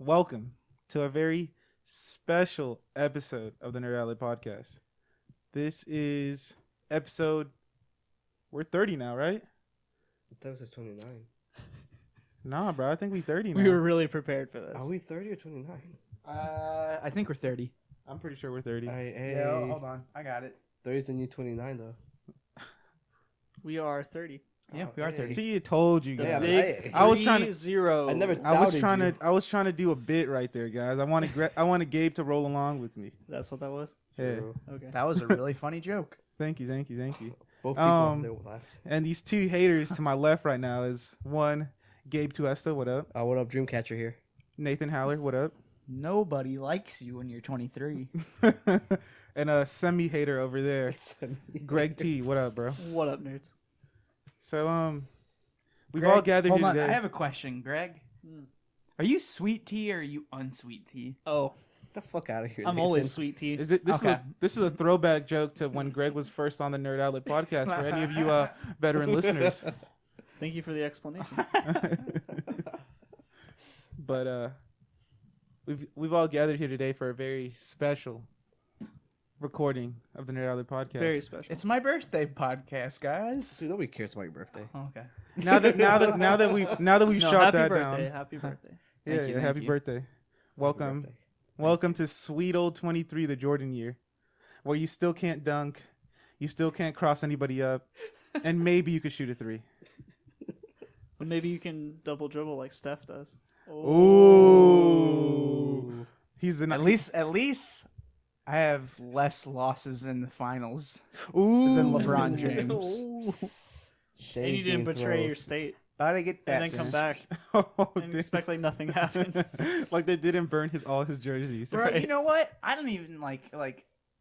welcome to a very special episode of the Nerd Alley Podcast. This is episode, we're 30 now, right? That was 29. Nah, bro, I think we 30 now. We were really prepared for this. Are we 30 or 29? I think we're 30. I'm pretty sure we're 30. Yeah, hold on. I got it. 30 is the new 29, though. We are 30. Yeah, we are hey. 30. See, I told you guys. Yeah, Big I was trying to- 3-0. I never I was doubted trying you. to. I was trying to do a bit right there, guys. I wanted Gabe to roll along with me. That's what that was? Yeah. True. Okay. That was a really funny joke. Thank you. Both people Um, they will laugh. And these two haters to my left right now is one, Gabe Tuesta, what up? What up, Dreamcatcher here? Nathan Haller, what up? Nobody likes you when you're 23. And a semi-hater over there, Greg T, what up, bro? What up, nerds? So, we've Greg, all gathered hold here on, today. I have a question, Greg. Are you sweet tea or are you unsweet tea? Oh, Get the fuck out of here. I'm Nathan. always sweet tea. Is it this? Okay. This is a throwback joke to when Greg was first on the Nerd Outlet podcast. For any of you veteran listeners, Thank you for the explanation. but we've all gathered here today for a very special recording of the Nerd Outlet podcast. Very special. It's my birthday podcast, guys. Dude, nobody cares about your birthday. Okay. Now that we've No, shot happy that birthday. down. Happy birthday. Yeah, Thank you, happy you. birthday. Welcome. Birthday. Welcome to sweet old 23, the Jordan year, where you still can't dunk, you still can't cross anybody up, and maybe you could shoot a three. But maybe you can double dribble like Steph does. Ooh. He's the At least I have less losses in the finals Ooh. than LeBron James. Ooh. Shade And you didn't game betray throws. your state About to get that. and then come back Oh, and damn. expect like nothing happened. Like they didn't burn all his jerseys. Bro, Right. you know what? I don't even like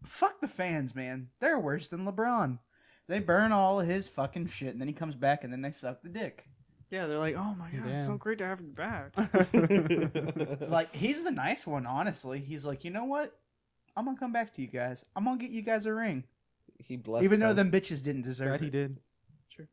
fuck the fans, man. They're worse than LeBron. They burn all of his fucking shit and then he comes back and then they suck the dick. Yeah, they're like, oh my god, it's so Damn. great to have you back. Like, he's the nice one, honestly. He's like, you know what? I'm gonna come back to you guys. I'm gonna get you guys a ring. He blessed Even though them. them bitches didn't deserve That he it. did. True.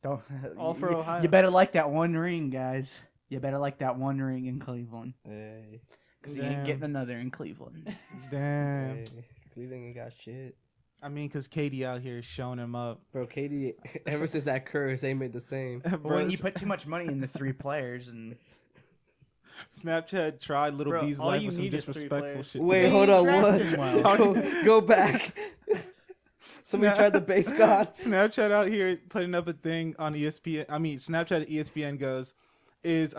Don't, All for Ohio. You better like that one ring, guys. You better like that one ring in Cleveland. Hey, Because you Damn. ain't getting another in Cleveland. Damn. hey. Cleveland ain't got shit. I mean, because Katie out here is showing him up. Bro, Katie, ever since that curse, ain't made the same. But Bro, when you put too much money in the three players and Snapchat tried Little Bro, B's all life you with some need is 3 disrespectful players. shit. Wait, They hold on. drafted What? well. Go back. Somebody tried the base god. Snapchat out here putting up a thing on ESPN. I mean, Snapchat at ESPN goes, is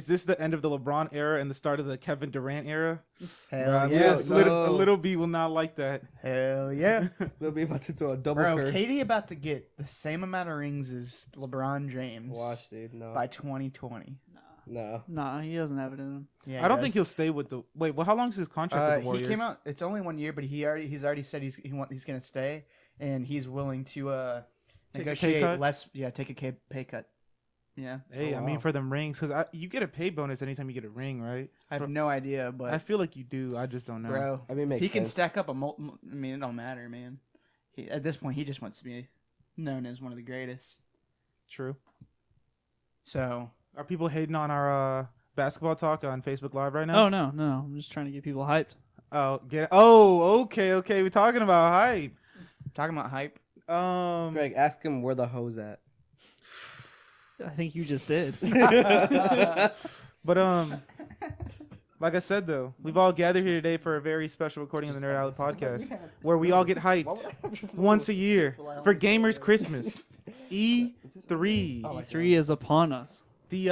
this the end of the LeBron era and the start of the Kevin Durant era? hell Bruh, yeah, little B will not like that. hell yeah. We'll be about to throw a double Bro, curse. Katie about to get the same amount of rings as LeBron James Watch, dude. No. by 2020. No. Nah, he doesn't have it in him. Yeah, I don't think he'll stay with the. Wait, well, how long is his contract with the He Warriors? came out. It's only 1 year, but he's already said he's gonna stay, and he's willing to Take a pay negotiate cut? less. Yeah, take a pay cut. Yeah, Hey, Oh, I mean wow. for them rings, because you get a pay bonus anytime you get a ring, right? I have no idea, but I feel like you do. I just don't know. bro, I mean, if makes he can sense. stack up a I mean, it don't matter, man. At this point, he just wants to be known as one of the greatest. True. So Are people hating on our basketball talk on Facebook Live right now? Oh no, I'm just trying to get people hyped. Oh, get it. Oh, okay. We're talking about hype. talking about hype. Greg, ask him where the hoe's at. I think you just did. But like I said though, we've all gathered here today for a very special recording of the Nerd Outlet podcast, where we all get hyped once a year for Gamers Christmas, E3, E3 is upon us. the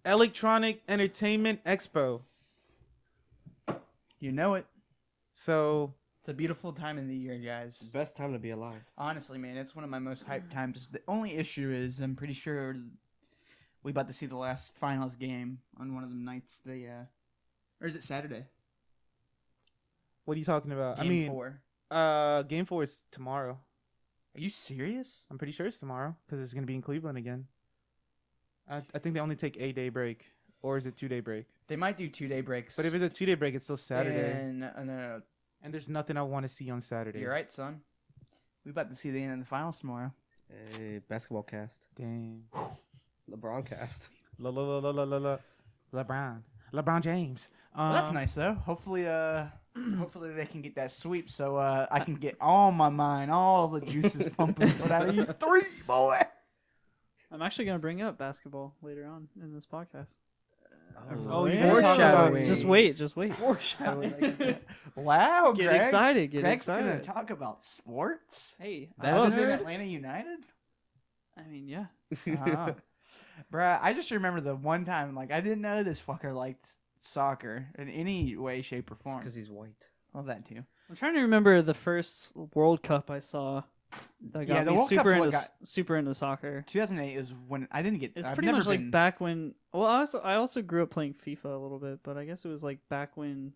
Electronic Entertainment Expo. You know it. So It's a beautiful time of the year, guys. Best time to be alive. Honestly, man, it's one of my most hyped times. The only issue is I'm pretty sure we about to see the last finals game on one of the nights. Or is it Saturday? what are you talking about? Game I mean, 4. Game 4 is tomorrow. Are you serious? I'm pretty sure it's tomorrow because it's gonna be in Cleveland again. I think they only take a day break, or is it 2-day break? They might do 2-day breaks. But if it's a 2-day break, it's still Saturday, And, no, and there's nothing I want to see on Saturday. you're right, son. We about to see the end of the finals tomorrow. Hey, basketball cast. Damn. LeBron cast. La la la la la la la. LeBron James. Well, that's nice though. Hopefully, hopefully they can get that sweep so I can get all the juices pumping for that E3, boy. I'm actually gonna bring up basketball later on in this podcast. Oh, you're gonna talk about Foreshadowing. Just wait. Foreshadowing. Wow, Get Greg. excited. Get Greg's excited. gonna talk about sports. Hey, Other than I Atlanta United. mean, yeah. Bruh, I just remember the one time, like, I didn't know this fucker liked soccer in any way, shape, or form. Because he's white. Well, that too. I'm trying to remember the first World Cup I saw that got Yeah, the me World super Cup's what into got- super into soccer. 2008 is when I didn't get. It's I've pretty never much like been- back when. Well, I also grew up playing FIFA a little bit, but I guess it was like back when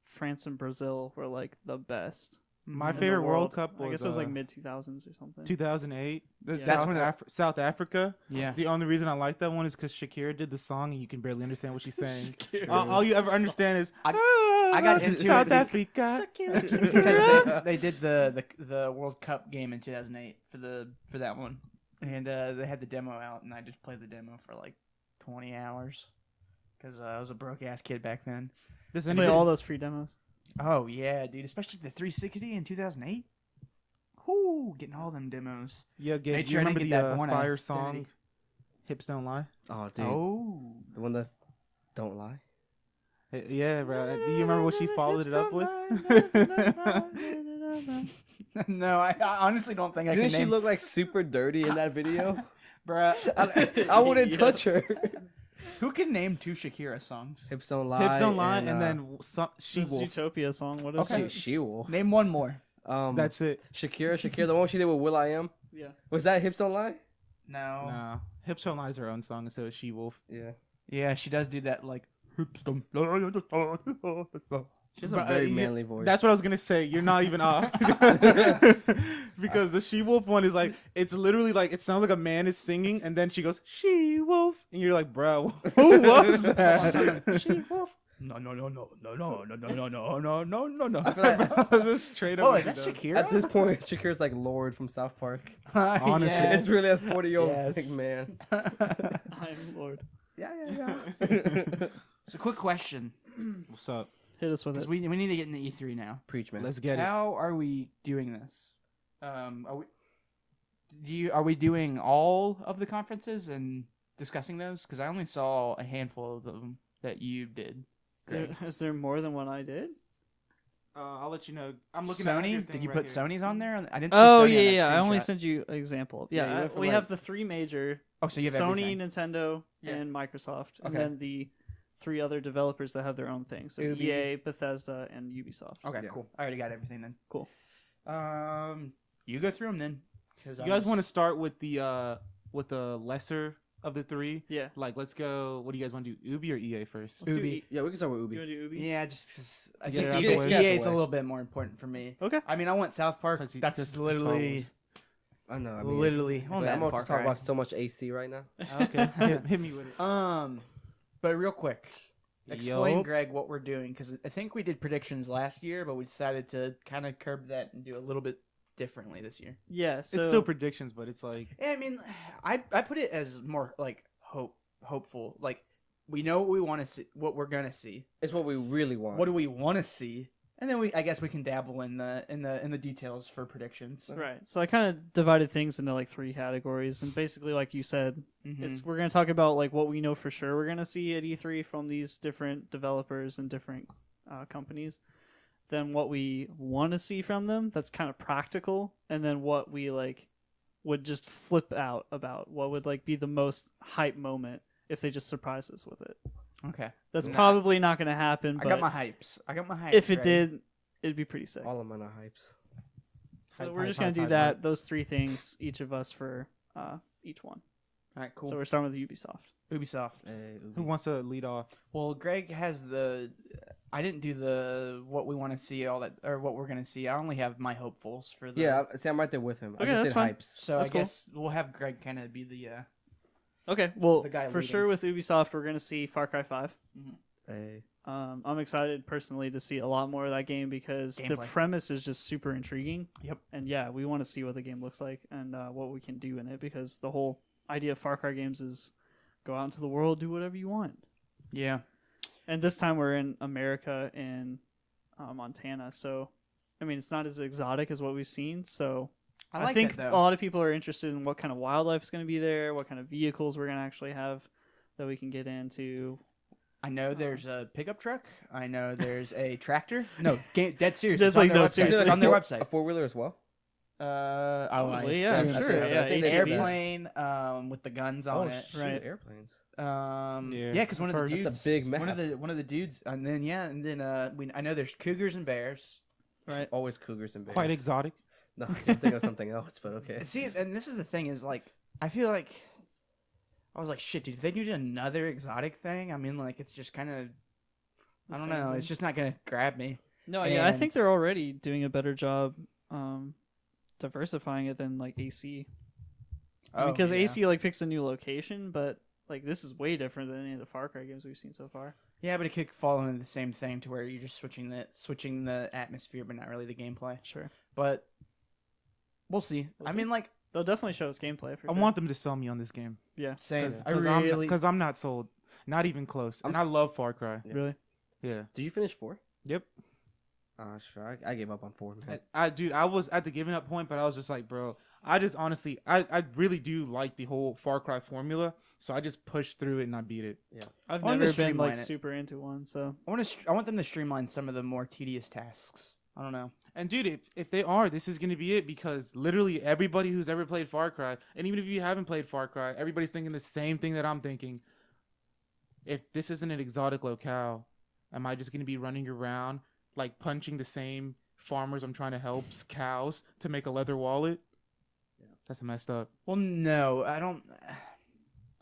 France and Brazil were like the best. My in the favorite World world. Cup was I guess it was like mid 2000s or something. 2008. That's South, when South Africa. Yeah. The only reason I like that one is because Shakira did the song and you can barely understand what she's saying. Shakira. All you ever understand is I got into South it Africa. because they did the World Cup game in 2008 for that one, and they had the demo out, and I just played the demo for like 20 hours because I was a broke ass kid back then. Does Play anybody, all those free demos. Oh yeah, dude, especially the 360 in 2008. Whoo, getting all them demos. yeah, Made do you sure I didn't remember get the that one fire Affinity. song, Hips Don't Lie? Oh, dude. Oh, The one that's Don't Lie. Yeah, bro. Do you remember what she followed it up with? no, I honestly don't think I Didn't can she name. look like super dirty in that video? Bruh, I wouldn't Yeah. touch her. who can name 2 Shakira songs? Hips Don't Lie. Hips Don't Lie, and then She This Wolf. Utopia song. What is Okay. it? She will. Name one more. That's it. Shakira, the one she did with Will I Am. Yeah. Was that Hips Don't Lie? No. No. Hips Don't Lie is her own song instead of She Wolf. Yeah. Yeah, she does do that like. Hips don't lie. She has a But, very yeah, manly voice. That's what I was gonna say. You're not even off because the She Wolf one is like it's literally like it sounds like a man is singing and then she goes She Wolf and you're like, bro, who was that? She wolf. No. I feel like This straight up. Oh, what is that she does. Shakira? at this point, Shakira's like Lord from South Park. Honestly, Yes. It's really a 40-year-old Yes. big man. I'm Lord. Yeah. So, quick question, What's up? Hit us with because it. we need to get into E3 now. Preach, man. Let's get it. How are we doing this? Are we doing all of the conferences and discussing those? Because I only saw a handful of them that you did. Greg. Is there more than one I did? I'll let you know. I'm looking at Sony? your Did thing you right put here. Sony's on there? I didn't see Oh Sony on yeah. that I only screenshot. sent you an example. Yeah, Yeah, you went from, we like- have the three major: Oh, so you have Sony, everything. Nintendo, Yeah. and Microsoft, and Okay. then the three other developers that have their own thing. So Ubi. EA, Bethesda, and Ubisoft. Okay, Yeah. cool. I already got everything then. Cool. You go through them then. You guys want to start with the lesser of the three? Yeah. Like, let's go. What do you guys want to do? Ubi or EA first? Let's do Ubi. E- Yeah, we can start with Ubi. You want to do Ubi? Yeah, just because I To get think it out the EA, way. EA is Out a the way. little bit more important for me. Okay. I mean, I want South Park. Because That's Star literally, Wars. I know. I mean, literally. But I'm about to talk about so much AC right now. Okay, hit me with it. But real quick, explain, Yup. Greg, what we're doing because I think we did predictions last year, but we decided to kind of curb that and do a little bit differently this year. Yeah. So It's still predictions, but it's like Yeah, I mean, I put it as more like hopeful. Like we know what we want to see, what we're gonna see. It's what we really want. What do we want to see? And then I guess we can dabble in the details for predictions. right. So I kind of divided things into like three categories, and basically, like you said, Mhm. we're gonna talk about like what we know for sure we're gonna see at E3 from these different developers and different companies. Then what we want to see from them that's kind of practical, and then what we like would just flip out about. What would like be the most hype moment if they just surprise us with it. Okay. That's Nah. probably not gonna happen. I But got my hypes. if it ready. did, it'd be pretty sick. All of mine are hypes. So Hype, we're hype, just gonna hype, do hype, that. hype. Those three things, each of us for each one. All right, cool. So we're starting with Ubisoft. Ubisoft. who wants to lead off? Well, Greg has the. I didn't do the what we want to see all that or what we're gonna see. I only have my hopefuls for the. Yeah, see, I'm right there with him. I Okay, just that's did fine. hypes. So That's I cool. guess we'll have Greg kind of be the. Okay, well, The guy for leading. sure with Ubisoft, we're gonna see Far Cry 5. Hey. I'm excited personally to see a lot more of that game because the Gameplay. premise is just super intriguing. Yep. And yeah, we want to see what the game looks like and what we can do in it because the whole idea of Far Cry games is go out into the world, do whatever you want. Yeah. And this time we're in America in Montana, so I mean it's not as exotic as what we've seen. So I like think that, a though. lot of people are interested in what kind of wildlife is going to be there, what kind of vehicles we're going to actually have that we can get into. I know there's a pickup truck. I know there's a tractor. No, dead serious. There's It's on like their no website. serious- It's on their website. A 4-wheeler as well. Probably, yeah, assume sure, so. yeah, I think The they- airplane with the guns on it. Shoot, Right. airplanes. Yeah, Yeah, because one of first- the That's dudes, a big one of map. the dudes, and then I know there's cougars and bears. Right. Always cougars and bears. Quite exotic. No, I'm thinking of something else, but okay. See, and this is the thing is like I feel like I was like, shit, dude, if they do another exotic thing, I mean, like it's just kind of I don't know, it's just not gonna grab me. No, yeah, I think And- they're already doing a better job diversifying it than like AC. Because yeah. AC like picks a new location, but like this is way different than any of the Far Cry games we've seen so far. Yeah, but it could fall into the same thing to where you're just switching the atmosphere, but not really the gameplay. Sure, But we'll see. We'll I see. mean, like they'll definitely show us gameplay. For I sure. want them to sell me on this game. yeah, same. Because I'm not sold. Not even close. And I love Far Cry. really. Yeah. Do you finish 4? Yep. Sure. I gave up on 4, man. Dude, I was at the giving up point, but I was just like, bro, I just honestly, I really do like the whole Far Cry formula. So I just pushed through it and I beat it. I've I want never to been like streamline it. super into one, so I want them to streamline some of the more tedious tasks. I don't know. And dude, if they are, this is gonna be it because literally everybody who's ever played Far Cry, and even if you haven't played Far Cry, everybody's thinking the same thing that I'm thinking. If this isn't an exotic locale, am I just gonna be running around like punching the same farmers I'm trying to help cows to make a leather wallet? That's messed up. Well, no, I don't.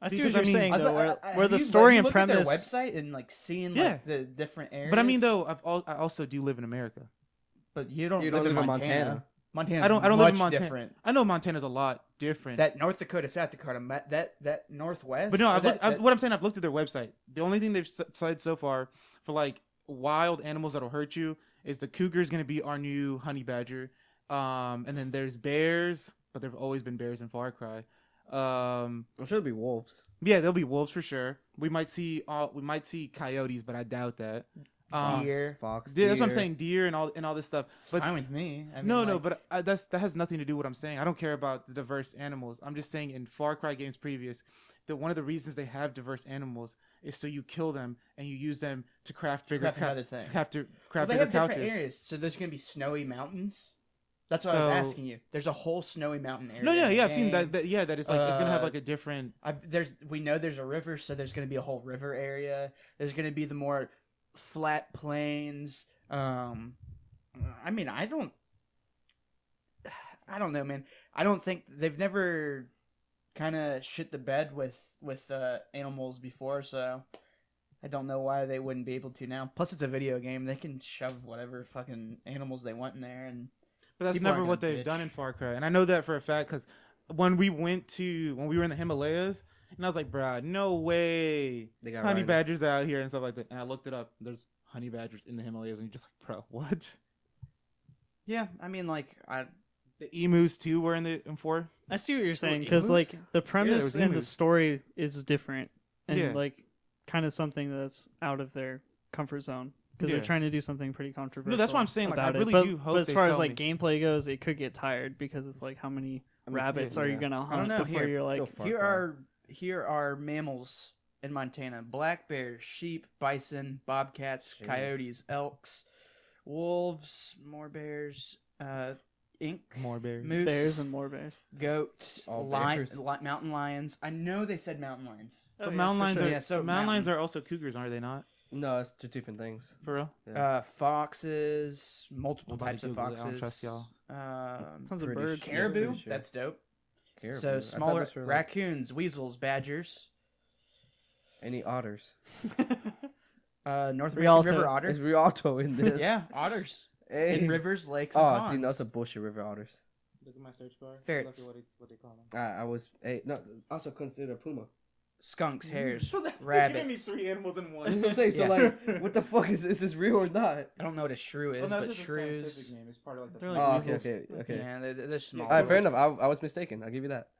I see Because, what I you're mean- saying though, where Have the you- story have and you looked at their premise. website and like seeing Yeah. like the different areas. But I mean, though, I also do live in America. but you don't You live don't in live in Montana. Montana. Montana's I don't live in much Montana. different. I know Montana's a lot different. That North Dakota, South Dakota, that Northwest. But no, or what I'm saying, I've looked at their website. The only thing they've said so far for like wild animals that'll hurt you is the cougar's gonna be our new honey badger, and then there's bears, but there've always been bears in Far Cry. I'm sure it'll be wolves. Yeah, there'll be wolves for sure. We might see coyotes, but I doubt that. deer. Fox. Yeah, that's what I'm deer. saying, deer and all this stuff. It's But fine with me. I mean, no, like, but that has nothing to do with what I'm saying. I don't care about the diverse animals. I'm just saying in Far Cry games previous, that one of the reasons they have diverse animals is so you kill them and you use them to craft bigger Craft another thing. craft Well, craft they bigger have different couches. areas, so there's gonna be snowy mountains. That's what I So- was asking you. There's a whole snowy mountain area. No, in the yeah, I've seen game. that. Yeah, that it's like it's gonna have Uh, like a different. We know there's a river, so there's gonna be a whole river area. There's gonna be the more flat plains. I mean, I don't know, man. I don't think they've never kind of shit the bed with animals before, so I don't know why they wouldn't be able to now. Plus, it's a video game; they can shove whatever fucking animals they want in there, and But that's people never aren't what gonna they've bitch. done in Far Cry, and I know that for a fact because when we were in the Himalayas, and I was like, bruh, no way, They got honey rhino. badgers out here and stuff like that. And I looked it up. There's honey badgers in the Himalayas, and you're just like, bro, what? yeah, I mean, like The emus too were in 4. I see what you're saying were because like emus? the premise was and the emus. story is different and Yeah. like kind of something that's out of their comfort zone because Yeah. they're trying to do something pretty controversial. No, that's what I'm saying, like, I about it. really But, do hope But as they far as sell like gameplay goes, it could get tired because it's like how many rabbits are you yeah. gonna I don't hunt know, before here- you're like Still Far here Cry. here are mammals in Montana: black bears, sheep, bison, bobcats, Shit. coyotes, elks, wolves, more bears, ink, More bears. moose, bears and more bears. goat, All lion, bears. mountain lions. I know they said mountain lions. But Oh, yeah, mountain for lions sure. are Yeah, so mountain lions mountain. are also cougars, are they not? No, it's two different things. For real? Foxes, multiple I'm about types to of Google it. I foxes. don't trust y'all. Tons of Pretty birds. sure. Caribou, Pretty sure. that's dope. Caribou. I So thought smaller those were, like, raccoons, weasels, badgers. Any otters? North Rialto. American river otter. Is Rialto in this? Yeah, otters Hey. in rivers, lakes, and Oh, ponds. dude, that's a bullshit. River otters. Look at my search bar. Ferrets. What they call them. I was. Hey, no. Also consider a puma. Skunks, hares, So that- rabbits. You gave me 3 animals in one. That's what I'm saying. So Yeah. like, what the fuck is this real or not? I don't know what a shrew is, Well, but that's just a scientific shrews. name. It's part of like the. They're like Oh, okay, weasels. okay, okay. Yeah, they're small. All right, fair enough. I was mistaken. I'll give you that.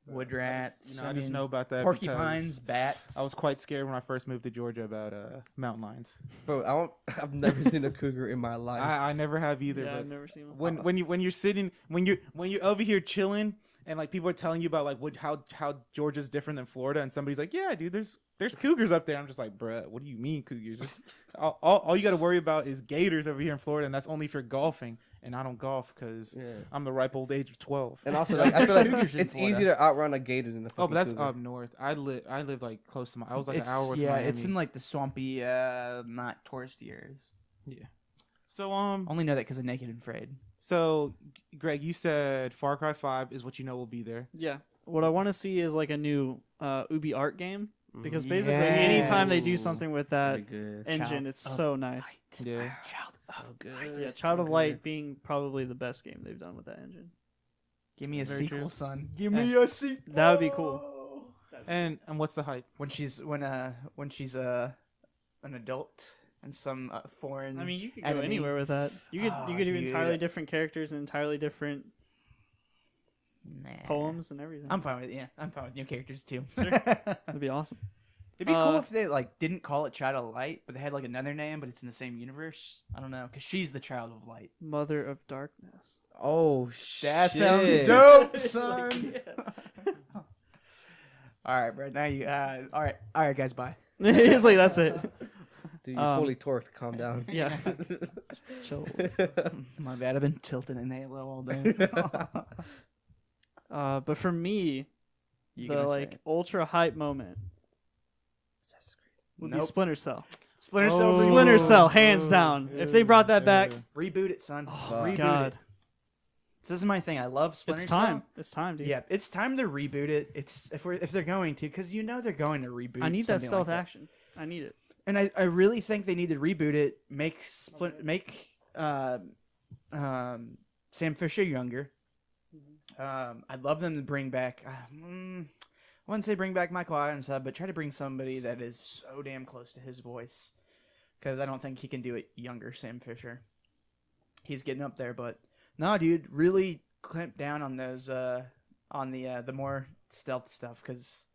wood rats. I just know about that. Porcupines, because bats. I was quite scared when I first moved to Georgia about mountain lions. Bro, I've never seen a cougar in my life. I never have either. Yeah, but I've never seen one. when you're over here chilling and like people are telling you about like how Georgia's different than Florida, and somebody's like, yeah, dude, there's cougars up there. I'm just like, bruh, what do you mean cougars? All you got to worry about is gators over here in Florida, and that's only if you're golfing. And I don't golf because I'm the ripe old age of 12. And also, like, I feel like Cougars in it's Florida. easier to outrun a gator than a fucking Oh, but that's cougar. up north. I live like close to I was like It's, an hour away from yeah, Miami. it's in like the swampy, not touristy areas. Yeah. So Only know that because of Naked and Afraid. So Greg, you said Far Cry 5 is what you know will be there. Yeah. What I want to see is like a new Ubi art game because basically Yes. anytime they do something with that Pretty good. engine, Child it's of so nice. Yeah. Child So good. Yeah, It's Child so of Light good. being probably the best game they've done with that engine. Give me a Very sequel, true. son. Give me a sequel. That would be cool. And what's the hype? When she's an adult and some foreign. I mean, you could go enemy. anywhere with that. You could do dude. entirely different characters and entirely different Nah. poems and everything. I'm fine with it. Yeah, I'm fine with new characters too. That'd be awesome. It'd be cool if they like didn't call it Child of Light, but they had like another name, but it's in the same universe. I don't know, because she's the Child of Light. Mother of Darkness. Oh, shit. That sounds dope, son. All right, bro. Now you. All right, guys. Bye. It's like that's it. Dude, you're fully torqued. Calm down. Yeah. Chill. My bad. I've been tilting in Halo all day. But for me, You the gonna say like it. ultra hype moment would be Nope. Splinter Cell. Splinter Cell. Oh. Splinter Cell, hands down. If they brought that back, Reboot it, son. oh Reboot god, it. This is my thing. I love Splinter it's Cell. time. It's time, dude. Yeah, it's time to reboot it. It's if they're going to, because you know they're going to reboot. I need that something stealth like action. I need it. And I really think they need to reboot it. Make Sam Fisher younger. I'd love them to bring back. I wouldn't say bring back Michael Ironside, but try to bring somebody that is so damn close to his voice, because I don't think he can do it younger. Sam Fisher, he's getting up there, but no, dude, really clamp down on those on the more stealth stuff, because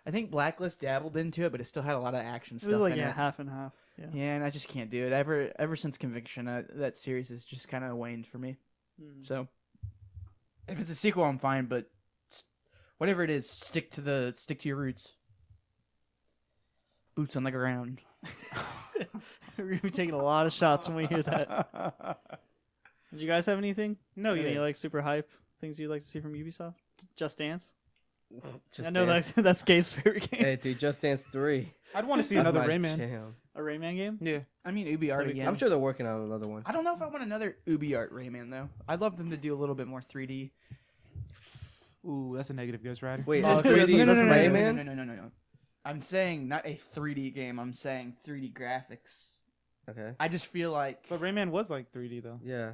I think Blacklist dabbled into it, but it still had a lot of action It stuff. was like in it. half and half. Yeah. Yeah, and I just can't do it. Ever since Conviction, that series has just kind of waned for me. Mm. So if it's a sequel, I'm fine. But whatever it is, stick to your roots. Boots on the ground. We're gonna be taking a lot of shots when we hear that. Did you guys have anything? No, Any yeah. like super hype things you'd like to see from Ubisoft? Just Dance. Just I know Dance. that's Gabe's favorite game. Hey, dude, Just Dance 3. I'd want to see That's another my Rayman. jam. A Rayman game. Yeah. I mean, Ubi art again. I'm sure they're working on another one. I don't know if I want another Ubi art Rayman though. I'd love them to do a little bit more 3D. Ooh, that's a negative, Ghost Rider. Wait, Oh, 3D no, no, no, no, Rayman? no. I'm saying not a 3D game. I'm saying 3D graphics. Okay. I just feel like But Rayman was like 3D though. Yeah.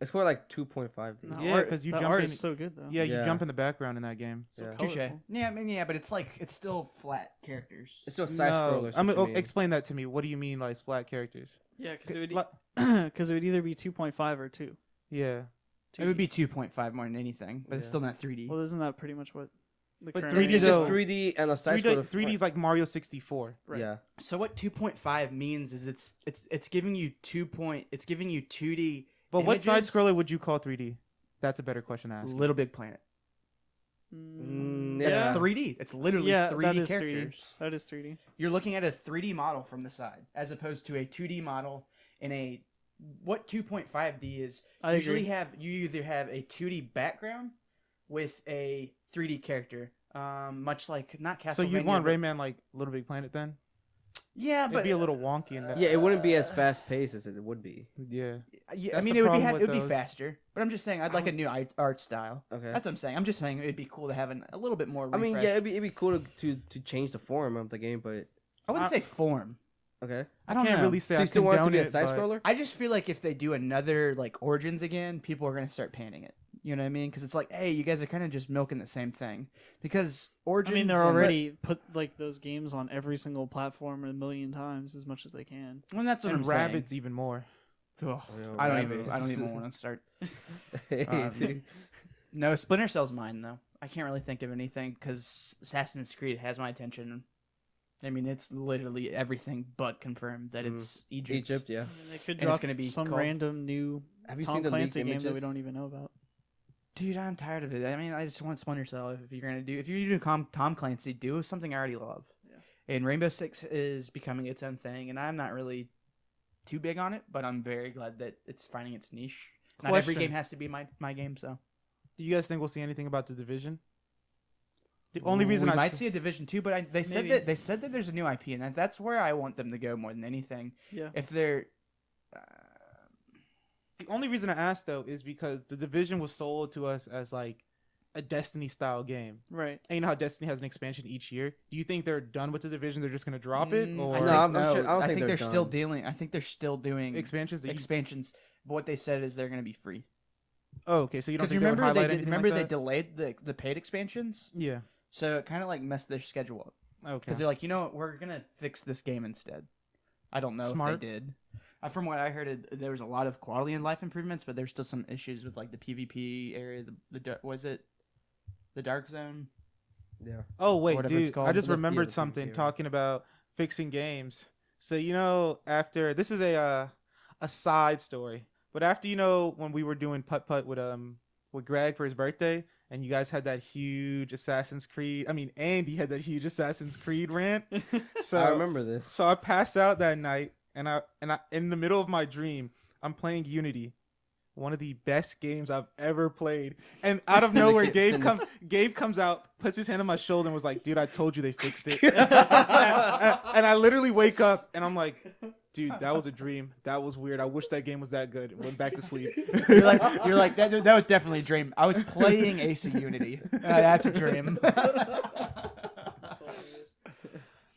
It's more like 2.5D. No, Yeah, art- 'cause you the jump art in- is so good though. Yeah, you Yeah. jump in the background in that game. So Yeah. touche. colorful. Yeah, I mean, yeah, but it's still flat characters. It's still side scrollers. I mean, what you mean. explain that to me. What do you mean like flat characters? Yeah, because it would Like- because it would either be 2.5 or 2. Yeah. It would be 2.5 more than anything, but it's Yeah. still not 3D. Well, isn't that pretty much what the But current 3D It's is just So- 3D and a side 3D, scroller. 3D is like Mario 64. Right. Yeah. So what 2.5 means is it's giving you 2D. But what side images. scroller would you call 3D? That's a better question to ask. Little Big Planet. Mm, Yeah. It's 3D. It's literally yeah, 3D that is characters. 3D. That is 3D. You're looking at a 3D model from the side, as opposed to a 2D model in a. What 2.5D is? I usually agree. you either have a 2D background with a 3D character, much like not Castlevania. So you'd want but- Rayman like Little Big Planet then? Yeah, It'd but be a little wonky in that. Yeah, it wouldn't be as fast paced as it would be. Yeah. Yeah, I That's mean, the it would problem it with would be those. faster. But I'm just saying, I'd like a new art style. Okay. That's what I'm saying. I'm just saying it'd be cool to have a little bit more. I mean, refresh. yeah, it'd be cool to change the form of the game, but I wouldn't I- say form. okay. I don't Can't know. really say So I you still want it to condone be a it, side but- scroller? I just feel like if they do another like Origins again, people are gonna start panning it. You know what I mean? Because it's like, hey, you guys are kind of just milking the same thing. Because Origins. I mean, they're and- already put like those games on every single platform a million times as much as they can. Well, that's what And I'm Rabbids even more. saying. Ugh, Oh, I Rabbids. don't even want to start. Hey, Um, dude. No, Splinter Cell's mine though. I can't really think of anything because Assassin's Creed has my attention. I mean, it's literally everything but confirmed that it's Egypt. Egypt, yeah. I mean, they could And it's drop gonna be some called- random new Have you Tom seen the Clancy leaked game that we images? don't even know about. Dude, I'm tired of it. I mean, I just want Splinter Cell. If you're doing Tom Clancy, do something I already love. Yeah. And Rainbow Six is becoming its own thing, and I'm not really too big on it, but I'm very glad that it's finding its niche. Not every Question. game has to be my game, so. Do you guys think we'll see anything about the Division? The only reason we I might s- see a Division 2, but they said Maybe. that there's a new IP, and that's where I want them to go more than anything. Yeah. If they're the only reason I asked though is because the Division was sold to us as like a Destiny style game. Right. And you know how Destiny has an expansion each year. Do you think they're done with the Division? They're just gonna drop it, or I No, think, I'm no, sure- I don't I think think they're they're still done. dealing. I think they're still doing expansions? That you- expansions. But what they said is they're going to be free. Oh, okay. So you don't Because think they would remember highlight anything like they that? delayed the paid expansions, Yeah. so it kind of like messed their schedule up. Okay. Because they're like, you know what, we're gonna fix this game instead. I don't know Smart. if they did. From what I heard, there was a lot of quality and life improvements, but there's still some issues with like the PvP area. Was it the Dark Zone? Yeah. Oh wait, whatever it's dude! called. I just The- remembered yeah, the something PvP, talking about fixing games. So you know, after this is a side story, but after when we were doing putt putt with Greg for his birthday, and you guys had that huge Assassin's Creed. I mean, Andy had that huge Assassin's Creed rant. So I remember this. So I passed out that night, and I in the middle of my dream, I'm playing Unity, one of the best games I've ever played. And out of nowhere, Gabe comes out, puts his hand on my shoulder, and was like, "Dude, I told you they fixed it." and I literally wake up, and I'm like, "Dude, that was a dream. That was weird. I wish that game was that good." Went back to sleep. You're like that was definitely a dream. I was playing AC Unity. That's a dream.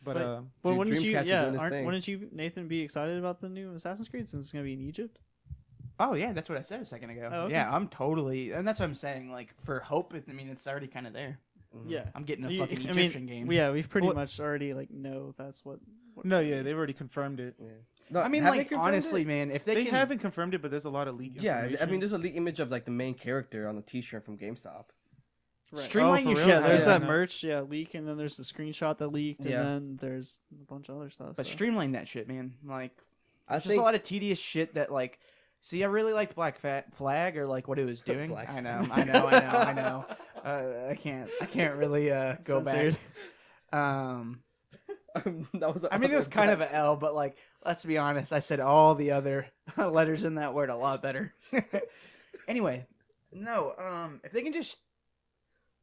But But Dude, wouldn't you? Dreamcatcher's Yeah, doing his thing. wouldn't you, Nathan, be excited about the new Assassin's Creed since it's gonna be in Egypt? Oh yeah, that's what I said a second ago. Oh, okay. Yeah, I'm totally, and that's what I'm saying. Like for hope, I mean, it's already kind of there. Yeah, I'm getting a You- fucking I mean, Egyptian game. Yeah, we've pretty Well- much already know that's what. no, yeah, they've already confirmed it. Yeah. No, I mean, have they like confirmed honestly, it? man, if They can, haven't confirmed it, but there's a lot of leak. Yeah, I information. mean, there's a leaked image of like the main character on the T-shirt from GameStop. Right. streamline Oh, your for shit. real? Yeah, there's Yeah. that merch, leak, and then there's the screenshot that leaked, Yeah. and then there's a bunch of other stuff. But so. streamline that shit, man. Like, I it's just think a lot of tedious shit that like. See, I really liked Black Flag or like what it was doing. Black I know. I can't really go Censored. back. that was. I mean, it was kind of an L, but like, let's be honest. I said all the other letters in that word a lot better. Anyway, no. If they can just,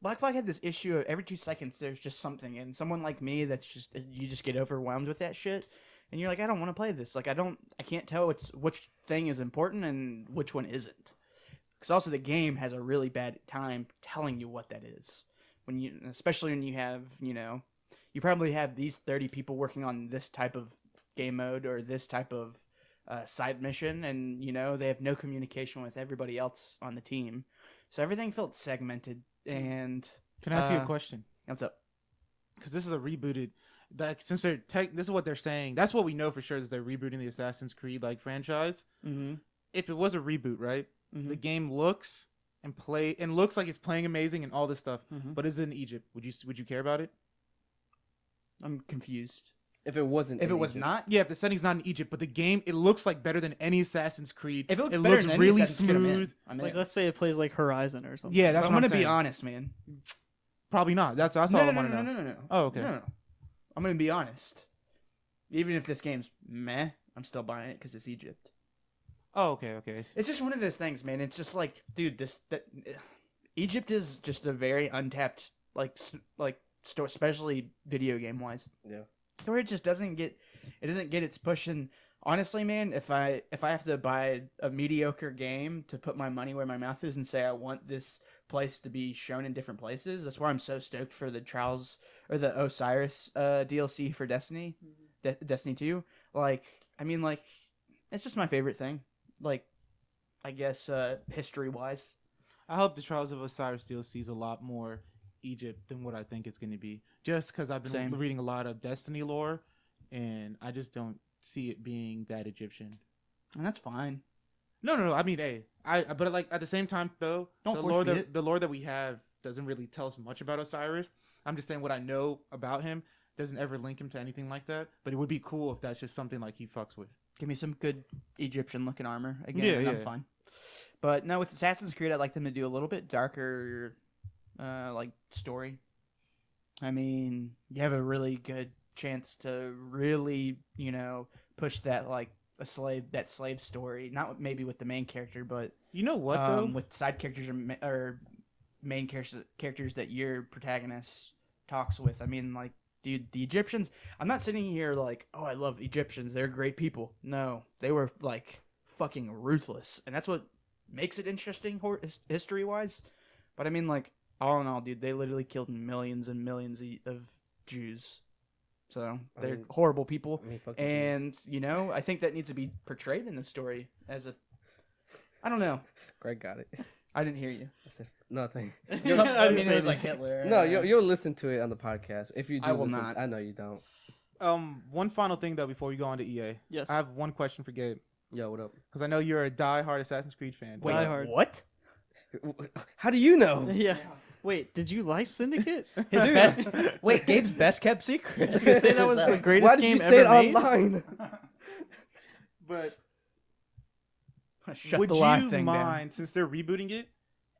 Black Flag had this issue of every 2 seconds there's just something, and someone like me that's just you just get overwhelmed with that shit, and you're like, I don't want to play this. Like, I can't tell which thing is important and which one isn't. Because also the game has a really bad time telling you what that is. Especially when you have, you probably have these 30 people working on this type of game mode or this type of side mission, and they have no communication with everybody else on the team. So everything felt segmented. And Can I ask you a question? what's up? Because this is a rebooted. Since they're this is what they're saying. That's what we know for sure is they're rebooting the Assassin's Creed franchise. Mm-hmm. If it was a reboot, right? Mhm. The game looks looks like it's playing amazing and all this stuff, Mhm. but is it in Egypt? Would you care about it? I'm confused. If it wasn't, If in it was Egypt. not, Yeah, if the setting's not in Egypt, but the game it looks like better than any Assassin's Creed. if it looks it better looks than really any Assassin's Creed, smooth. I'm in. Like, let's say it plays like Horizon or something. Yeah, that's I'm what gonna I'm saying. be honest, man. Probably not. That's all I want to know. No. Oh, okay. No. I'm gonna be honest. Even if this game's meh, I'm still buying it because it's Egypt. Oh, okay. It's just one of those things, man. It's just like, dude, Egypt is just a very untapped store, especially video game wise. Yeah. Where it just doesn't get its push. And honestly, man, if I have to buy a mediocre game to put my money where my mouth is and say I want this place to be shown in different places, that's why I'm so stoked for the Trials or the Osiris DLC for Destiny, Destiny 2. Like, I mean, like, it's just my favorite thing. Like, I guess history wise. I hope the Trials of Osiris DLC is a lot more Egypt than what I think it's going to be. Just because I've been Same. reading a lot of Destiny lore, and I just don't see it being that Egyptian. And that's fine. No. I mean, hey, but like at the same time though, Don't the force lore feed it. the lore that we have doesn't really tell us much about Osiris. I'm just saying what I know about him doesn't ever link him to anything like that. But it would be cool if that's just something like he fucks with. Give me some good Egyptian-looking armor again, Yeah, and I'm yeah. fine. But no, with Assassin's Creed, I'd like them to do a little bit darker, like story. I mean, you have a really good chance to really, push that like that slave story. Not maybe with the main character, but You know what though? with side characters or main characters that your protagonist talks with. I mean, like, dude, the Egyptians. I'm not sitting here like, oh, I love Egyptians. They're great people. No, they were like fucking ruthless, and that's what makes it interesting history wise. But I mean, like, all in all, dude, they literally killed millions and millions of Jews. So they're horrible people, and I think that needs to be portrayed in the story as a. I don't know. Greg got it. I didn't hear you. I said nothing. I didn't it say was like anything. Hitler. No, you'll listen to it on the podcast. If you do, I will listen, not. I know you don't. One final thing though before we go on to EA. Yes. I have one question for Gabe Yo, what up? because I know you're a die-hard Assassin's Creed fan. Wait, Die Hard. what? How do you know? Yeah. Wait, did you like Syndicate? His best. Wait, Gabe's best kept secret. Did you say that was the Why greatest did you game say it ever made? online? But Shut would the live you thing mind, since they're rebooting it,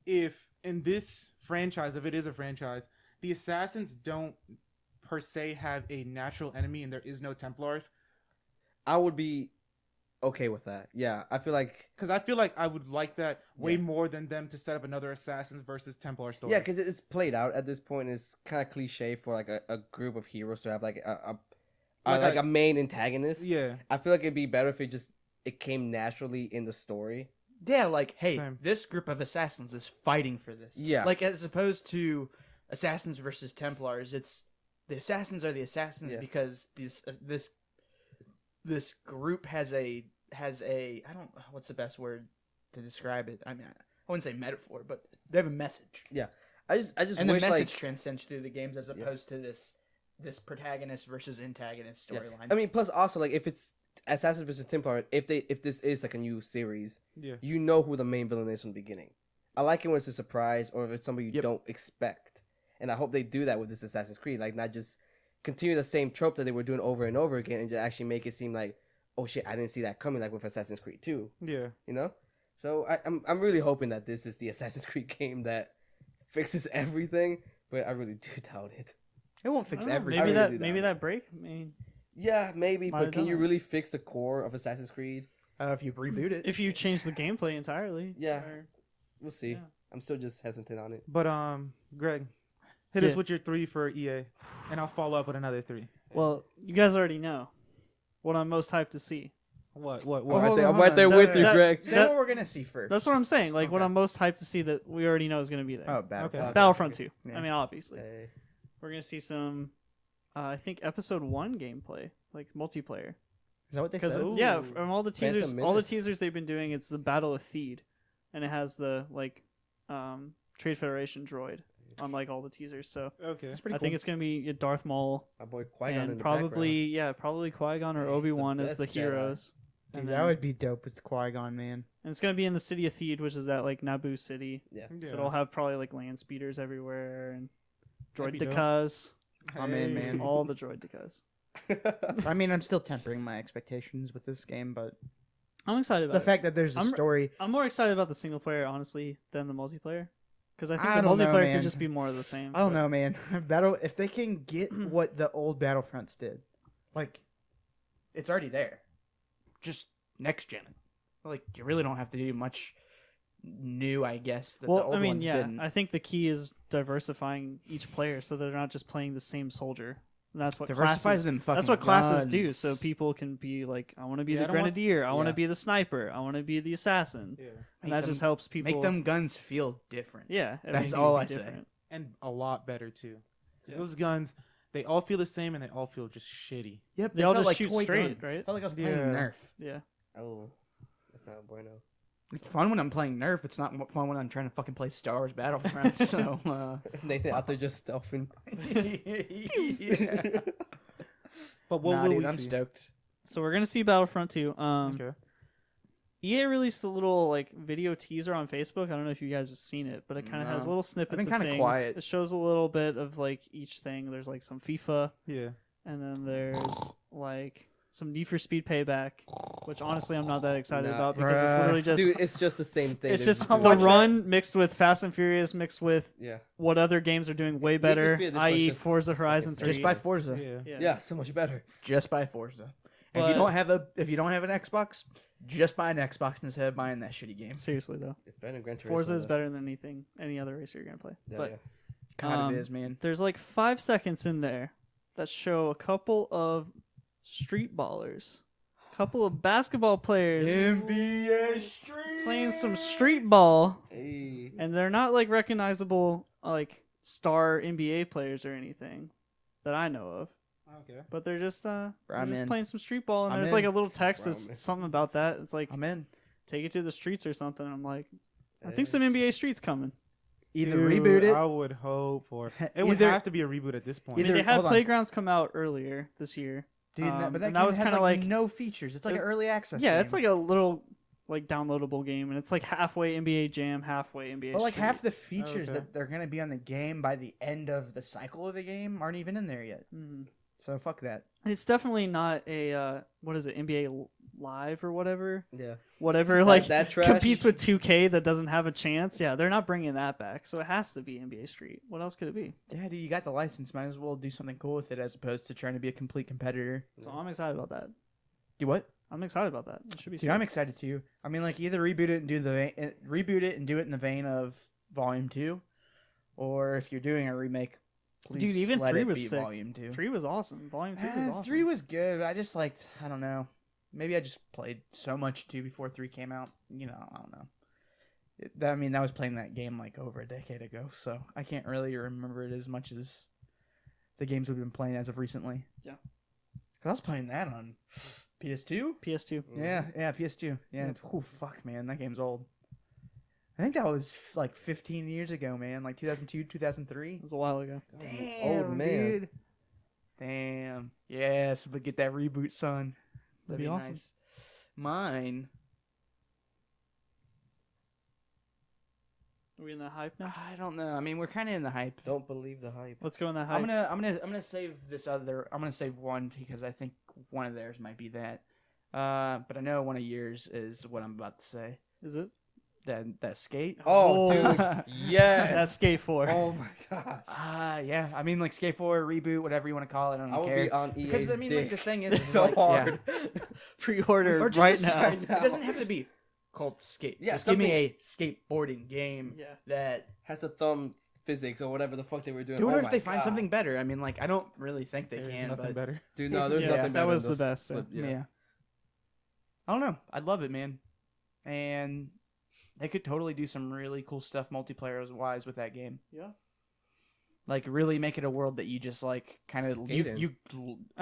if in this franchise, if it is a franchise, the assassins don't per se have a natural enemy and there is no Templars? I would be okay with that. Yeah, I feel like Because I feel like I would like that way Yeah. more than them to set up another Assassins versus Templar story. yeah, because it's played out at this point. It's kind of cliche for like a group of heroes to have like Like a main antagonist. Yeah. I feel like it'd be better if it came naturally in the story. Yeah, like, hey, Same. this group of assassins is fighting for this. Yeah. Like, as opposed to assassins versus Templars, it's the assassins are the assassins Yeah. because this group has a I don't what's the best word to describe it. I mean, I wouldn't say metaphor, but they have a message, I just and the wish message like transcends through the games as opposed to this protagonist versus antagonist yeah. storyline. I mean, plus also like if it's Assassin versus Templar, if this is like a new series, Yeah. you know who the main villain is from the beginning. I like it when it's a surprise or if it's somebody you Yep. don't expect, and I hope they do that with this Assassin's Creed. Like not just continue the same trope that they were doing over and over again, and just actually make it seem like, oh shit, I didn't see that coming. Like with Assassin's Creed 2, Yeah. you know. So I'm really hoping that this is the Assassin's Creed game that fixes everything, but I really do doubt it. it won't fix I don't know, everything. really do maybe that. that break. I mean, Yeah, maybe, Might but have can done you it. really fix the core of Assassin's Creed? If you reboot it, if you change the gameplay entirely. Yeah. or- We'll see. Yeah. I'm still just hesitant on it. But Greg, hit us Yeah. with your 3 for EA, and I'll follow up with another 3. Well, you guys already know what I'm most hyped to see. What? I'm What? right there, I'm hold right there on. with you, That- Greg. say that- what we're gonna see first. That's what I'm saying. Like what Okay. I'm most hyped to see that we already know is going to be there. Oh, bad. Okay. Battlefront 2. Yeah. I mean, obviously, Hey. we're going to see some. I think episode 1 gameplay, like multiplayer. Is that what they Because said? yeah, Ooh. from all the Phantom teasers, Menace. they've been doing, it's the Battle of Theed, and it has the Trade Federation droid on like all the teasers. So Okay. That's pretty I cool. think it's gonna be Darth Maul My boy Qui-Gon in and the probably Qui-Gon or Obi-Wan as the best Jedi. heroes. Dude, And, that then- would be dope with Qui-Gon, man. and it's gonna be in the city of Theed, which is that like Naboo city. background. So it'll have probably like land speeders everywhere and That'd droid be dope. decas, I'm in, man. all the droid decas. Yeah. I mean, I'm still tempering my expectations with this game, but I'm excited about the it. fact that there's a I'm- story. I'm more excited about the single player, honestly, than the multiplayer. Because I think I the don't know, multiplayer man. could just be more of the same. I don't but- know, man. If they can get what the old Battlefronts did, like, it's already there. Just next gen. Like, you really don't have to do much new, I guess. That the Well, old I mean, ones yeah, didn't. I think the key is diversifying each player so they're not just playing the same soldier. And that's what Diversifies classes. them fucking That's what classes do. guns. So people can be like, I want to be Yeah, I the don't want- grenadier. I want Yeah. to be the sniper. I want to be the assassin. Yeah. And Make that them- just helps people Make them guns feel different. Yeah, That's everything all will be I say. different. And a lot better too. Those guns, they all feel the same and they all feel just shitty. Yep, They all felt just like shoot toy straight, guns. right? Felt like I was playing Yeah. Nerf. Yeah. Oh, that's not bueno. It's fun when I'm playing Nerf. It's not fun when I'm trying to fucking play Star Wars Battlefront. So, Nathan out there just stealthing. yeah. But what Nah, will dude, we I'm see? stoked. So we're gonna see Battlefront 2. Okay. EA released a little like video teaser on Facebook. I don't know if you guys have seen it, but it kind of has No. little snippets been of kinda things. quiet. It shows a little bit of like each thing. There's like some FIFA, Yeah. and then there's like some Need for Speed Payback, which honestly I'm not that excited Nah. about because it's Bruh. literally just Dude, it's just the same thing. it's They're just doing- the watch that. run mixed with Fast and Furious mixed with Yeah. what other games are doing way Need for better, Speed, this i.e. was just Forza Horizon fucking 3. Just buy Forza. Yeah. Yeah, so much better. Just buy Forza. And But- if you don't have an Xbox, just buy an Xbox instead of buying that shitty game. Seriously though, It's better than Gran Turismo. Forza is though. better than any other racer you're gonna play. Yeah, but yeah. God, it is, man. there's like 5 seconds in there that show a couple of street ballers, a couple of basketball players NBA Street playing some street ball, Hey. and they're not like recognizable like star NBA players or anything that I know of. Okay. But they're just I'm in. playing some street ball, and I'm there's in. like a little text I'm that's in. something about that. It's like I'm in. take it to the streets or something. I'm like, I think some NBA Streets coming. Either Dude, reboot it. I would hope for. It would Either- have to be a reboot at this point. I mean, Either- they had hold on. Playgrounds come out earlier this year. Dude, but that and game was has kind of like like no features. It's like an it's- early access. yeah, game. it's like a little like downloadable game, and it's like halfway NBA Jam, halfway NBA. Well, like Street. half the features Okay. that they're gonna be on the game by the end of the cycle of the game aren't even in there yet. Mhm. So fuck that. It's definitely not a what is it, NBA Live or whatever, Yeah. whatever like that trash? competes with 2K that doesn't have a chance. Yeah, they're not bringing that back, so it has to be NBA Street. What else could it be? Yeah, dude, you got the license. Might as well do something cool with it as opposed to trying to be a complete competitor. So I'm excited about that. Do what? I'm excited about that. It should be. Dude, sick. I'm excited too. I mean, like either reboot it and do reboot it and do it in the vein of Volume 2, or if you're doing a remake, please Dude, even let 3 it was be sick. Volume 2. 3 was awesome. Volume 3 was awesome. 3 was good. I just liked. I don't know. Maybe I just played so much 2 before 3 came out. You know, I don't know. I mean, I was playing that game like over a decade ago, so I can't really remember it as much as the games we've been playing as of recently. Yeah. 'Cause I was playing that on PS2. PS2. Yeah, PS2. Yeah. Oh fuck, man, that game's old. I think that was like 15 years ago, man. Like 2002, 2003. It was a while ago. Damn, old man. dude. Damn. Yes, but get that reboot, son. That'd be awesome. Nice. Mine. Are we in that hype now? I don't know. I mean, we're kind of in the hype. Don't believe the hype. Let's go in that hype. I'm gonna save this other. I'm gonna save one because I think one of theirs might be that. But I know one of yours is what I'm about to say. Is it? That skate. Oh, Oh. dude. Yes. That's Skate 4. Oh my gosh. Yeah. I mean, like Skate 4 reboot, whatever you want to call it. I don't I would care. be on EA's Because I mean, dick. like the thing is, It's is so like, hard. Pre-order Or just right a now. right now. It doesn't have to be called skate. Yeah, just give me a skateboarding game Yeah. that. Has a thumb physics or whatever the fuck they were doing. Dude, Oh what if my they find God. something better? I mean, like I don't really think they There's can. nothing But better. Dude, no, there's Yeah, nothing that better was than the those best, yeah. flip- yeah. I don't know. I'd love it, man. And they could totally do some really cool stuff multiplayer wise with that game. Yeah. Like really make it a world that you just like kind of Skate in. At you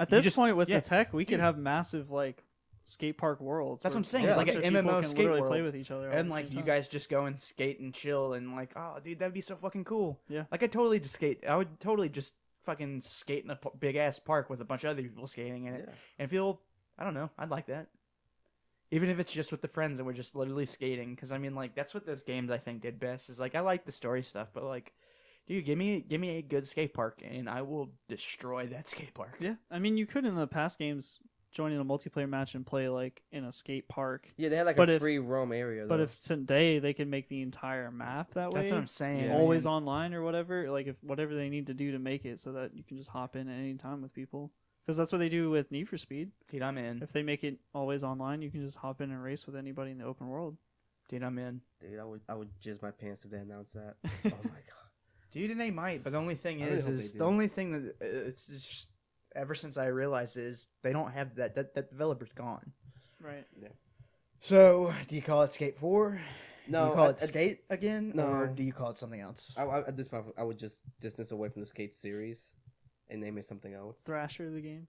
this just- point with yeah. the tech, we could Dude. have massive like skate park worlds. That's where what I'm saying, a like bunch an of people MMO can skate literally play world. with each other. all and at the like same you time. guys just go and skate and chill and like, oh dude, that'd be so fucking cool. Yeah. Like I totally just skate. I would totally just fucking skate in a big ass park with a bunch of other people skating in it Yeah. and feel. I don't know. I'd like that. Even if it's just with the friends and we're just literally skating, because I mean, like that's what those games I think did best. Is like I like the story stuff, but like, dude, give me a good skate park and I will destroy that skate park. Yeah, I mean, you could in the past games join in a multiplayer match and play like in a skate park. Yeah, they had like But a if- free roam area. But though. if today they can make the entire map that way, That's what I'm saying. Yeah. always man. online or whatever, like if whatever they need to do to make it so that you can just hop in at any time with people. Because that's what they do with Need for Speed. Dude, I'm in. If they make it always online, you can just hop in and race with anybody in the open world. Dude, I'm in. Dude, I would jizz my pants if they announced that. Oh my god. Dude, and they might, but the only thing I really is hope they the do. only thing that it's just ever since I realized is they don't have that developer's gone. Right. So, do you call it Skate 4? Do No, you call I- it Skate again, no. or do you call it something else? At this point, I would just distance away from the skate series and name it something else. Thrasher the game.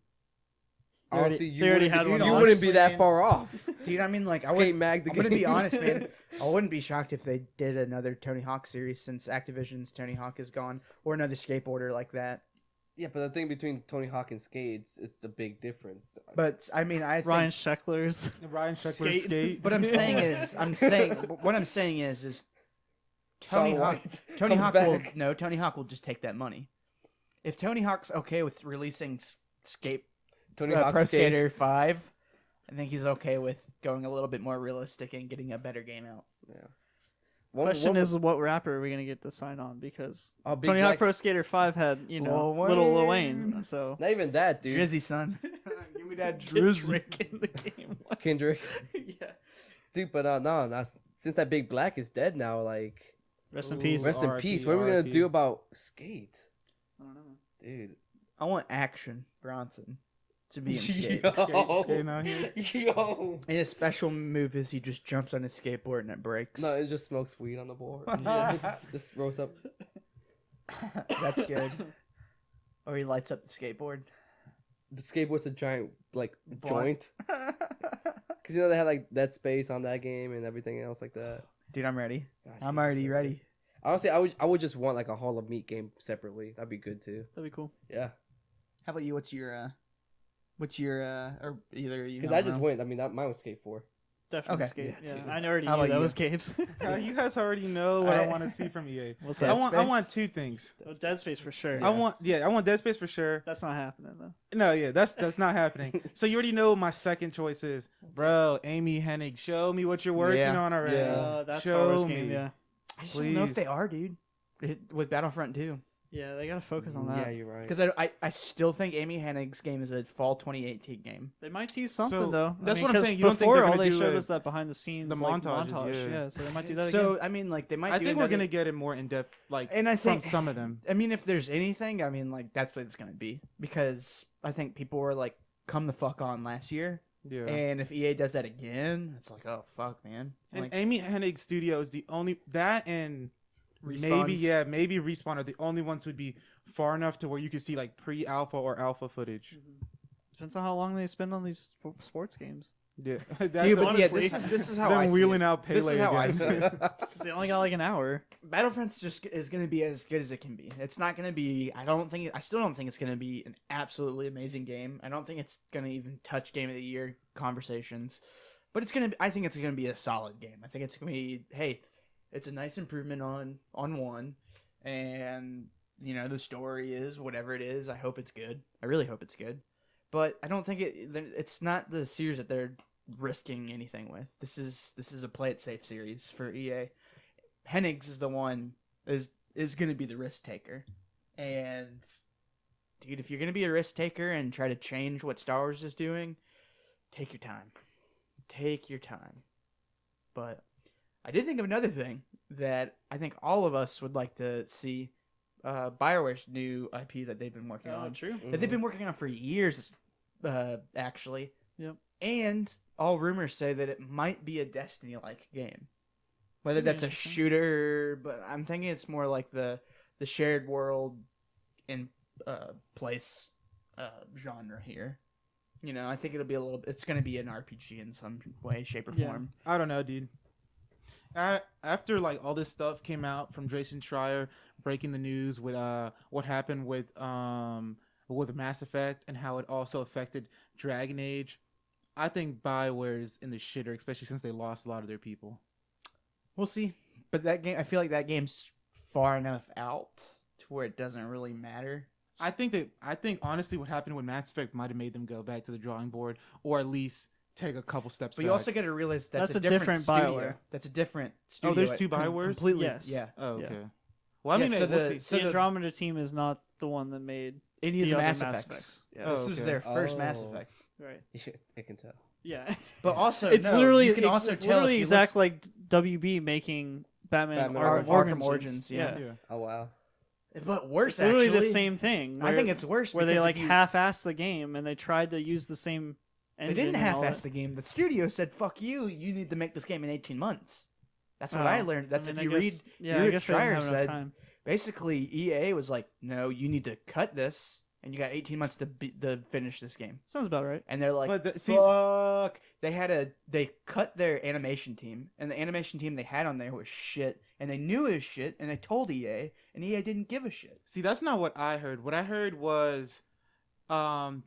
Honestly, they already had one you on. wouldn't be that Honestly, far off. Dude, I mean, like, I Skate would. Mag the I'm gonna be game. honest, man. I wouldn't be shocked if they did another Tony Hawk series since Activision's Tony Hawk is gone, or another skateboarder like that. Yeah, but the thing between Tony Hawk and Skate, it's a big difference. But I mean, I think Ryan Sheckler's. Ryan Sheckler's skate. what I'm saying is Tony Shaun Hawk. White Tony comes Hawk will back. no. Tony Hawk will just take that money. If Tony Hawk's okay with releasing Skate Tony Hawk Pro Skate. Skater 5, I think he's okay with going a little bit more realistic and getting a better game out. Yeah. Question is, what rapper are we gonna get to sign on? Because Oh, Big Tony Hawk Black- Pro Skater 5 had, you know, Lil little Lil Wayne. Wayne's. So Not even that, dude. Drizzy, son. Give me that Kendrick in the game. Kendrick. Yeah. Dude, but no, since that Big Black is dead now, like, Rest in Ooh. peace. rest in RIP, peace. What are we gonna RIP. do about Skate? I don't know. Dude. I want Action Bronson to be in Skate. Skating out here. Yo. And his special move is he just jumps on his skateboard and it breaks. No, it just smokes weed on the board. Just rolls up. That's good. Or he lights up the skateboard. The skateboard's a giant, like, Blunt. joint. Because, you know, they had, like, Dead Space on that game and everything else like that. Dude, I'm ready. God, I'm Skate's already so ready. good. Honestly, I would just want, like, a Hall of Meat game separately. That'd be good, too. That'd be cool. Yeah. How about you? What's your or either of you? Because I just went. I mean, mine was Skate 4. Definitely Okay. skate. Yeah, Yeah, dude. I already How knew about that you? was Gabe's. You guys already know what I want to see from EA. What's Dead that? I Space? want two things. Oh, Dead Space for sure. Yeah. I want Dead Space for sure. That's not happening though. No, yeah, that's not happening. So you already know what my second choice is, bro. Amy Hennig, show me what you're working Yeah. on already. Yeah. That's Show Star Wars game. me. Yeah. I just don't know if Please. they are, dude. With Battlefront 2. Yeah, they gotta focus on that. Yeah, you're right. Because I still think Amy Hennig's game is a fall 2018 game. They might tease something So, though. that's what I'm 'cause saying. You don't think before they're all gonna they do showed a- us that behind the scenes, the like, montages, montage. yeah. So they might do that So again. I mean, like they might. I do think we're another- gonna get it more in depth, like And I from think some of them. I mean, if there's anything, I mean, like that's what it's gonna be because I think people were like, "Come the fuck on" last year, Yeah. and if EA does that again, it's like, oh fuck, man. And Like, Amy Hennig Studio is the only that and Respawn's- maybe Respawn are the only ones who'd be far enough to where you could see like pre-alpha or alpha footage. Depends on how long they spend on these sports games. Yeah, Dude, that's but yeah, honestly- this is how them I see wheeling it. out Pele This is how I again. see it. Because they only got like an hour. Battlefront's just is going to be as good as it can be. It's not going to be. I still don't think it's going to be an absolutely amazing game. I don't think it's going to even touch Game of the Year conversations. But it's going to. I think it's going to be a solid game. I think it's going to be. Hey, it's a nice improvement on one, and you know the story is whatever it is. I hope it's good. I really hope it's good. But I don't think it's not the series that they're risking anything with. This is a play it safe series for EA. Hennig's is the one is going to be the risk taker, and dude, if you're going to be a risk taker and try to change what Star Wars is doing, take your time. Take your time. But I did think of another thing that I think all of us would like to see. BioWare's new IP that they've been working on. True. That they've been working on for years, actually. Yep. And all rumors say that it might be a Destiny-like game. Whether Pretty that's a interesting. shooter, but I'm thinking it's more like the shared world in place genre here. You know, I think it'll be it's going to be an RPG in some way, shape, or Yeah. form. I don't know, dude. After like all this stuff came out from Jason Schreier breaking the news with what happened with Mass Effect and how it also affected Dragon Age, I think BioWare's in the shitter, especially since they lost a lot of their people. We'll see. But that game, I feel like that game's far enough out to where it doesn't really matter. I think honestly what happened with Mass Effect might have made them go back to the drawing board or at least take a couple steps But back. you also got to realize that's That's a a different studio. BioWare. That's a different studio. there's two BioWares? Completely. Yes. Yeah. Oh, Yeah. okay. Well, I Yeah, mean, so we'll the- see. The Andromeda team is not the one that made Any of the the other Mass Mass Effects. Effects. Yeah, Oh, this was okay. their first Mass Oh. Effect. right. I can tell. Yeah. But also, It's no, literally you can it's, also it's tell literally if you exact listen- like WB making Batman, Arkham Arkham Origins. Origins, yeah. Yeah. Oh, wow. But worse, It's literally actually. the same thing. I think it's worse where they because like if you- half-assed the game and they tried to use the same They engine. didn't and all half-ass that. the game. The studio said, "Fuck you! You need to make this game in 18 months." That's what Oh, I learned. That's mean, if I you guess- read. Yeah, you I read guess they didn't Schreier have enough said time. basically EA was like, "No, you need to cut this and you got 18 months to finish this game. Sounds about right. And they're like, But fuck. They cut their animation team, and the animation team they had on there was shit, and they knew it was shit, and they told EA, and EA didn't give a shit. See, that's not what I heard. What I heard was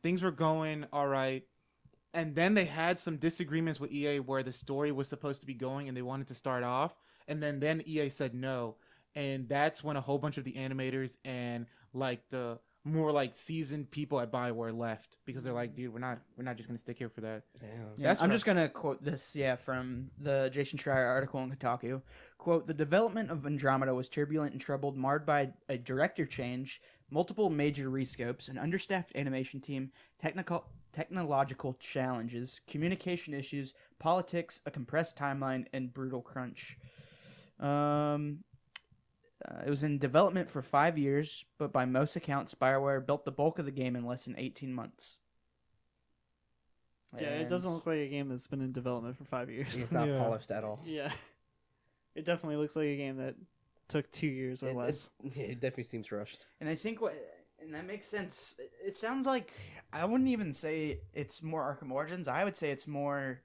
things were going all right, and then they had some disagreements with EA where the story was supposed to be going, and they wanted to start off, and then EA said no, and that's when a whole bunch of the animators and like the more like seasoned people at BioWare left because they're like, dude, we're not just gonna stick here for that. Damn. Yeah, I'm just gonna quote this, from the Jason Schreier article in Kotaku. Quote: "The development of Andromeda was turbulent and troubled, marred by a director change, multiple major rescopes, an understaffed animation team, technological challenges, communication issues, politics, a compressed timeline, and brutal crunch." It was in development for 5 years, but by most accounts, BioWare built the bulk of the game in less than 18 months. Yeah, it And- doesn't look like a game that's been in development for 5 years. It's not Yeah. polished at all. Yeah. It definitely looks like a game that took 2 years or less. It definitely seems rushed. And I think and that makes sense. It sounds like I wouldn't even say it's more Arkham Origins. I would say it's more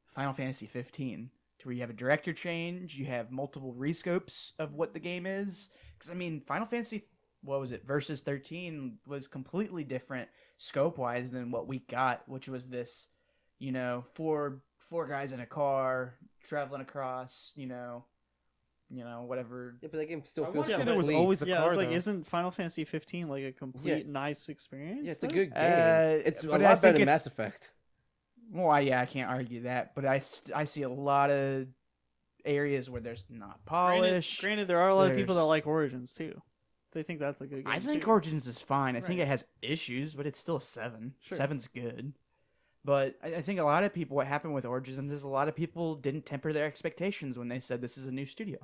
Final Fantasy 15, to where you have a director change, you have multiple rescopes of what the game is. Because I mean, Final Fantasy, what was it, Versus 13 was completely different scope wise than what we got, which was this, four guys in a car traveling across, whatever. Yeah, but that game still I feels wanted complete. there was always a Yeah, car. it's like, though. isn't Final Fantasy 15 like a complete nice experience? Yeah, it's a though? good game. It's a but I lot better think than it's- Mass Effect. Well, I can't argue that, but I see a lot of areas where there's not polish. Granted, there are a lot of people that There's- like Origins too. They think that's a good game. I think too. Origins is fine. I think Right. it has issues, but it's still a 7. Sure. 7's good. But I think a lot of people, what happened with Origins is a lot of people didn't temper their expectations when they said this is a new studio.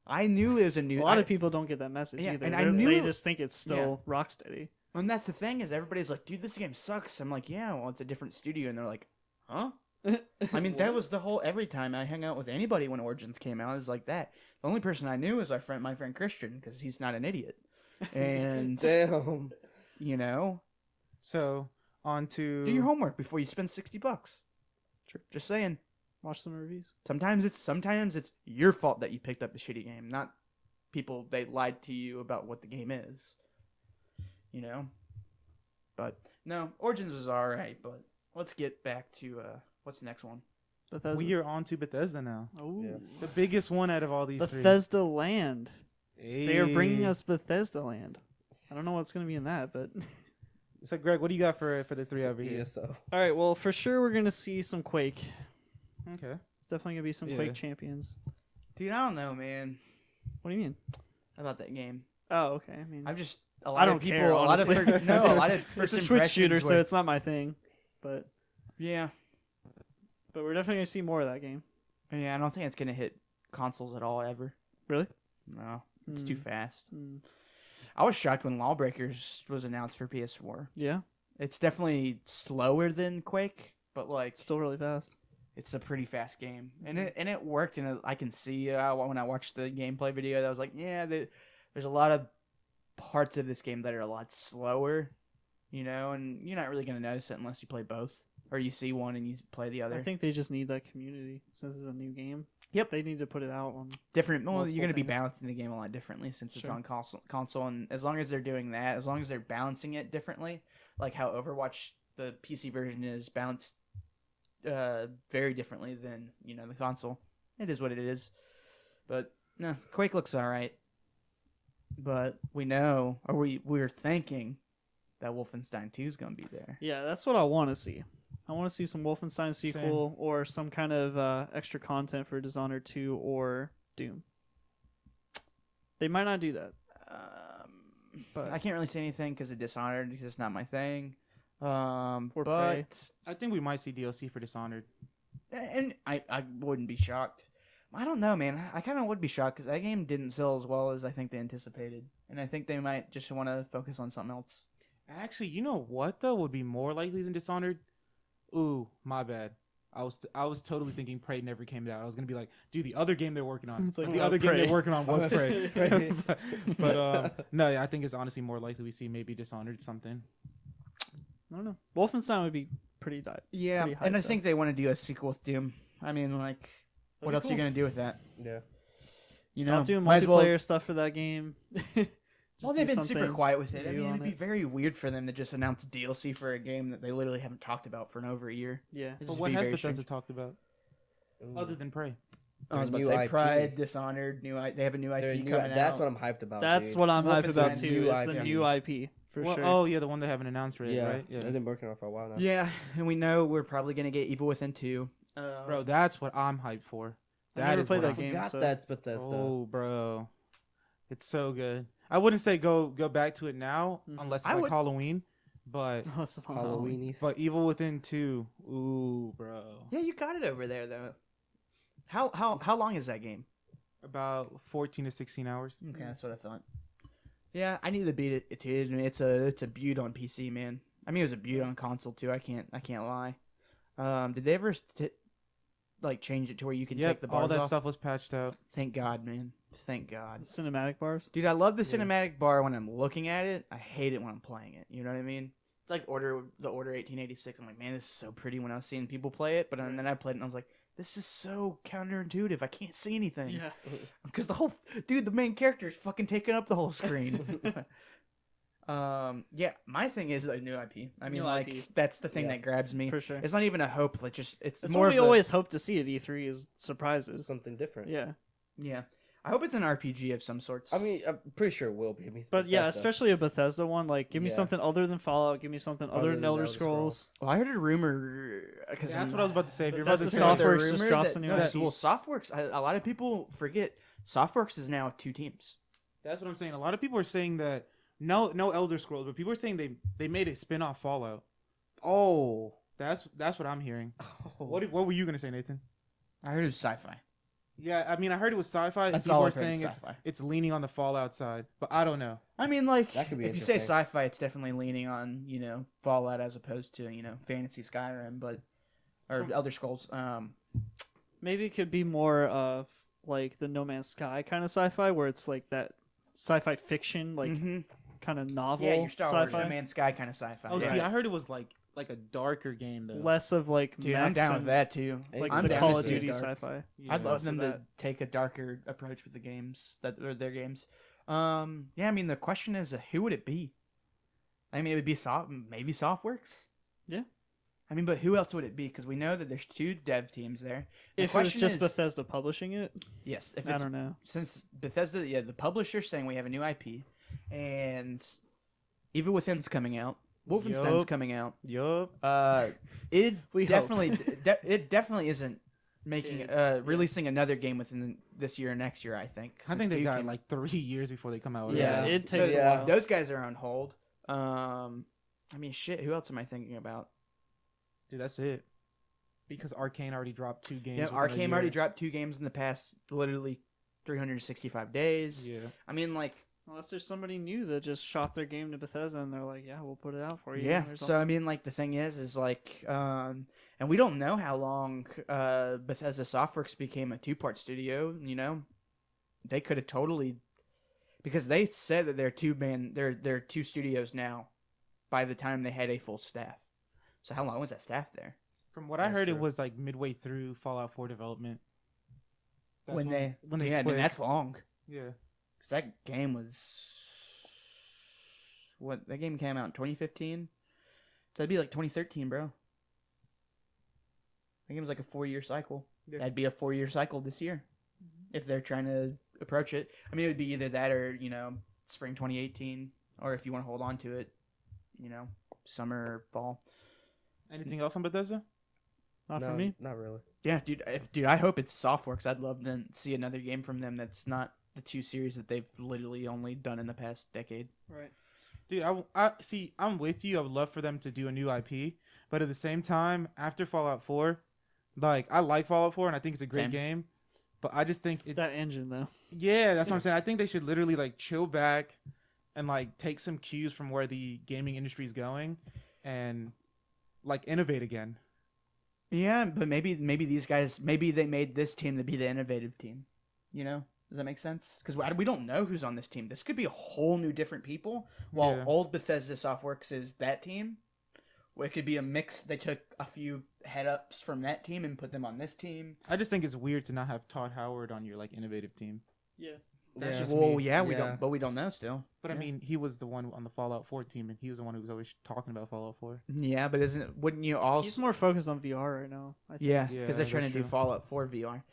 I knew it was a new. A lot of people don't get that message Yeah, either. and I They knew- just think it's still Rocksteady. And that's the thing is everybody's like, dude, this game sucks. I'm like, yeah, well, it's a different studio, and they're like, huh? I mean, that was the whole. Every time I hung out with anybody when Origins came out, it was like that. The only person I knew was my friend Christian, because he's not an idiot. And Damn. So on to do your homework before you spend $60. Sure. Just saying. Watch some reviews. Sometimes it's your fault that you picked up the shitty game, not people they lied to you about what the game is. But no, Origins was alright. But let's get back to what's the next one? Bethesda. we are on to Bethesda now. Ooh. Yeah. The biggest one out of all these three. Bethesda Land. They are bringing Hey. us Bethesda Land. I don't know what's going to be in that, but So Greg, what do you got for the three over here? Yeah, so. all right. Well, for sure we're going to see some Quake. Okay. It's definitely going to be some Yeah. Quake champions. Dude, I don't know, man, What do you mean? about that game. Oh, okay. I mean, I've just a I lot don't of people, care, a lot of honestly. a lot of first it's a Twitch impressions shooter, so were- it's not my thing. But yeah, we're definitely going to see more of that game. I don't think it's gonna hit consoles at all ever. Really? No, it's too Mm. fast. Mm. I was shocked when Lawbreakers was announced for PS4. Yeah. It's definitely slower than Quake, but like It's still really fast. it's a pretty fast game, and it worked. And I can see when I watched the gameplay video, that I was like, yeah, there's a lot of parts of this game that are a lot slower, and you're not really gonna notice it unless you play both, or you see one and you play the other. I think they just need that community since it's a new game. Yep. They need to put it out on. Different. Well, multiple you're gonna be things. balancing the game a lot differently since it's Sure. on console, and as long as they're doing that, as long as they're balancing it differently, like how Overwatch the PC version is balanced very differently than the console. It is what it is. But no, Quake looks all right. But we know, or we're thinking that Wolfenstein 2 is gonna be there. Yeah, that's what I want to see. I want to see some Wolfenstein sequel or some kind of extra content for Dishonored 2 or Doom. They might not do that. But I can't really say anything because of Dishonored, because it's not my thing. Prey. But I think we might see DLC for Dishonored. and I wouldn't be shocked. I don't know, man. I kind of would be shocked because that game didn't sell as well as I think they anticipated, and I think they might just want to focus on something else. Actually, you know what though would be more likely than Dishonored? Ooh, my bad. I was totally thinking Prey never came out. I was gonna be like, dude, the other game they're working on. It's like, the oh, other game Prey. they're working on was Prey. but no, yeah, I think it's honestly more likely we see maybe Dishonored something. I don't know. Wolfenstein would be pretty Yeah, pretty and I hyped think they want to do a sequel with Doom. I mean, like, what be else are you cool. gonna do with that? Yeah. You Stop know, doing might as multiplayer well- stuff for that game. Well, Just they've do been super something quiet with it. I new mean, on it'd be it. very weird for them to just announce DLC for a game that they literally haven't talked about for over a year. Yeah. It'd But just what be has very Bethesda strange. talked about Ooh. other than Prey? I was about to New say IP. Pride, Dishonored, they have a new They're IP new, coming that's out. what I'm hyped about. That's dude. what I'm hyped about Wolfenstein's too. new Is the IP. new IP for Well, sure. oh yeah, the one they haven't announced yet, Yeah, right? Yeah, they've been working on it for a while now. Yeah, and we know we're probably gonna get Evil Within 2. bro, that's what I'm hyped for. I That never is played what that I'm- game. Forgot so- that's Bethesda. Oh, bro, it's so good. I wouldn't say go back to it now Mhm. unless it's I like would. Halloween, but This is on Halloween. Halloweenies. but Evil Within 2, ooh, bro, Yeah, you got it over there though. How long is that game? about 14 to 16 hours. Okay, that's what I thought. Yeah, I need to beat it too. I mean, it's a beaut on PC, man. I mean, it was a beaut on console too. I can't lie. Did they ever like change it to where you can take the bars all that off? stuff was patched out. Thank God, man. Thank God. Cinematic bars. Dude, I love the Yeah. cinematic bar when I'm looking at it. I hate it when I'm playing it. You know what I mean? It's like the Order 1886. I'm like, man, this is so pretty when I was seeing people play it. But then I played it and I was like, this is so counterintuitive. I can't see anything. Yeah. Because the main character is fucking taking up the whole screen. Yeah, my thing is a new IP. I mean, New like, IP. that's the thing Yeah. that grabs me. For sure. It's not even a hope. Like, it's That's more what we of a- always hope to see at E3 is surprises. Something different. Yeah. Yeah. I hope it's an RPG of some sorts. I mean, I'm pretty sure it will be. I mean, it's But yeah, Bethesda. especially a Bethesda one. Like, give me Yeah. something other than Fallout. Give me something other than Elder Scrolls. well, I heard a rumor. Cause That's what I was about to say. If you're about Bethesda to say Softworks that, just drops a new IP. Well, Softworks. A lot of people forget Softworks is now 2 teams. that's what I'm saying. A lot of people are saying that no Elder Scrolls, but people are saying they made a spin-off Fallout. Oh. That's what I'm hearing. What were you gonna say, Nathan? I heard it was sci-fi. Yeah, I mean, I heard it was sci-fi. And That's people all are I've heard is saying sci-fi. it's leaning on the Fallout side, but I don't know. I mean, like, That could be if you say interesting. sci-fi, it's definitely leaning on Fallout as opposed to fantasy Skyrim, or Elder Scrolls. Maybe it could be more of like the No Man's Sky kind of sci-fi, where it's like that sci-fi fiction, like kind of novel yeah, your Star Wars, sci-fi. No Man's Sky kind of sci-fi. Oh, yeah. see, I heard it was like a darker game though. Less of like Dude, I'm mechs down with and, that too. like I'm the down Call to of see it Duty dark. sci-fi. Yeah. I'd love Less them of to that. take a darker approach with the games or their games. Yeah, I mean the question is, who would it be? I mean, it would be maybe Softworks. Yeah. I mean, but who else would it be? Because we know that there's 2 dev teams there. The If it was question just is- Bethesda publishing it, yes, if I it's don't know. since Bethesda, the publisher's saying we have a new IP, and Evil Within's coming out, Wolfenstein's Yup. coming out. Yup. It We hope. definitely it definitely isn't making releasing another game within this year or next year. I think. I think since they 2 got came- like 3 years before they come out with Yeah, it. it takes So, a yeah. while. those guys are on hold. I mean, shit. Who else am I thinking about? Dude, that's it. Because Arcane already dropped 2 games. Yeah, within a Arcane already year. dropped 2 games in the past literally 365 days. Yeah. I mean, like. Unless there's somebody new that just shot their game to Bethesda and they're like, yeah, we'll put it out for you. Yeah. or So something. I mean, like the thing is like, and we don't know how long Bethesda Softworks became a 2-part studio. They could have totally, because they said that they're 2 studios now. By the time they had a full staff, so how long was that staff there? From what I That's heard, true. it was like midway through Fallout 4 development. That's when they split. then that's long. Yeah. Cause that game was that game came out in 2015, so that'd be like 2013, bro. I think it was like a 4-year cycle. Yeah. That'd be a 4-year cycle this year, if they're trying to approach it. I mean, it would be either that or spring 2018, or if you want to hold on to it, summer or fall. Anything else on Bethesda? Not no, for me. Not really. Yeah, dude, I hope it's Softworks. I'd love to see another game from them that's not the 2 series that they've literally only done in the past decade. Right. Dude, I see. I'm with you. I would love for them to do a new IP, but at the same time, after Fallout 4, like I like Fallout 4 and I think it's a great Same. game, but I just think That engine though. yeah, that's what I'm saying. I think they should literally like chill back and like take some cues from where the gaming industry is going and like innovate again. Yeah, but maybe these guys, maybe they made this team to be the innovative team. You know, does that make sense? Because we don't know who's on this team. This could be a whole new different people. While old Bethesda Softworks is that team, well, it could be a mix. They took a few head ups from that team and put them on this team. I just think it's weird to not have Todd Howard on your like innovative team. Yeah. That's just Well, me. yeah, we don't know still. But I mean, he was the one on the Fallout 4 team, and he was the one who was always talking about Fallout 4. Yeah, but wouldn't you also? He's more focused on VR right now. I think. Yeah, because they're trying to do Fallout 4 VR.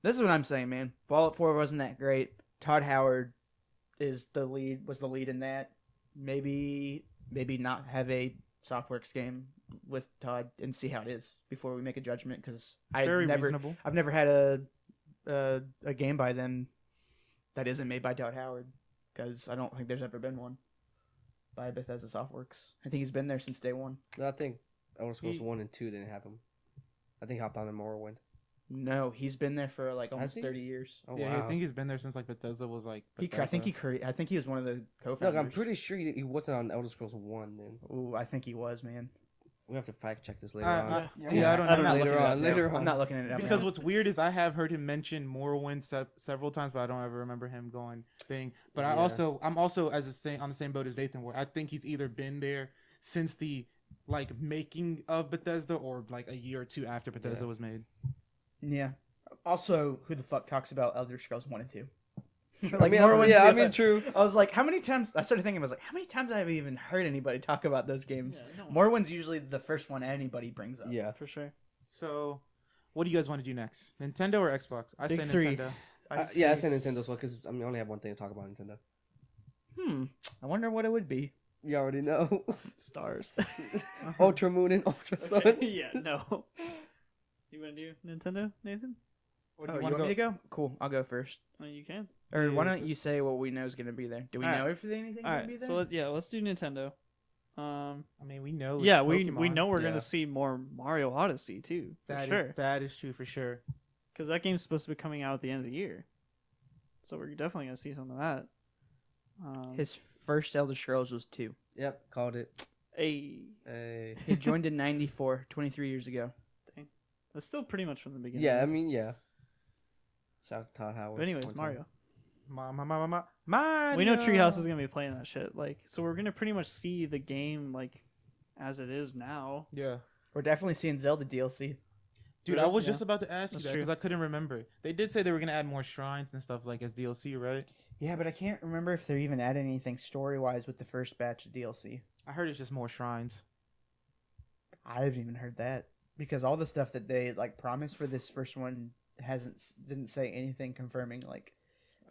This is what I'm saying, man. Fallout 4 wasn't that great. Todd Howard was the lead in that. Maybe not have a Softworks game with Todd and see how it is before we make a judgment. Because Reasonable. I've never had a game by them that isn't made by Todd Howard. Because I don't think there's ever been one by Bethesda Softworks. I think he's been there since day one. No, I think Elder Scrolls 1 and 2 didn't have him. I think he hopped on in Morrowind. No, he's been there for like almost he? 30 years. Oh, Yeah, wow. I think he's been there since like Bethesda was like. I think he was one of the co-founders. Look, I'm pretty sure he wasn't on Elder Scrolls 1 then. Ooh, I think he was, man. We have to fact check this later on. Yeah, I don't know. Later on. I'm not looking at it up. Because now. what's weird is I have heard him mention Morrowind several times, but I don't ever remember him going thing. But Yeah. I'm also on the same boat as Nathan, where I think he's either been there since the like making of Bethesda or like a year or two after Bethesda was made. Yeah. Also, who the fuck talks about Elder Scrolls 1 and 2? I mean, true. I was like, how many times? I started thinking, I was like, how many times have I even heard anybody talk about those games? Yeah, no. Morrowind's usually the first one anybody brings up. Yeah. For sure. So, what do you guys want to do next? Nintendo or Xbox? I Big say three. Nintendo. I say Nintendo as well because I only have one thing to talk about Nintendo. I wonder what it would be. You already know. Stars. Ultra Moon and Ultra Sun. Yeah, no. You want to do Nintendo, Nathan? Or do Oh, you wanna want me to go? Cool, I'll go first. Oh, you can. Or Yeah, why let's don't go. you say what we know is going to be there? Do we Alright. know if anything's All going to be right, there? so let's do Nintendo. I mean, we know. Yeah, it's we Pokemon. know we're Yeah. gonna see more Mario Odyssey too, for That sure. that is true for sure. Because that game's supposed to be coming out at the end of the year, so we're definitely gonna see some of that. His first Elder Scrolls was 2. Yep, called it. Hey, He joined in 94, 23 years ago. that's still pretty much from the beginning. Yeah, I mean, yeah. Shout out to Todd Howard. But anyways, one Mario. Mario. We know Treehouse is gonna be playing that shit. Like, so we're gonna pretty much see the game like as it is now. Yeah. We're definitely seeing Zelda DLC. Dude, I was just about to ask you That's that true. because I couldn't remember. They did say they were gonna add more shrines and stuff like as DLC, right? Yeah, but I can't remember if they're even adding anything story-wise with the first batch of DLC. I heard it's just more shrines. I haven't even heard that because all the stuff that they like promised for this first one didn't say anything confirming like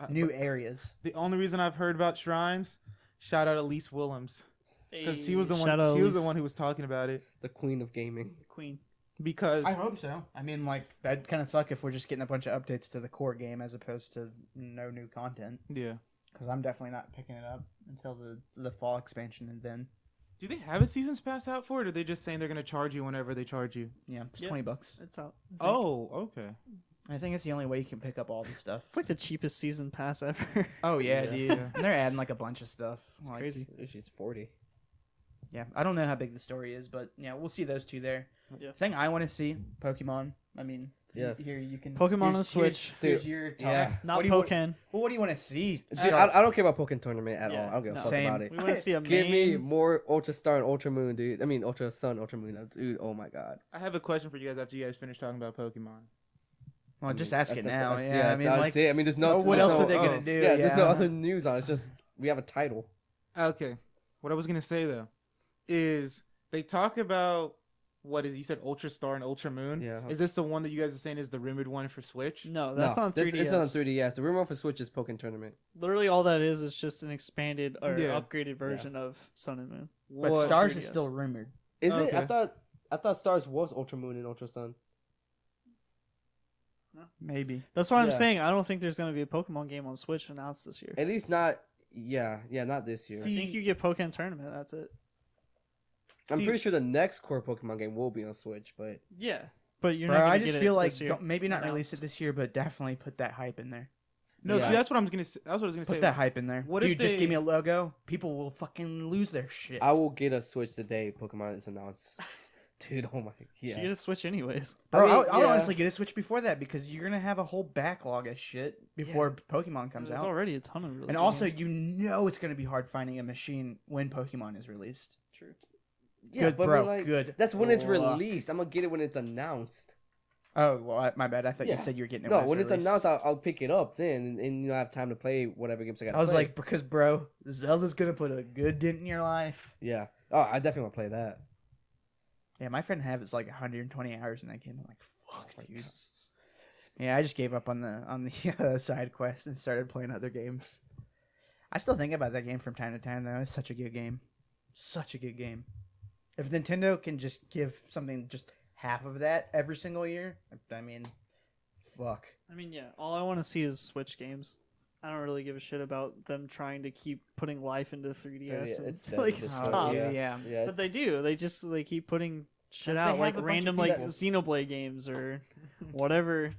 new But areas. the only reason I've heard about shrines, shout out Elise Willems, because she was the one. Shout out She was the Elise. one who was talking about it. The queen of gaming. Queen. Because I hope so. I mean, like that'd kind of suck if we're just getting a bunch of updates to the core game as opposed to no new content. yeah. Because I'm definitely not picking it up until the fall expansion, and then Do they have a season's pass out for it, or are they just saying they're gonna charge you whenever they charge you? yeah, it's Yep. $20. It's out. Oh, okay. I think it's the only way you can pick up all the stuff. It's like the cheapest season pass ever. Oh yeah, Yeah. dude. And they're adding like a bunch of stuff. It's Like, crazy. She's 40. Yeah, I don't know how big the story is, but yeah, we'll see those two there. Yeah. Thing I want to see, Pokemon. I mean, Yeah. here you can Pokemon on the here's- Switch. Here's Dude, your top. yeah. Not what do you want- Pokken. Well, what do you want to see? Dude, Start- I don't care about Pokemon Tournament at Yeah, all. I don't give a no. fuck Same. about it. We want to see a Give me main. more Ultra Star and Ultra Moon, dude. I mean, Ultra Sun, Ultra Moon. Dude, oh my god. I have a question for you guys after you guys finish talking about Pokemon. Well, just ask it now. That's- Yeah, I mean, like, I mean, there's no. what there's else no- are they gonna oh. do? Yeah, there's no other news on it. It's just we have a title. Okay. What I was gonna say though is they talk about what is you said Ultra Star and Ultra Moon. Yeah. Is this the one that you guys are saying is the rumored one for Switch? No, that's on 3DS. It's on 3DS. The rumor for Switch is Pokemon Tournament. Literally, all that is just an expanded or Yeah. upgraded version of Sun and Moon. but What- Stars 3DS. is still rumored. Is it? Okay. I thought Stars was Ultra Moon and Ultra Sun. Maybe. That's why I'm Yeah. saying I don't think there's gonna be a Pokemon game on Switch announced this year. At least not. Yeah, not this year. I think you get Pokemon Tournament. That's it. I'm See- pretty sure the next core Pokemon game will be on Switch, but Yeah, but you're Bro, not. Gonna I get just it feel like this year. maybe not release announced. it this year, but definitely put that hype in there. No, Yeah. see that's what I'm gonna. That's what I was gonna Put say. that hype in there. What if Dude, just they- give me a logo. People will fucking lose their shit. I will get a Switch the day Pokemon is announced. Dude, oh my, You get a Switch anyways. Bro, I mean, I'll yeah. honestly get a Switch before that because you're gonna have a whole backlog of shit before Pokemon comes There's out. already a ton of really And good also, games. you know it's gonna be hard finding a machine when Pokemon is released. True. Yeah, Good, but bro. I mean, like, Good. that's when it's luck. released. I'm gonna get it when it's announced. Oh, well, my bad. I thought Yeah. you said you were getting it. No, when when it's released. announced, I'll pick it up then, and I have time to play whatever games I got. I was like, because bro, Zelda's gonna put a good dent in your life. yeah. Oh, I definitely want to play that. Yeah, my friend has like 120 hours in that game. I'm like, fuck, Oh my dude. God. Yeah, I just gave up on the side quest and started playing other games. I still think about that game from time to time though. It's such a good game, such a good game. If Nintendo can just give something just half of that every single year, I mean, fuck. I mean, yeah. All I want to see is Switch games. I don't really give a shit about them trying to keep putting life into 3DS and it's like just- stop. yeah. Yeah. Yeah, But they do. They just like keep putting shit 'Cause they out have like a bunch of random like people. Xenoblade games or whatever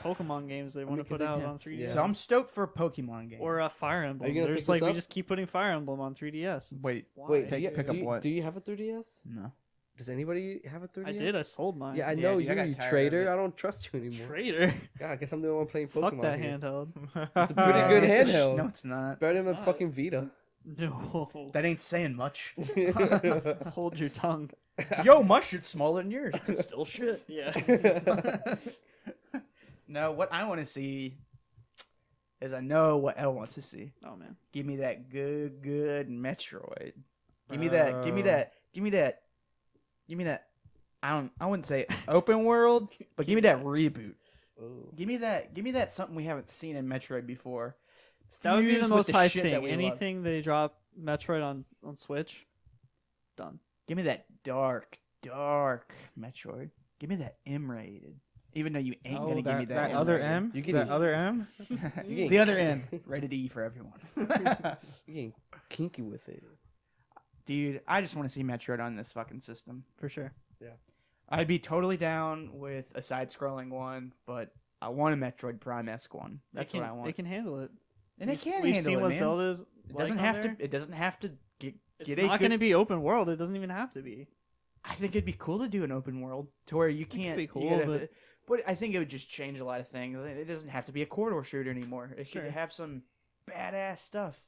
Pokemon games they want to 'cause put they- out yeah. on 3DS. Yeah. So I'm stoked for a Pokemon game. Or a Fire Emblem. gonna There's pick like this we up? just keep putting Fire Emblem on 3DS. It's Wait, why? Wait, Pick- do you, pick do up you- what? Do you have a 3DS? no. Does anybody have a 3DS? I did. I sold mine. Yeah, I Yeah, know dude, I got you tired of trader. it. I don't trust you anymore. Trader. God, I guess I'm the only one playing Pokemon. Fuck that here. handheld. It's a pretty good It's a handheld. No, it's not. Better than a It's not. fucking Vita. No. That ain't saying much. Hold your tongue. Yo, my shit's smaller than yours. It's still shit. Yeah. No, what I want to see is I know what Elle wants to see. Oh man. Give me that good Metroid. Give me that. Give me that. Give me that. Give me that. I wouldn't say open world, but give me that reboot. Ooh. Give me that. Give me that something we haven't seen in Metroid before. That would be the Fused with most hype shit that thing. we love. Anything they drop Metroid on Switch, done. Give me that dark Metroid. Give me that M-rated. Even though you ain't gonna give me that. that other M-rated. M. You That getting- other M. getting- The other M, rated E for everyone. You're getting kinky with it. Dude, I just want to see Metroid on this fucking system. For sure. I'd be totally down with a side-scrolling one, but I want a Metroid Prime-esque one. That's They what can, I want. They can handle it. And it can We've handle seen it, what man. Zelda's. It doesn't have to. It doesn't have to get It's a not good. going to be open world. It doesn't even have to be. I think it'd be cool to do an open world to where you could can't. be you cool, gotta- but I think it would just change a lot of things. It doesn't have to be a corridor shooter anymore. It Sure. should have some badass stuff,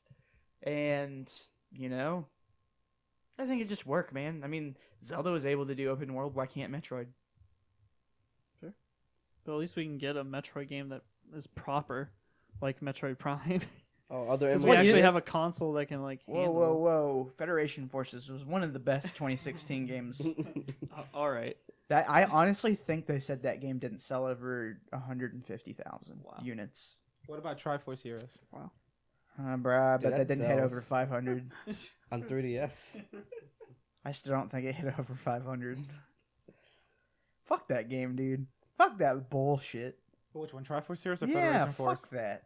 and I think it just work, man. I mean, Zelda was able to do open world. Why can't Metroid? But at least we can get a Metroid game that is proper, like Metroid Prime. Oh, other Because M- we actually have a console that can like Whoa, handle. whoa, whoa! Federation Forces was one of the best 2016 games. All right. That I honestly think they said that game didn't sell over 150,000 Wow. units. What about Triforce Heroes? Bruh, I Dude, bet that that didn't hit sells. over 500. on 3DS. I still don't think it hit over 500. Fuck that game, dude. Fuck that bullshit. Which one? Triforce Heroes or Yeah, Federation Force? fuck that.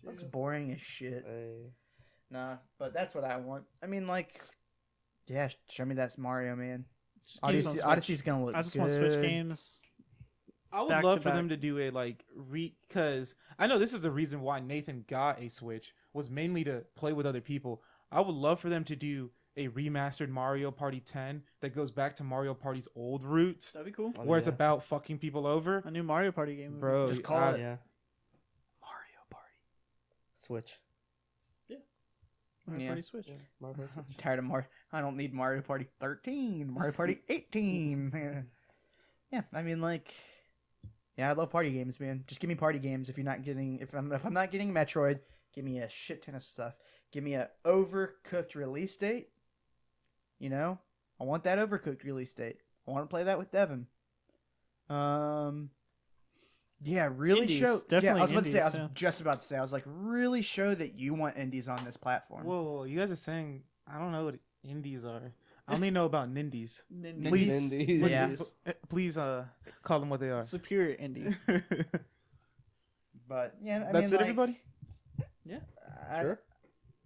Looks boring as shit. Hey. Nah, but that's what I want. I mean, like, yeah, show me that's Mario, man. Just games on Odyssey, Switch. Odyssey's gonna look I just good. want Switch games. I would Back love to for back. them to do a because I know this is the reason why Nathan got a Switch was mainly to play with other people. I would love for them to do a remastered Mario Party 10 that goes back to Mario Party's old roots, That'd be cool. Oh, where it's yeah. about fucking people over. A new Mario Party game. would be Bro, Just call I- it Yeah. Mario Party. Switch. Mario Yeah. Party Switch. Mario Party Switch. I'm tired of Mario. I don't need Mario Party 13. Mario Party 18. Yeah, I mean, like, yeah, I love party games, man. Just give me party games. If you're not getting, if I'm not getting Metroid, give me a shit ton of stuff. Give me a overcooked release date. I want that overcooked release date. I want to play that with Devin. Yeah, really Indies. show. Definitely I was about to say. I was indies, yeah. just about to say. I was like, really show that you want indies on this platform. Whoa, you guys are saying I don't know what indies are. I only know about nindies. Please. Indies. Yeah. Indies. Please, call them what they are. Superior indie. But yeah, I That's mean, it, everybody. Sure.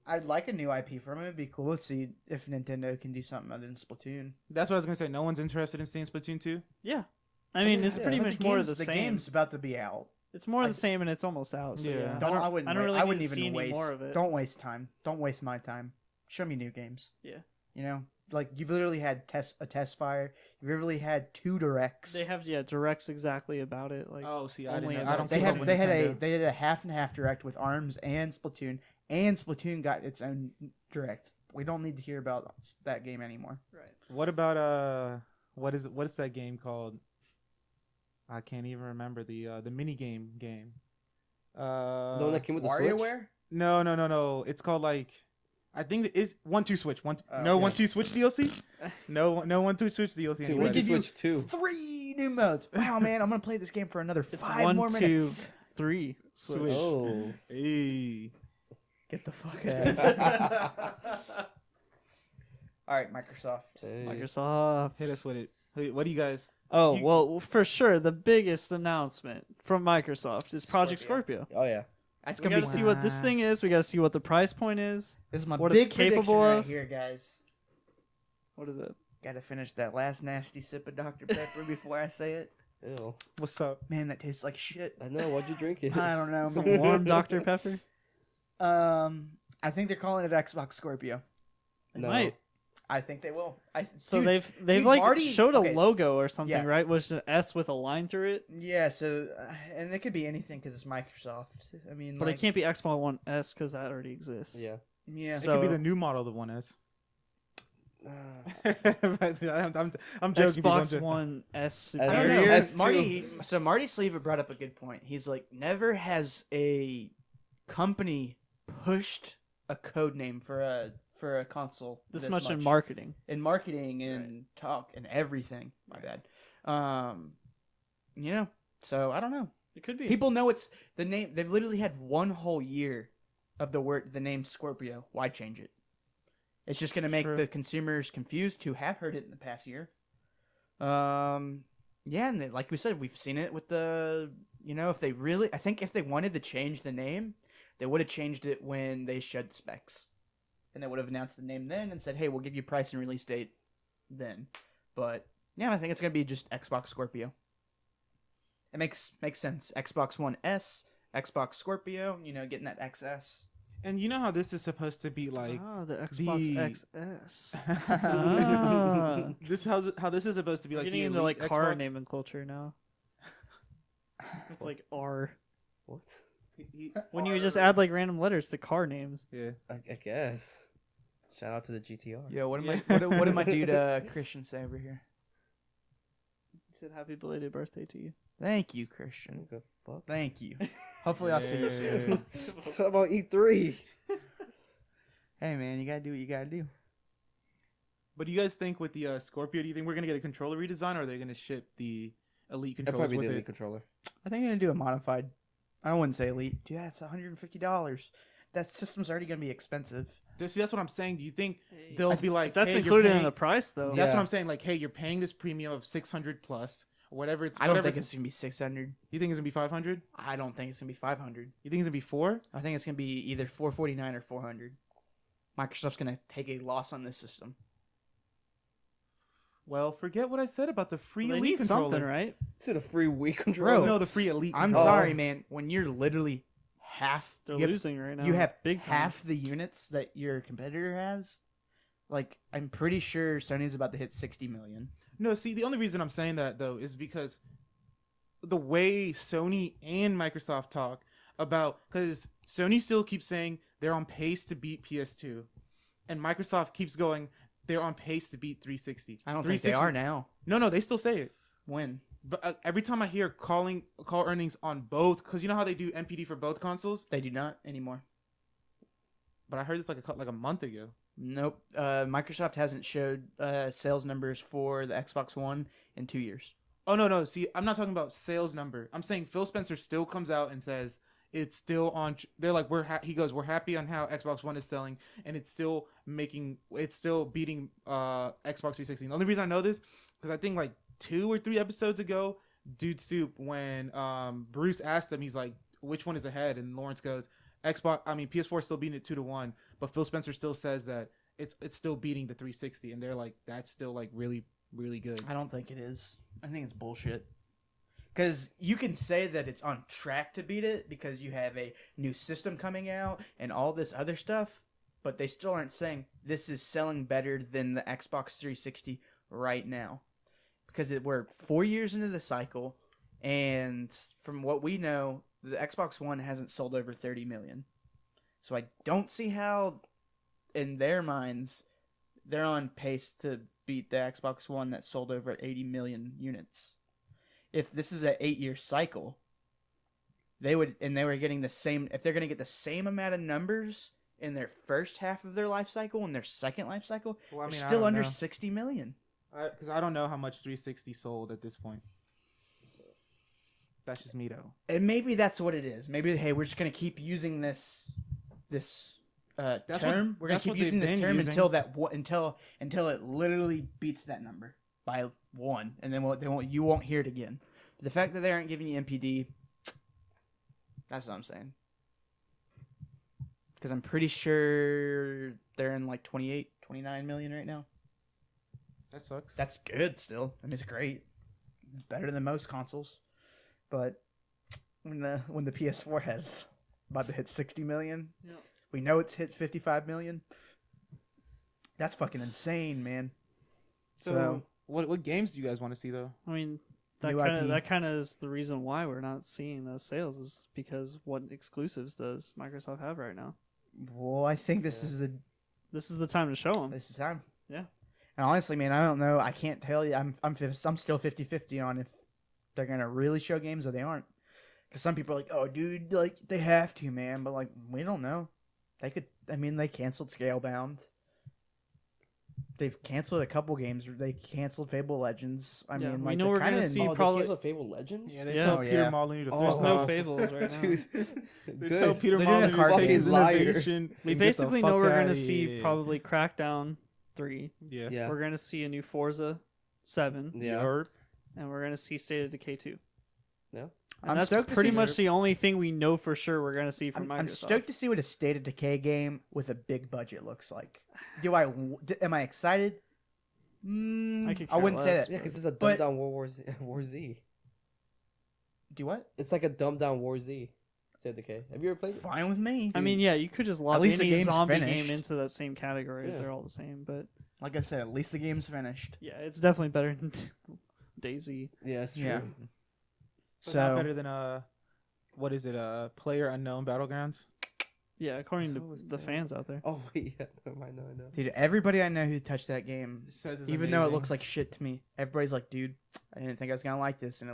I'd like a new IP from it. It'd be cool to see if Nintendo can do something other than Splatoon. That's what I was gonna say. No one's interested in seeing Splatoon 2. Yeah. I mean, it's yeah. pretty But much more of the the same. game's about to be out. It's more of I- the same, and it's almost out. So Yeah. yeah. I wouldn't. I don't really I need wouldn't to see even any waste. more of it. Don't waste time. Don't waste my time. Show me new games. Yeah. like you've literally had a test fire. You've literally had 2 directs. They have directs exactly about it. Like Oh, see, I only didn't in know. I don't those keep up with Nintendo. They did a half and half direct with ARMS and Splatoon got its own direct. We don't need to hear about that game anymore. right. What about what is that game called? I can't even remember the mini game. The one that came with the Switch? WarioWare? No. It's called like I think it is 1-2 Switch. No yeah. 1-2 Switch DLC. No 1-2 Switch DLC. Dude, Anyway. what did you Switch 2? 3 new modes. Wow, man, I'm gonna play this game for another It's 5 1, more 2, minutes. 3. Switch. Switch. Oh. Hey. Get the fuck out. All right, Microsoft. Hey. Microsoft. Hit us with it. Hey, what do you guys? Oh, You- well, for sure, the biggest announcement from Microsoft is Project Scorpio. Oh, yeah. That's We gonna gotta be see what this thing is. We gotta see what the price point is. This is my what it's big prediction capable right of. here, guys. What is it? Got to finish that last nasty sip of Dr. Pepper before I say it. Ew. What's up? Man, that tastes like shit. I know. Why'd you drink it? I don't know. Some man. warm Dr. Pepper? I think they're calling it Xbox Scorpio. It No. might. I think they will. So Dude, they've dude, like Marty- showed a okay. logo or something, Yeah. right? Was an S with a line through it, Yeah, so and it could be anything because it's Microsoft. I mean, but like, it can't be Xbox One S because that already exists. Yeah. Yeah, It So- could be the new model of the 1S. Ah. I'm joking. people, I'm Xbox joking. One S I I don't superior. know. S2. Marty Sleever brought up a good point. He's like, never has a company pushed a code name for a console This much in marketing. marketing and talk and everything. My bad. So I don't know. It could be. People know it's the name. They've literally had 1 whole year of the name Scorpio. Why change it? It's just going to make True. the consumers confused who have heard it in the past year. Yeah, and like we said, we've seen it with the, if they really, I think if they wanted to change the name, they would have changed it when they showed the specs. And they would have announced the name then and said, hey, we'll give you price and release date then. But, yeah, I think it's going to be just Xbox Scorpio. It makes sense. Xbox One S, Xbox Scorpio, getting that XS. And you know how this is supposed to be like the Xbox the- XS. Ah. this how this is supposed to be like Getting the into like elite car Xbox. nomenclature now. It's like R. What? When you just add like random letters to car names. Yeah. I guess. Shout out to the GTR. Yo, what Yeah. did my dude Christian say over here? He said happy belated birthday to you. Thank you, Christian. What the fuck? Thank you. Hopefully I'll see you soon. What about E3? Hey man, you gotta do what you gotta do. But do you guys think with the Scorpio, do you think we're gonna get a controller redesign, or are they gonna ship the elite I'd controllers probably with do the it? controller. I think I'm gonna do a modified. I wouldn't say elite. Dude, that's $150. That system's already gonna be expensive. See, that's what I'm saying. Do you think they'll be like, That's hey, you're included in paying- the price though. That's Yeah. what I'm saying. Like, hey, you're paying this premium of 600 plus, or whatever it's. I don't whatever think it's gonna be 600. You think it's gonna be 500? I don't think it's gonna be 500. You think it's gonna be 4? I think it's gonna be either 449 or 400. Microsoft's gonna take a loss on this system. Well, forget what I said about the free Well, they elite need controller. something, right? Is it a free Wii controller? Bro, No, the free elite. I'm controller. sorry, man. When you're literally half, They're you have- losing right now. you have big time. half the units that your competitor has. Like, I'm pretty sure Sony's about to hit 60 million. No, see, the only reason I'm saying that though is because the way Sony and Microsoft talk about, because Sony still keeps saying they're on pace to beat PS2, and Microsoft keeps going they're on pace to beat 360. I don't think they are now. No, they still say it. When? But every time I hear call earnings on both, because you know how they do MPD for both consoles. They do not anymore. But I heard this like a month ago. Nope. Microsoft hasn't showed sales numbers for the Xbox One in 2 years. Oh no! See, I'm not talking about sales number. I'm saying Phil Spencer still comes out and says it's still on. They're like he goes, we're happy on how Xbox One is selling, and it's still beating Xbox 360. The only reason I know this because I think like 2 or 3 episodes ago, Dude Soup, when Bruce asked him, he's like, which one is ahead? And Lawrence goes, PS4 is still beating it 2-1, but Phil Spencer still says that it's still beating the 360, and they're like, that's still like really, really good. I don't think it is. I think it's bullshit. Because you can say that it's on track to beat it because you have a new system coming out and all this other stuff. but they still aren't saying this is selling better than the Xbox 360 right now, because we're 4 years into the cycle, and from what we know, the Xbox One hasn't sold over 30 million. So I don't see how, in their minds, they're on pace to beat the Xbox One that sold over 80 million units. If this is an 8-year cycle, they were getting the same. If they're going to get the same amount of numbers in their first half of their life cycle and their second life cycle, Well, I mean, they're I still don't under know. 60 million. Because I don't know how much 360 sold at this point. That's just me though. And maybe that's what it is. Maybe, hey, we're just going to keep using this term. We're going to keep using this term until it literally beats that number by 1, and then you won't hear it again. But the fact that they aren't giving you MPD, that's what I'm saying. Because I'm pretty sure they're in like 28, 29 million right now. That sucks. That's good still. I mean, it's great. It's better than most consoles. But when the PS4 has about to hit 60 million, Yeah. we know it's hit 55 million. That's fucking insane, man. So what games do you guys want to see though? I mean, that New kind IP. of is the reason why we're not seeing those sales, is because what exclusives does Microsoft have right now? Well, I think this is the time to show them. this is time. Yeah. And honestly, man, I don't know. I can't tell you. I'm still 50-50 on if they're gonna really show games or they aren't. Because some people are like, "Oh, dude, like they have to, man." But like, we don't know. They could. I mean, they canceled Scalebound. They've canceled a couple games. They canceled Fable Legends. I Yeah, mean, we like know they're we're kinda gonna in- see Oh, probably- they canceled Fable Legends? Yeah, they Yeah. tell Oh, Peter yeah. Molyneux to Oh, There's fuck no off. Fables right now. Dude. They Good. tell Peter They're doing Molyneux a to take fucking his liar. innovation. We and get the basically know fuck we're outta gonna see here. probably Crackdown 3. Yeah. Yeah. We're gonna see a new Forza 7, You Yeah. heard? and we're gonna see State of Decay 2. Yeah. And I'm that's stoked to pretty see- much the only thing we know for sure we're gonna see from Microsoft. I'm stoked to see what a State of Decay game with a big budget looks like. Am I excited? I could I wouldn't care say less. that. Yeah, because it's a But- dumbed down War Z. Do what? It's like a dumbed down War Z. State of Decay. Have you ever played it? Fine with me. I mean, yeah, you could just lob least the any game's zombie finished. game into that same category if Yeah. they're all the same. But Like I said, at least the game's finished. yeah, it's definitely better than DayZ. Yeah, that's true. Yeah. But not So better than what is it? Player Unknown Battlegrounds. Yeah, according to That was the bad. fans out there. Oh, wait, yeah. Never mind, no, I know. dude, everybody I know who touched that game, It says it's even though it amazing. looks like shit to me, everybody's like, dude, I didn't think I was gonna like this, and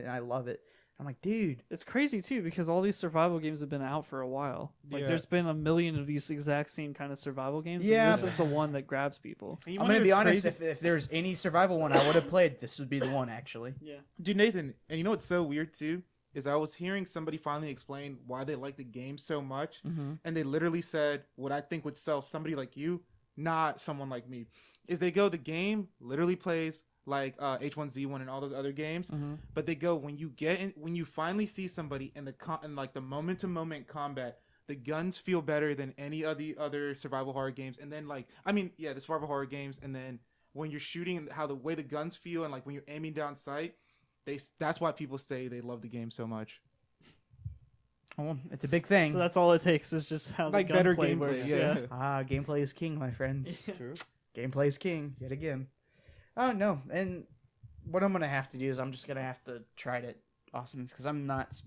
I love it. I'm like, dude, It's crazy too because all these survival games have been out for a while. Like Yeah. there's been a million of these exact same kind of survival games. Yeah, and this but- is the one that grabs people. And you I'm wanna gonna know be what's honest. crazy? If there's any survival one I would have played, this would be the one actually. Yeah. Dude, Nathan, and you know what's so weird too is I was hearing somebody finally explain why they like the game so much, and they literally said what I think would sell somebody like you, not someone like me, is they go the game literally plays like H1Z1 and all those other games, but they go when you finally see somebody in the moment to moment combat, the guns feel better than any of the other survival horror games, and then the survival horror games, and then when you're shooting and how the way the guns feel and like when you're aiming down sight. That's why people say they love the game so much. Well, it's a big thing. So that's all it takes is just how Like the better gunplay gameplay. works. Yeah. Gameplay is king, my friends. Yeah. True. Gameplay is king yet again. Oh no, and what I'm gonna have to do is I'm just gonna have to try it at Austin's because I'm not.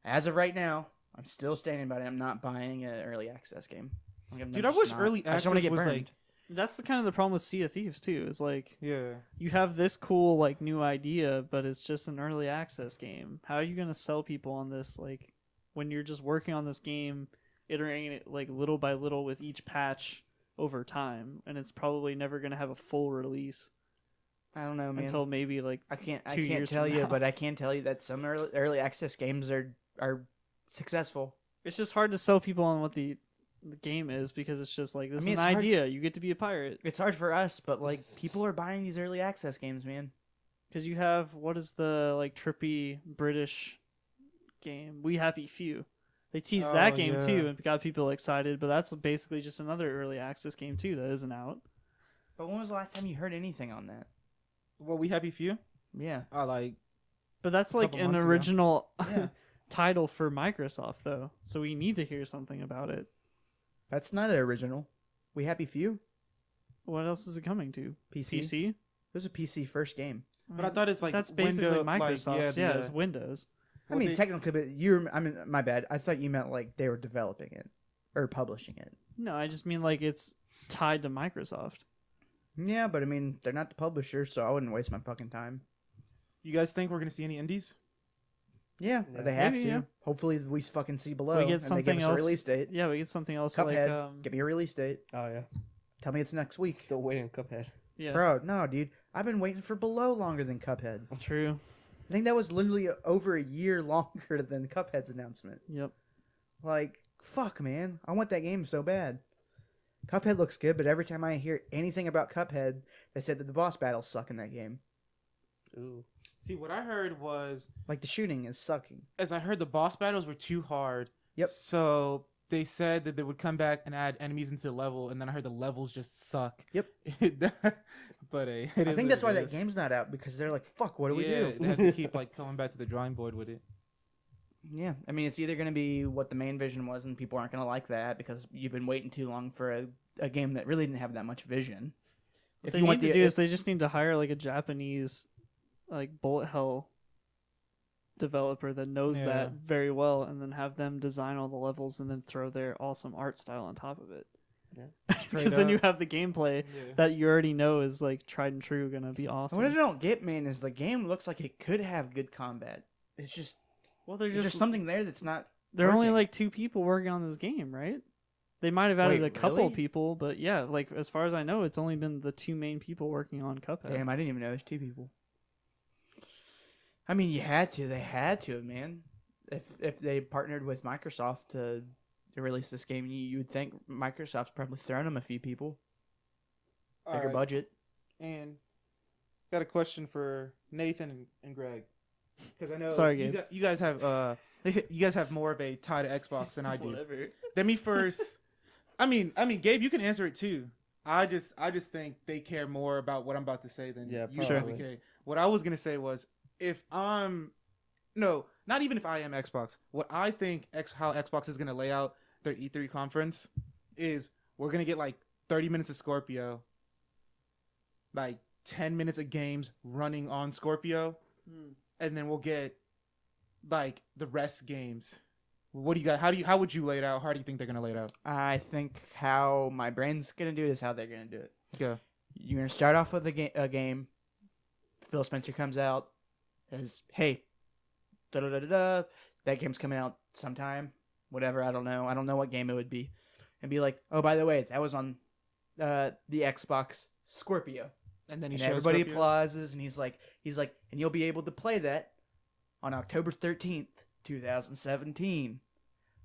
As of right now, I'm still standing by it. I'm not buying an early access game. Like, I'm Dude, I just wish not. early I just wanna access get was burned. like That's the kind of the problem with Sea of Thieves too. It's like yeah. you have this cool like new idea, but it's just an early access game. How are you gonna sell people on this? Like when you're just working on this game, iterating it like little by little with each patch over time, and it's probably never gonna have a full release I don't know, man. until maybe like I can't 2 years tell from you, now. but I can tell you that some early access games are successful. it's just hard to sell people on what the game is because it's just like this mean, is it's an hard idea. You get to be a pirate It's hard for us, but like people are buying these early access games, man. because you have what is the like trippy British game We Happy Few. They teased Oh, that game yeah. too and got people excited, but that's basically just another early access game too that isn't out. But when was the last time you heard anything on that? Well, We Happy Few. Yeah. Like But that's A like couple an months ago. original Yeah. title for Microsoft though, so we need to hear something about it. That's not an original. We Happy Few? What else is it coming to? PC? PC? It was a PC first game. But I thought it's like that's basically window, Microsoft. Like, It's Windows. I mean, technically, but I mean, my bad. I thought you meant like they were developing it or publishing it. No, I just mean like it's tied to Microsoft. Yeah, but I mean, they're not the publisher, so I wouldn't waste my fucking time. You guys think we're gonna see any indies? Yeah, Yeah. they have Maybe, to. yeah. Hopefully, we fucking see below. We get and they something give us else. a release date. Yeah, we get something else Cuphead, like give me a release date. Oh yeah. Tell me it's next week. Still waiting on Cuphead. yeah, Bro, no, dude. I've been waiting for below longer than Cuphead. true. I think that was literally over a year longer than Cuphead's announcement. Yep. Like, fuck, man. I want that game so bad. Cuphead looks good, but every time I hear anything about Cuphead, they said that the boss battles suck in that game. Ooh. See, what I heard was, Like, the shooting is sucking. as I heard, the boss battles were too hard. Yep. So they said that they would come back and add enemies into the level, and then I heard the levels just suck. Yep. But I think that's why that game's not out, because they're like, fuck, what do we do? They have to keep like coming back to the drawing board with it. Yeah, I mean, it's either going to be what the main vision was, and people aren't going to like that because you've been waiting too long for a game that really didn't have that much vision. What they need to do is they just need to hire like a Japanese, like bullet hell developer that knows Yeah. that very well, and then have them design all the levels and then throw their awesome art style on top of it. Yeah. Because then up. you have the gameplay that you already know is like tried and true, gonna be awesome. What I don't get, man, is the game looks like it could have good combat. It's just Well, they're there's just something there that's not. they're only working. like 2 people working on this game, right? They might have added Wait, a couple really? people, but yeah, like as far as I know, it's only been the 2 main people working on Cuphead. Damn, I didn't even know there's 2 people. I mean, you had to. They had to, man. If they partnered with Microsoft to release this game, you would think Microsoft's probably thrown them a few people. Bigger budget. And got a question for Nathan and Greg, because I know Sorry, Gabe. you guys have you guys have more of a tie to Xbox than I do. Whatever. Let me first. I mean, Gabe, you can answer it too. I just think they care more about what I'm about to say than Yeah, you Sure. probably care. What I was gonna say was, if I'm, no, not even if I am Xbox. What I think how Xbox is gonna lay out their E3 conference is we're gonna get like 30 minutes of Scorpio, like 10 minutes of games running on Scorpio, and then we'll get like the rest games. What do you got? How would you lay it out? How do you think they're gonna lay it out? I think how my brain's gonna do it is how they're gonna do it. Yeah. You're gonna start off with a game. Phil Spencer comes out as, "Hey, da da da da da. That game's coming out sometime. Whatever. I don't know. I don't know what game it would be." And be like, "Oh, by the way, that was on the Xbox Scorpio." And then he And shows everybody Scorpio. applauses, and he's like, and you'll be able to play that on October 13th, 2017.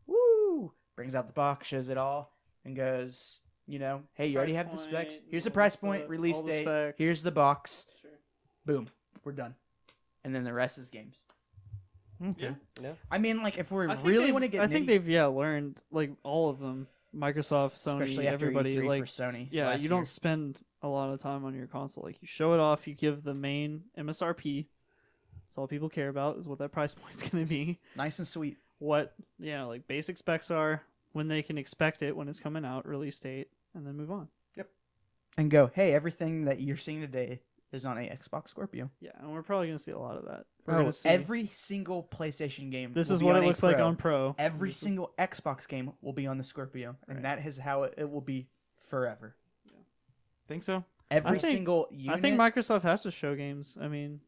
Woo! Brings out the box, shows it all, and goes, hey, you already have the specs. Here's the price point, release date. Here's the box. Sure. Boom. We're done. And then the rest is games. Okay. Yeah. I mean, like, if we I think really want to get I think they've learned like all of them. Microsoft, Sony, especially after everybody E3 like for Sony. yeah, last you don't year. spend a lot of time on your console. Like you show it off, you give the main MSRP. That's all people care about is what that price point's going to be. Nice and sweet. What like basic specs are, when they can expect it, when it's coming out, release date, and then move on. And go, hey, everything that you're seeing today is on a Xbox Scorpio. Yeah, and we're probably going to see a lot of that. We're Bro, gonna see, every single PlayStation game. this will is be what on it a looks like Pro. on Pro. Every This is- single Xbox game will be on the Scorpio, and Right. that is how it will be forever. Think so? Every think- single unit. I think Microsoft has to show games. I mean,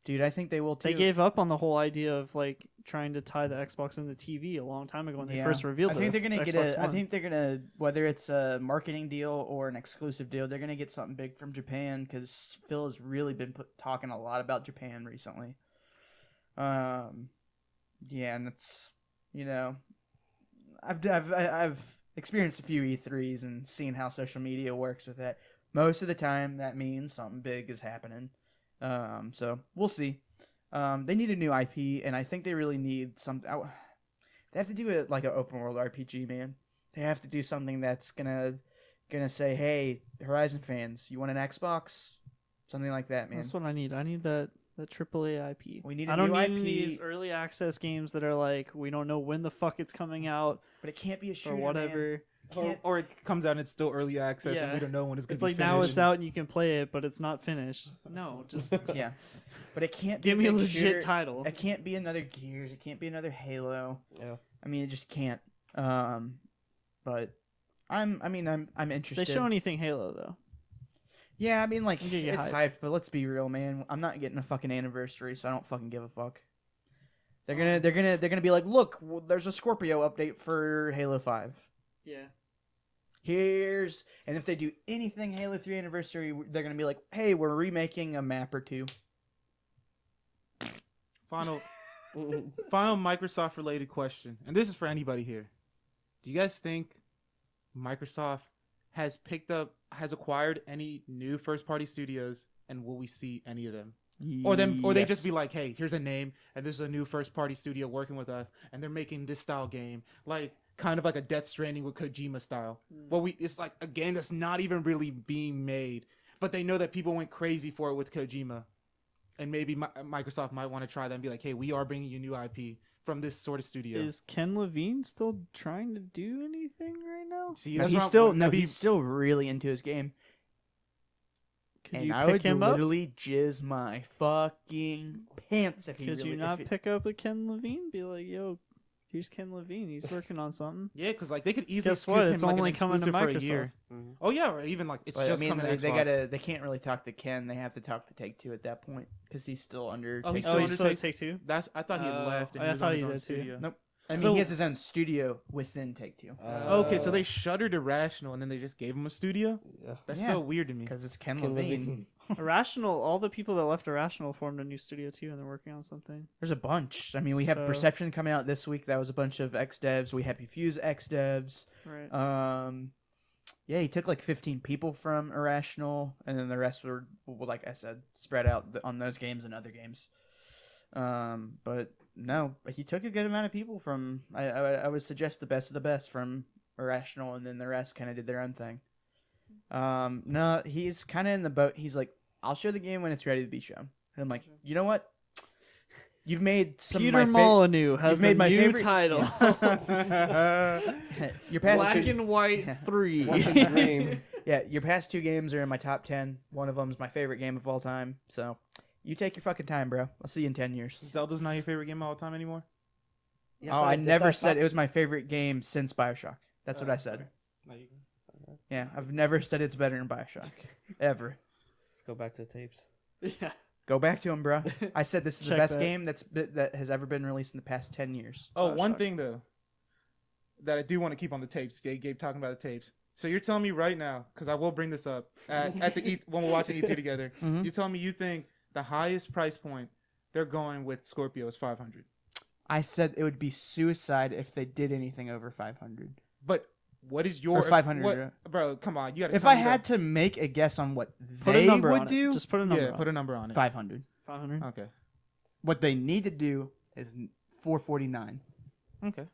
dude, I think they will too. they gave up on the whole idea of like trying to tie the Xbox into TV a long time ago when they Yeah. first revealed I think the they're gonna Xbox get a. I One. think they're gonna, whether it's a marketing deal or an exclusive deal, they're gonna get something big from Japan because Phil has really been talking a lot about Japan recently. Yeah, and it's I've experienced a few E3s and seen how social media works with that. Most of the time, that means something big is happening. So we'll see. They need a new IP, and I think they really need something. They have to do it like an open world RPG, man. They have to do something that's gonna say, "Hey, Horizon fans, you want an Xbox?" Something like that, man. That's what I need. I need that The AAA IP. We need I a don't new need IP. these early access games that are like we don't know when the fuck it's coming out But it can't be a shooter, or whatever. Or it comes out and it's still early access and Yeah. we don't know when it's going It's to be like finished. now it's out and you can play it, but it's not finished. No, just Man. Yeah. But it can't be give me a big legit shooter. title. It can't be another Gears. It can't be another Halo. Yeah. I mean, it just can't. But I'm If interested. they show anything Halo though. Yeah, I mean, like, You get it's hyped. hyped, but let's be real, man. I'm not getting a fucking anniversary, so I don't fucking give a fuck. They're gonna be like, look, well, there's a Scorpio update for Halo 5. Yeah. And if they do anything Halo 3 anniversary, they're gonna be like, hey, we're remaking a map or two. Final Microsoft related question, and this is for anybody here. Do you guys think Microsoft has acquired any new first party studios, and will we see any of them? Or they just be like, hey, here's a name, and there's a new first party studio working with us, and they're making this style game, like kind of like a Death Stranding with Kojima style. Well, it's like a game that's not even really being made, but they know that people went crazy for it with Kojima, and maybe Microsoft might want to try that and be like, hey, we are bringing you new IP from this sort of studio. Is Ken Levine still trying to do anything right now? See, No, that's he's what still maybe- he's still really into his game. Could And you I pick would him up? literally jizz my fucking pants if he Could really. you not if it- pick up a Ken Levine? Be like, yo, here's Ken Levine. He's working on something. Yeah, because like they could easily Guess scoop what? him It's like only an coming to exclusive for a Microsoft. year. Mhm. Oh yeah, or even like it's But, just I mean, coming to they Xbox. they can't really talk to Ken. They have to talk to Take-Two at that point because he's still under. Oh, he's Take-Two. Oh, he's still at Take- Take-Two? I thought he had left and I he was thought on he his own did too. studio. Nope. I mean, So- he has his own studio within Take-Two Okay, so they shuttered Irrational and then they just gave him a studio? Yeah. That's Yeah. so weird to me. because it's Ken, Ken Levine. Levine. Irrational, all the people that left Irrational formed a new studio too, and they're working on something. There's a bunch. I mean, we have So- Perception coming out this week. That was a bunch of ex-devs. We Happy Fuse ex-devs. Right. Yeah, he took like 15 people from Irrational, and then the rest were, well, like I said, spread out on those games and other games. But no, he took a good amount of people from. I would suggest the best of the best from Irrational, and then the rest kind of did their own thing. No, he's kind of in the boat. He's like, I'll show the game when it's ready to be shown. And I'm like, you know what? You've made some Peter of my Molyneux has made a my new favorite- title. your past Black two, and White 3. What's a dream? yeah, your past two games are in my top 10. One of them is my favorite game of all time. So, you take your fucking time, bro. I'll see you in 10 years. Zelda's not your favorite game of all time anymore? Yeah, Oh, but I did never that said top- it was my favorite game since BioShock. That's what I said. Yeah, I've never said it's better than BioShock. Ever. Let's go back to the tapes. Yeah. Go back to him, bro. I said this is the Check best that. game that has ever been released in the past 10 years. Oh, one Bioshock. thing though that I do want to keep on the tapes. Gabe talking about the tapes. So you're telling me right now, because I will bring this up at the when we're watching E2 together. Mhm. You're telling me you think the highest price point they're going with Scorpio is 500. I said it would be suicide if they did anything over 500. But what is your Or 500, what- bro? Come on, you got to. If I had to make a guess on what Put they a number would on do, it. Just put a number on put it. a number on it. 500. 500. Okay. What they need to do is 449. Okay.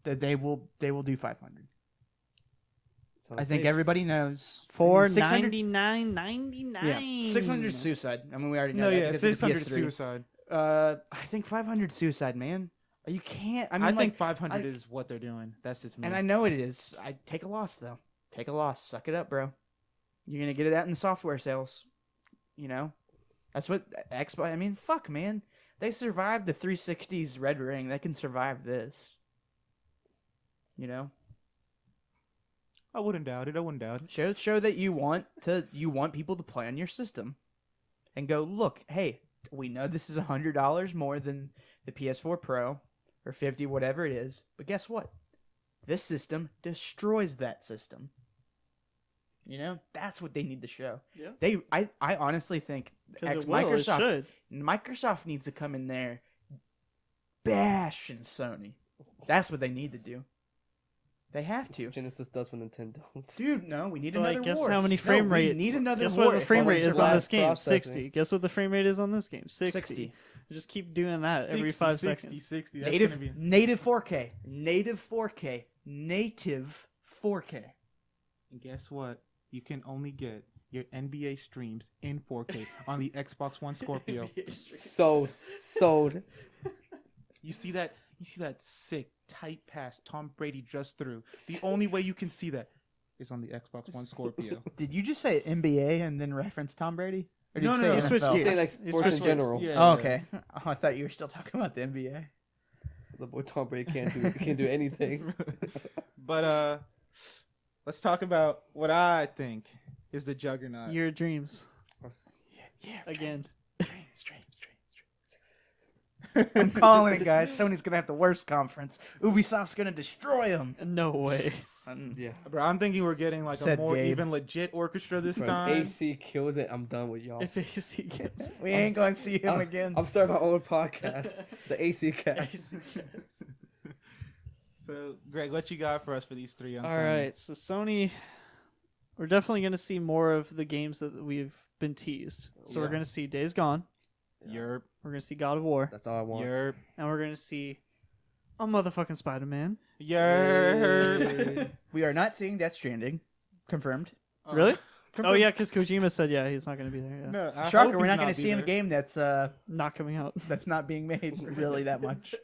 That they will do 500. It's on the I think tapes. everybody knows. For 600 $99.99. Yeah, 600 suicide. I mean, we already know No, that yeah, because of the 600 PS3. suicide. I think 500 suicide, man. You can't. I mean, I like, think 500 I- is what they're doing. That's just me. and I know it is. I take a loss though. Take a loss. Suck it up, bro. You're gonna get it out in the software sales. You know, that's what Xbox. I mean, fuck, man. They survived the 360's Red Ring. They can survive this. You know, I wouldn't doubt it. I wouldn't doubt it. show that you want people to play on your system, and go look. Hey, we know this is $100 more than the PS4 Pro or 50, whatever it is. But guess what? This system destroys that system. You know, that's what they need to show. Yeah. I honestly think Because it will. It Microsoft should. Microsoft needs to come in there, bashing Sony. That's what they need to do. They have to. Genesis does when Nintendo don't. Dude, no, we need But, like, another guess war. how many No, frame we rate? need another Guess war. what the if frame we rate is on survive. this game? processing. 60. Guess what the frame rate is on this game? 60. 60. Just keep doing that every 60, 5 60, seconds. 60. That's Native gonna be... native 4K. Native 4K. Native 4K. And guess what? You can only get your NBA streams in 4K on the Xbox One Scorpio. Sold. You see that sick tight pass Tom Brady just threw. The only way you can see that is on the Xbox One Scorpio. Did you just say NBA and then reference Tom Brady? Or did No, you no, say no. Switch NFL? gears. Say like He's sports in switched general. Yeah. Oh, okay. Oh, I thought you were still talking about the NBA. The boy Tom Brady can't do anything. But let's talk about what I think is the juggernaut. Your dreams yeah, again. Streams. I'm calling it, guys. Sony's gonna have the worst conference. Ubisoft's gonna destroy them. No way. Yeah. Bro, I'm thinking we're getting like Said a more Gabe. even legit orchestra this Bro, time. if AC kills it, I'm done with y'all. If AC gets We ain't gonna see him again. I'm starting my own podcast, the AC Cast. So, Greg, what you got for us for these three? On All Sony? right, so Sony, we're definitely going to see more of the games that we've been teased. So we're Yeah. going to see Days Gone, Yerp, we're going to see God of War, That's all I want. yerp, and we're going to see a motherfucking Spider-Man. yerp. We are not seeing Death Stranding. Confirmed. Really? Oh yeah, because Kojima said he's not going to be there. Yeah. No, I Shocker, hope we're he's not gonna be see a there. game that's Not coming out. not being made really that much.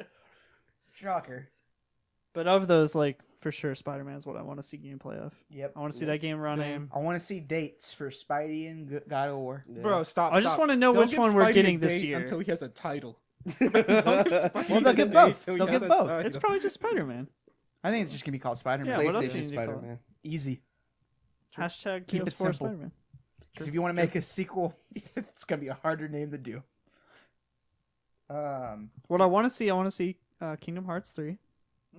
Shocker. But of those, like, for sure, Spider-Man is what I want to see gameplay of. Yep. I want to see that game running. Same. I want to see dates for Spidey and God of War. Yeah. Bro, stop. I just stop. want to know Don't which give one we're Spidey a getting this date year. until he has a title. Don't give Spidey Well, they'll a get date both. till he They'll has get a both. title. It's probably just Spider-Man. I think it's just gonna be called Spider-Man. Yeah, what else do PlayStation you need to call it? Spider-Man. Easy. Hashtag Keep it PS4 simple. Spider-Man. Because if you want to make a sequel, it's gonna be a harder name to do. What I want to see Kingdom Hearts 3.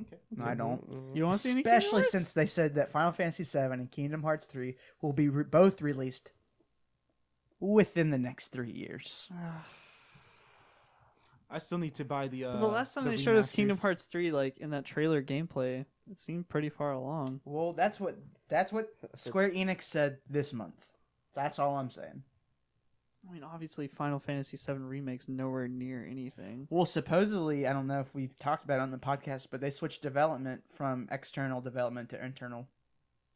Okay. I don't. You want to see any Kingdom Especially Hearts? since they said that Final Fantasy VII and Kingdom Hearts 3 will be both released within the next 3 years. I still need to buy the. But the last time they showed us Kingdom remasters. Hearts 3, like in that trailer gameplay, it seemed pretty far along. Well, that's what Square Enix said this month. That's all I'm saying. I mean, obviously, Final Fantasy VII Remake's nowhere near anything. Well, supposedly, I don't know if we've talked about it on the podcast, but they switched development from external development to internal,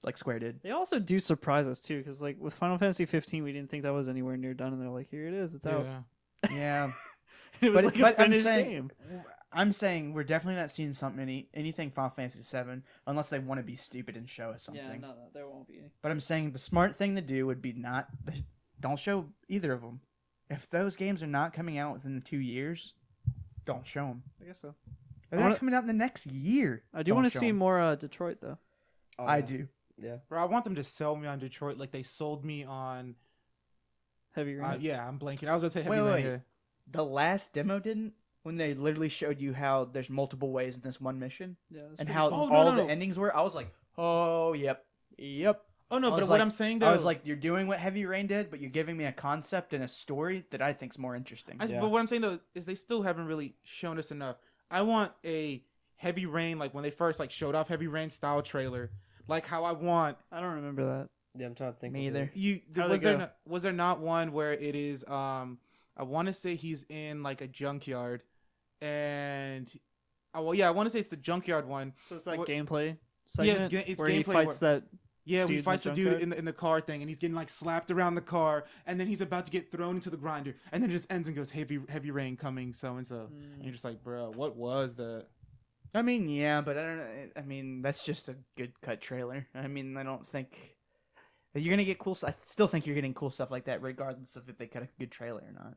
like Square did. They also do surprise us too, because like with Final Fantasy 15, we didn't think that was anywhere near done, and they're like, "Here it is, it's out." Yeah. Yeah, It was But- like but a I'm finished saying- game. I'm saying we're definitely not seeing anything Final Fantasy VII unless they want to be stupid and show us something. Yeah, no, there won't be any. But I'm saying the smart thing to do would be don't show either of them. If those games are not coming out within the 2 years, don't show them. I guess so. They're I not wanna- coming out in the next year. I do Don't want to show see 'em. more Detroit though. Oh, I yeah. do. Yeah. Bro, I want them to sell me on Detroit like they sold me on. Heavy Rain. Yeah, I'm blanking. I was gonna say Heavy Wait, Rain. wait. Yeah. The last demo didn't, when they literally showed you how there's multiple ways in this one mission Yeah, that's and pretty how cool. Oh, no, all no, the no. endings were. I was like, oh, yep. Oh no, I but was what like- I'm saying though, I was like, you're doing what Heavy Rain did, but you're giving me a concept and a story that I think's more interesting. Yeah. but what I'm saying though is they still haven't really shown us enough. I want a Heavy Rain, like when they first like showed off Heavy Rain style trailer, like how I want. I don't remember that. Yeah, I'm trying to think. Me of it. either. How'd Was they there go? not, was there not one where it is I want to say he's in like a junkyard, and I want to say it's the junkyard one. So it's that What- gameplay Yeah, segment it's where he gameplay fights that. Yeah, Dude we in fights the the dude junkyard? in the car thing, and he's getting like slapped around the car, and then he's about to get thrown into the grinder, and then it just ends and goes heavy rain coming so and so, and you're just like, bro, what was that? I mean, yeah, but I don't know. I mean, that's just a good cut trailer. I mean, I don't think that you're gonna get cool. I still think you're getting cool stuff like that, regardless of if they cut a good trailer or not.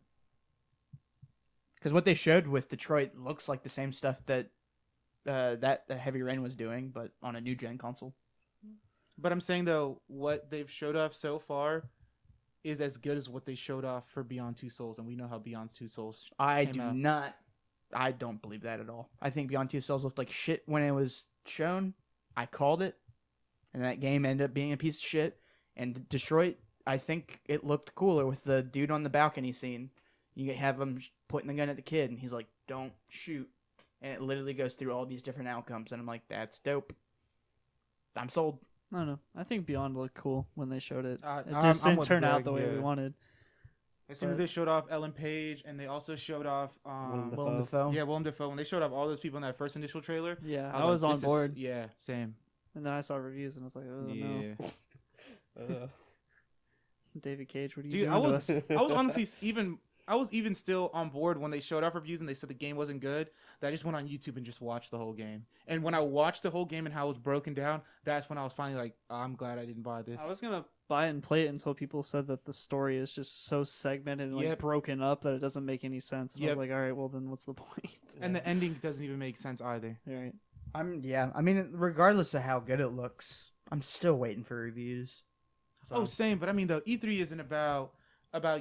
Because what they showed with Detroit looks like the same stuff that Heavy Rain was doing, but on a new gen console. But I'm saying though, what they've showed off so far is as good as what they showed off for Beyond Two Souls, and we know how Beyond Two Souls. I came do out. not. I don't believe that at all. I think Beyond Two Souls looked like shit when it was shown. I called it, and that game ended up being a piece of shit. And Detroit, I think it looked cooler with the dude on the balcony scene. You have him pointing the gun at the kid, and he's like, "Don't shoot," and it literally goes through all these different outcomes. And I'm like, "That's dope. I'm sold." I don't know. I think Beyond looked cool when they showed it. I'm- It just I'm didn't with turn out Greg, the way we yeah. wanted. As soon as they showed off Ellen Page, and they also showed off Willem Willem Dafoe. Dafoe. yeah, Willem Dafoe. When they showed off all those people in that first initial trailer, Yeah, I I was like, on this is- board, yeah, same. and then I saw reviews, and I was like, oh no. Yeah. David Cage, what are you Dude, doing I to was us? I was honestly I was even still on board when they showed off reviews and they said the game wasn't good. That I just went on YouTube and just watched the whole game. And when I watched the whole game and how it was broken down, that's when I was finally like, oh, I'm glad I didn't buy this. I was gonna buy it and play it until people said that the story is just so segmented and like Yep. broken up that it doesn't make any sense. And I Yep. was like, all right, well then what's the point? And the ending doesn't even make sense either. All right. I mean, regardless of how good it looks, I'm still waiting for reviews. So. Oh, same. But I mean, though, E3 isn't about. I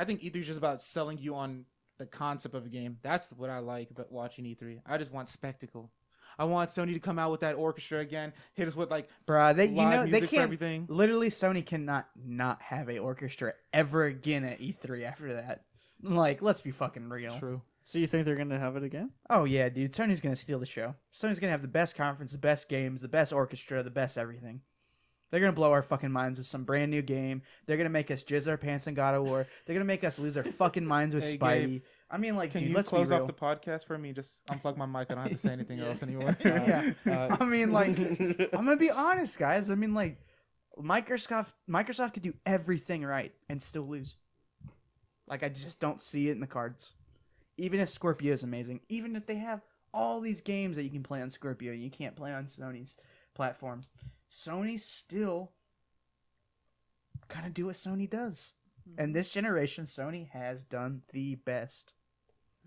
think E3 is just about selling you on the concept of a game. That's what I like about watching E3. I just want spectacle. I want Sony to come out with that orchestra again, hit us with like Bruh, they live they music for can't. everything. Literally, Sony cannot not have a orchestra ever again at E3 after that. Like, let's be fucking real. True. So you think they're gonna have it again? Oh yeah, dude. Sony's gonna steal the show. Sony's gonna have the best conference, the best games, the best orchestra, the best everything. They're gonna blow our fucking minds with some brand new game. They're gonna make us jizz our pants in God of War. They're gonna make us lose our fucking minds with Hey, Spidey. Gabe, I mean, like, Can dude, you let's close be real. off the podcast for me? Just unplug my mic. I don't have to say anything else anymore. Yeah. I mean, like, I'm gonna be honest, guys. I mean, like, Microsoft could do everything right and still lose. Like, I just don't see it in the cards. Even if Scorpio is amazing, even if they have all these games that you can play on Scorpio, you can't play on Sony's platform. Sony still kind of do what Sony does. And this generation, Sony has done the best.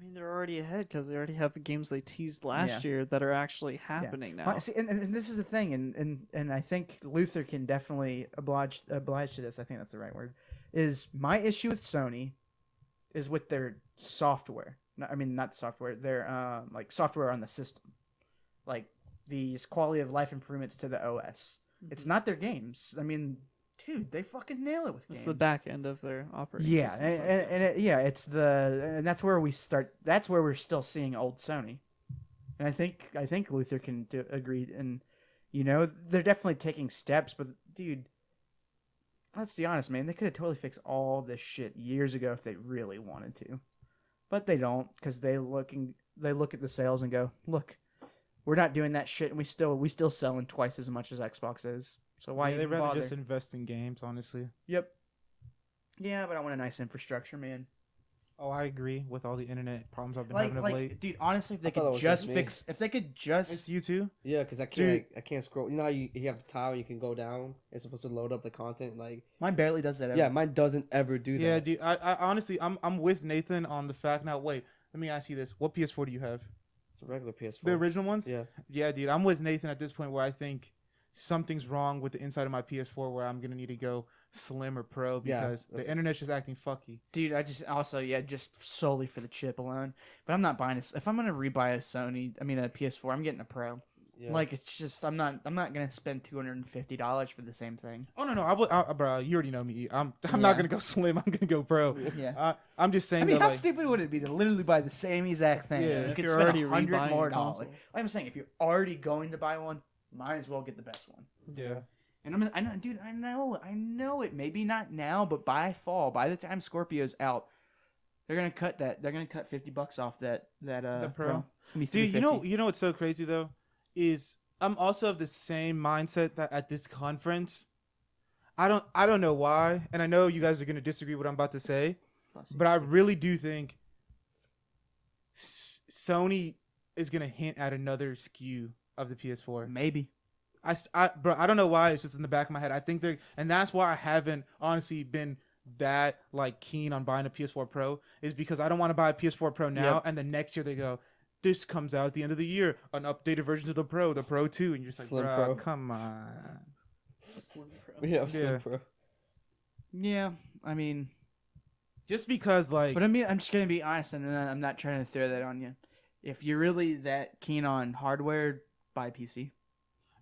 I mean, they're already ahead because they already have the games they teased last year that are actually happening now. See, and this is the thing, and I think Luther can definitely oblige to this. I think that's the right word. Is my issue with Sony is with their software. I mean, not software. Their like software on the system, like these quality of life improvements to the OS. It's not their games. I mean, dude, they fucking nail it with games. It's the back end of their operating Yeah, system. it's and that's where we start. That's where we're still seeing old Sony, and I think Luther can agree. And you know, they're definitely taking steps. But dude, let's be honest, man. They could have totally fixed all this shit years ago if they really wanted to, but they don't because they look at the sales and go, look, we're not doing that shit, and we still selling twice as much as Xbox is. So why Yeah, they'd even rather bother? just invest in games, honestly. Yep. Yeah, but I want a nice infrastructure, man. Oh, I agree with all the internet problems I've been having of late. Dude, honestly, if they I thought it could was just just me. fix, if they could It's just, you too. Yeah, because I can't scroll. You know how you have the tile, you can go down. It's supposed to load up the content. Like, mine barely does that. Ever. yeah, mine doesn't ever do that. Yeah, dude. I honestly, I'm with Nathan on the fact. Now, wait. Let me ask you this: what PS4 do you have? It's a regular PS4. The original ones? Yeah. Yeah, dude. I'm with Nathan at this point where I think something's wrong with the inside of my PS4 where I'm gonna need to go slim or pro because the internet's just acting fucky. Dude, I just just solely for the chip alone. But I'm not buying it. If I'm gonna rebuy a PS4, I'm getting a Pro. Yeah. Like it's just I'm not gonna spend $250 for the same thing. Oh no, bro. You already know me. I'm Yeah. not gonna go slim. I'm gonna go pro. Yeah. I'm just saying. I mean, that, how like, stupid would it be to literally buy the same exact thing? Yeah. You If could you're spend already $100 rebuying more a dollars. console. Like I'm saying, if you're already going to buy one, might as well get the best one. Yeah. And I know, dude. I know it. Maybe not now, but by fall, by the time Scorpio's out, they're gonna cut that. They're gonna cut $50 off that The Pro. It's gonna be Dude, $350. you know what's so crazy though is I'm also of the same mindset that at this conference, I don't know why, and I know you guys are gonna disagree with what I'm about to say, but I really do think Sony is gonna hint at another SKU of the PS4. Maybe. Bro, I don't know why. It's just in the back of my head. I think they're, and that's why I haven't honestly been that like keen on buying a PS4 Pro. Is because I don't want to buy a PS4 Pro now, and the next year they go, this comes out at the end of the year, an updated version of the Pro 2, and you're just like, Slim bro, Pro. come on. Slim Pro. Yeah, Yeah. Slim Pro. Yeah. I mean, Just because like, but I mean, I'm just gonna be honest, and I'm not trying to throw that on you. If you're really that keen on hardware, buy PC.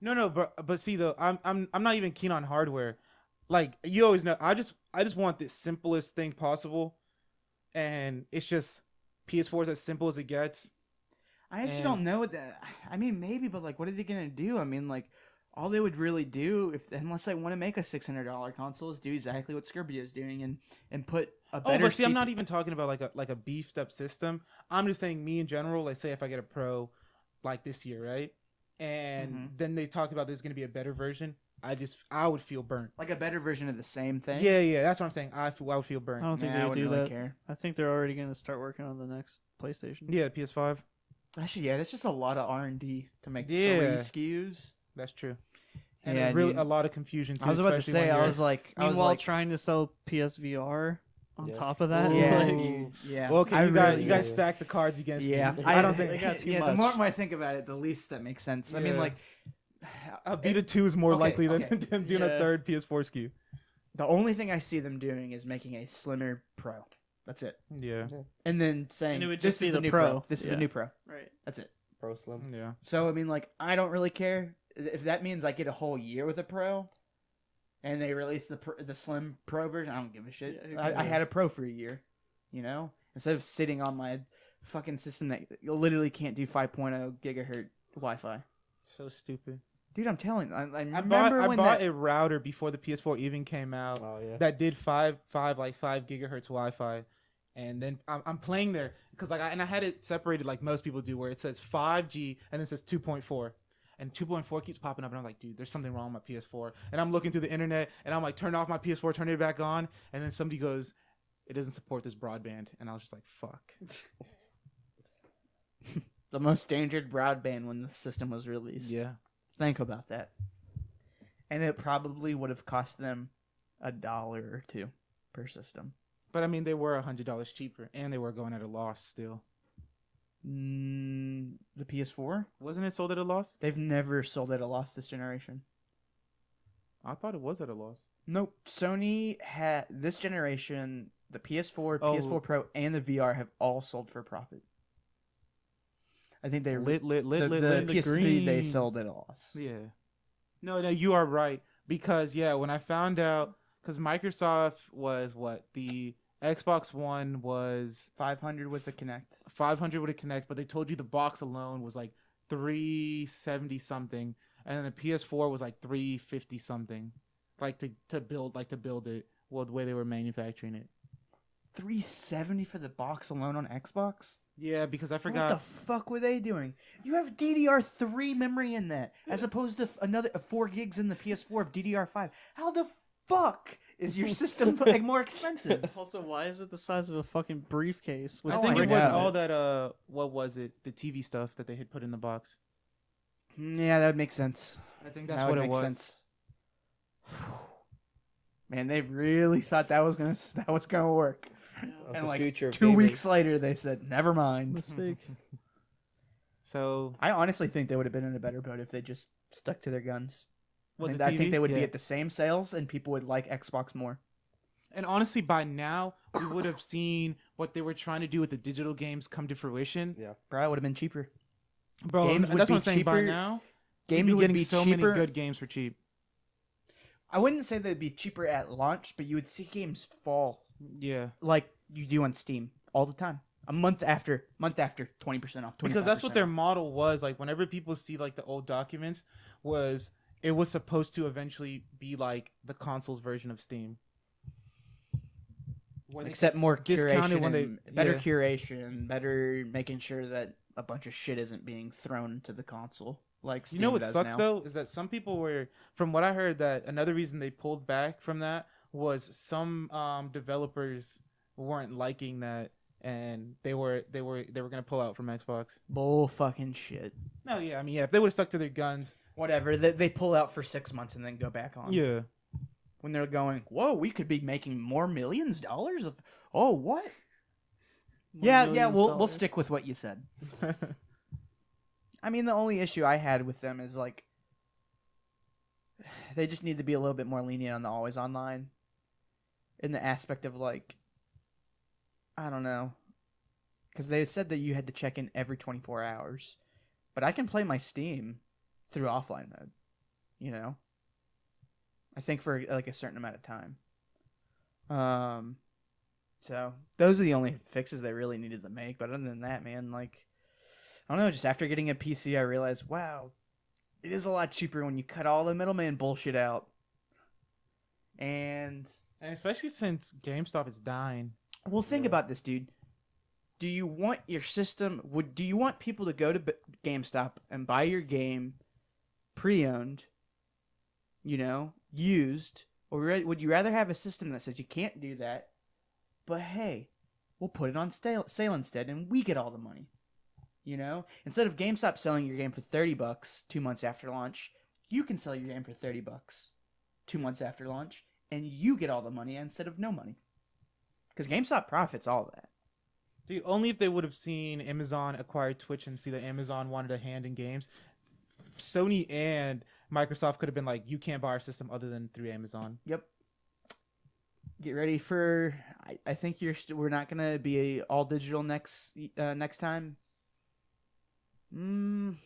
no, but see though, I'm not even keen on hardware. Like you always know, I just want the simplest thing possible, and it's just PS4 is as simple as it gets. I actually And- don't know that. I mean, maybe, but like, what are they gonna do? I mean, like, all they would really do, unless they want to make a $600 console, is do exactly what Scorpio is doing and put a Oh, better. but see, I'm not even talking about like a beefed up system. I'm just saying me in general. Like, say if I get a Pro, like this year, right? And then they talk about there's gonna be a better version. I would feel burnt. Like a better version of the same thing. Yeah, that's what I'm saying. I would feel I burnt. don't think Nah, I they would wouldn't do really that. care. I think they're already going to start working on the next PlayStation. Yeah, PS5. Actually, yeah, that's just a lot of R&D to make 3 Yeah. SKUs. That's true. And Yeah, really dude. a lot of confusion too. I was about to especially say, when I you're- was like, Meanwhile, trying to sell PSVR on Yeah. top of that. Ooh. yeah, like, yeah. Well, okay, I you guys really- you guys stack the cards against Yeah, me. I I don't they think got too yeah, the much. more I think about it, the least that makes sense. I mean, Yeah. like, a Vita 2 is more Okay, likely than okay. them doing a Yeah. third PS4 SKU. the only thing I see them doing is making a slimmer Pro. That's it. Yeah. And then saying, And it would this just be is the the new Pro. This is Yeah. the new Pro. right. That's it. Pro Slim. Yeah. So, I mean, like, I don't really care. If that means I get a whole year with a Pro, and they release the Slim Pro version, I don't give a shit. Yeah, who I cares? had a Pro for a year, you know? Instead of sitting on my fucking system that you literally can't do 5.0 gigahertz Wi-Fi. So stupid. Dude, I'm telling you. I I remember when bought that... a router before the PS4 even came out Oh yeah. that did 5 gigahertz Wi-Fi, and then I'm playing there because I had it separated like most people do, where it says 5G and then it says 2.4. And 2.4 keeps popping up, and I'm like, dude, there's something wrong with my PS4. And I'm looking through the internet, and I'm like, turn off my PS4, turn it back on, and then somebody goes, it doesn't support this broadband, and I was just like, fuck. The most dangerous broadband when the system was released. Yeah. Think about that. And it probably would have cost them $1 or $2 per system. But I mean, they were $100 cheaper, and they were going at a loss still. The PS4? Wasn't it sold at a loss? They've never sold at a loss this generation. I thought it was at a loss. Nope. Sony had this generation, the PS4, Oh. PS4 Pro, and the VR have all sold for a profit. I think they Lit, lit, lit, the, lit, the lit. PS3 they green. sold at a loss. Yeah. No, you are right. Because, yeah, when I found out, because Microsoft was what? The Xbox One was 500 with the Kinect. 500 with a Connect, but they told you the box alone was like 370 something, and then the PS4 was like 350 something, like to build it. Well, the way they were manufacturing it. 370 for the box alone on Xbox? Yeah, because I What the forgot. fuck were they doing? You have DDR3 memory in that, as opposed to another 4 gigs in the PS4 of DDR5. How the fuck is your system like more expensive? Also, why is it the size of a fucking briefcase? With I Oh, think I it was know. all that. What was it? The TV stuff that they had put in the box. Yeah, that would make sense. I think that's That what would it make was. sense. Man, they really thought that was gonna work. That's And the like future of 2 gaming. weeks later, they said, "Never mind." mistake. So I honestly think they would have been in a better boat if they just stuck to their guns. what And the I TV? think they would be Yeah. at the same sales, and people would like Xbox more. And honestly, by now we would have seen what they were trying to do with the digital games come to fruition. Yeah. Bro, it would have been cheaper. Bro, Games would that's be what I'm saying. By cheaper. now, Games we'd be would getting be so cheaper. many good games for cheap. I wouldn't say they'd be cheaper at launch, but you would see games fall Yeah. like you do on Steam all the time. A month after 20% off. Because that's what their 25% model was. Like whenever people see like the old documents, it was supposed to eventually be like the console's version of Steam. Where off. they Except more discounted curation, when they- and better yeah. curation, better making sure that a bunch of shit isn't being thrown to the console. Like Steam You know what does sucks now. though is that some people were, from what I heard, that another reason they pulled back from that was some developers weren't liking that, and they were gonna pull out from Xbox. Bull fucking shit. No, yeah, I mean, yeah, if they would have stuck to their guns, Whatever. They pull out for 6 months and then go back on. yeah. When they're going, whoa, we could be making more millions of dollars of. Oh, what? Yeah, we'll stick with what you said. I mean, the only issue I had with them is like they just need to be a little bit more lenient on the always online, in the aspect of like, I don't know, because they said that you had to check in every 24 hours, but I can play my Steam through offline mode, you know. I think for like a certain amount of time. So those are the only fixes they really needed to make. But other than that, man, like, I don't know. Just after getting a PC, I realized, wow, it is a lot cheaper when you cut all the middleman bullshit out. And especially since GameStop is dying. well, think about this, dude. Do you want your system? Do you want people to go to GameStop and buy your game pre-owned, used, or would you rather have a system that says you can't do that, but hey, we'll put it on sale instead, and we get all the money? Instead of GameStop selling your game for $30 2 months after launch, you can sell your game for $30 2 months after launch, and you get all the money instead of no money. Because GameStop profits all of that. Dude, only if they would have seen Amazon acquire Twitch and see that Amazon wanted a hand in games, Sony and Microsoft could have been like, you can't buy our system other than through Amazon. Yep. Get ready for. I think we're not gonna be all digital next time. Dude,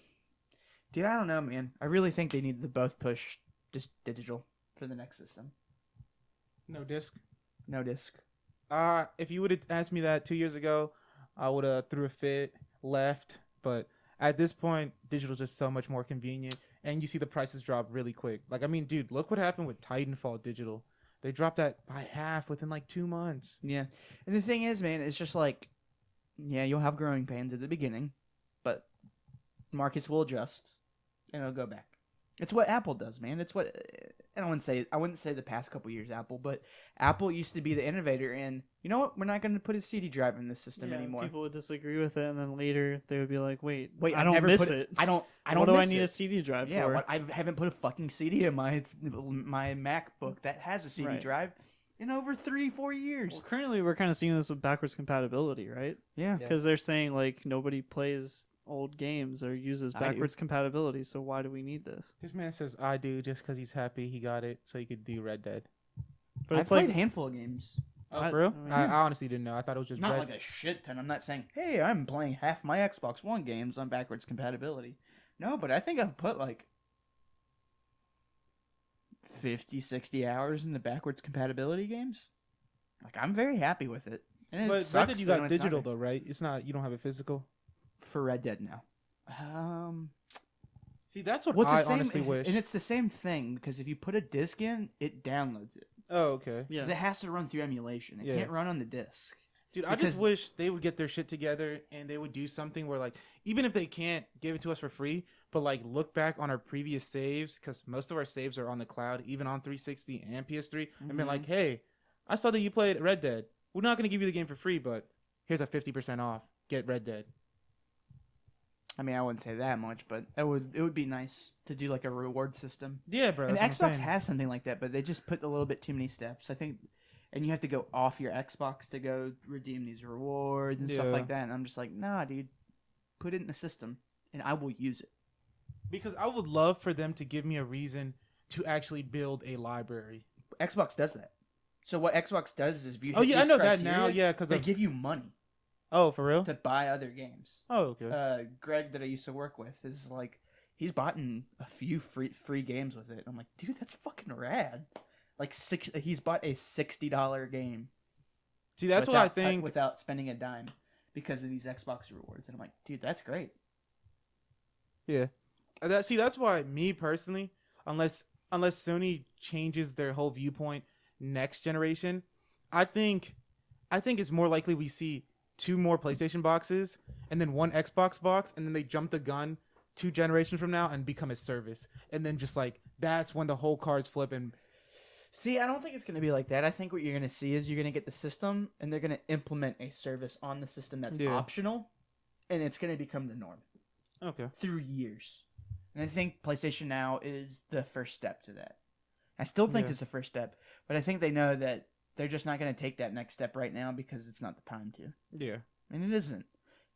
I don't know, man. I really think they need to both push just digital for the next system. No disc. No disc. If you would have asked me that 2 years ago, I would have threw a fit, left. But at this point, digital is just so much more convenient, and you see the prices drop really quick. Like, I mean, dude, look what happened with Titanfall digital. They dropped that by half within like 2 months. Yeah, and the thing is, man, it's just like, yeah, you'll have growing pains at the beginning, but markets will adjust, and it'll go back. It's what Apple does, man. It's what, and I wouldn't say the past couple years Apple, but Apple used to be the innovator in, you know what, we're not going to put a CD drive in this system anymore. People would disagree with it, and then later they would be like, wait, I I don't never miss put it. I don't What do I miss need it. a CD drive Yeah, for? I haven't put a fucking CD in my MacBook that has a CD Right. drive in over 3-4 years. Well, currently we're kind of seeing this with backwards compatibility, right? Yeah. Yeah. Because they're saying like nobody plays old games or uses I do. backwards compatibility, so why do we need this? This man says I do just because he's happy he got it so he could do Red Dead. But I've it's played like a handful of games. Oh, for real? I mean, I honestly didn't know. I thought it was just Not Red. like a shit ton. I'm not saying, hey, I'm playing half my Xbox One games on backwards compatibility. No, but I think I've put like 50, 60 hours in the backwards compatibility games. Like, I'm very happy with it. And it But Red sucks Dead you that got it's not digital there. though, right? It's not. You don't have it physical. For Red Dead now. See, that's what What's I the same, honestly wish. and it's the same thing because if you put a disc in, it downloads it Oh, okay. yeah. because it has to run through emulation. It Yeah. can't run on the disc. Dude, I Because- just wish they would get their shit together and they would do something where, like, even if they can't give it to us for free, but, like, look back on our previous saves, because most of our saves are on the cloud, even on 360 and PS3, and been like, hey, I saw that you played Red Dead. We're not going to give you the game for free, but here's a 50% off. Get Red Dead. I mean, I wouldn't say that much, but it would be nice to do like a reward system. Yeah, bro. And that's what I'm Xbox saying. has something like that, but they just put a little bit too many steps. I think, and you have to go off your Xbox to go redeem these rewards and stuff Yeah. like that. And I'm just like, nah, dude, put it in the system, and I will use it. Because I would love for them to give me a reason to actually build a library. Xbox does that. So what Xbox does is, if you Oh, hit yeah, I these know that now. criteria, Yeah, because they give you money Oh, for real? to buy other games. Oh, okay. Greg that I used to work with is like, he's bought in a few free games with it. I'm like, dude, that's fucking rad. Like he's bought a $60 game. See, that's what I without- think. without spending a dime because of these Xbox rewards, and I'm like, dude, that's great. Yeah. That's why me personally, unless Sony changes their whole viewpoint next generation, I think it's more likely we see 2 more PlayStation boxes and then 1 Xbox box, and then they jump the gun 2 generations from now and become a service. And then just like that's when the whole cards flip and See, I don't think it's going to be like that. I think what you're going to see is you're going to get the system, and they're going to implement a service on the system that's Yeah. optional, and it's going to become the norm okay. through years. And I think PlayStation Now is the first step to that. I still think Yeah. it's the first step, but I think they know that they're just not going to take that next step right now because it's not the time to. Yeah. And it isn't.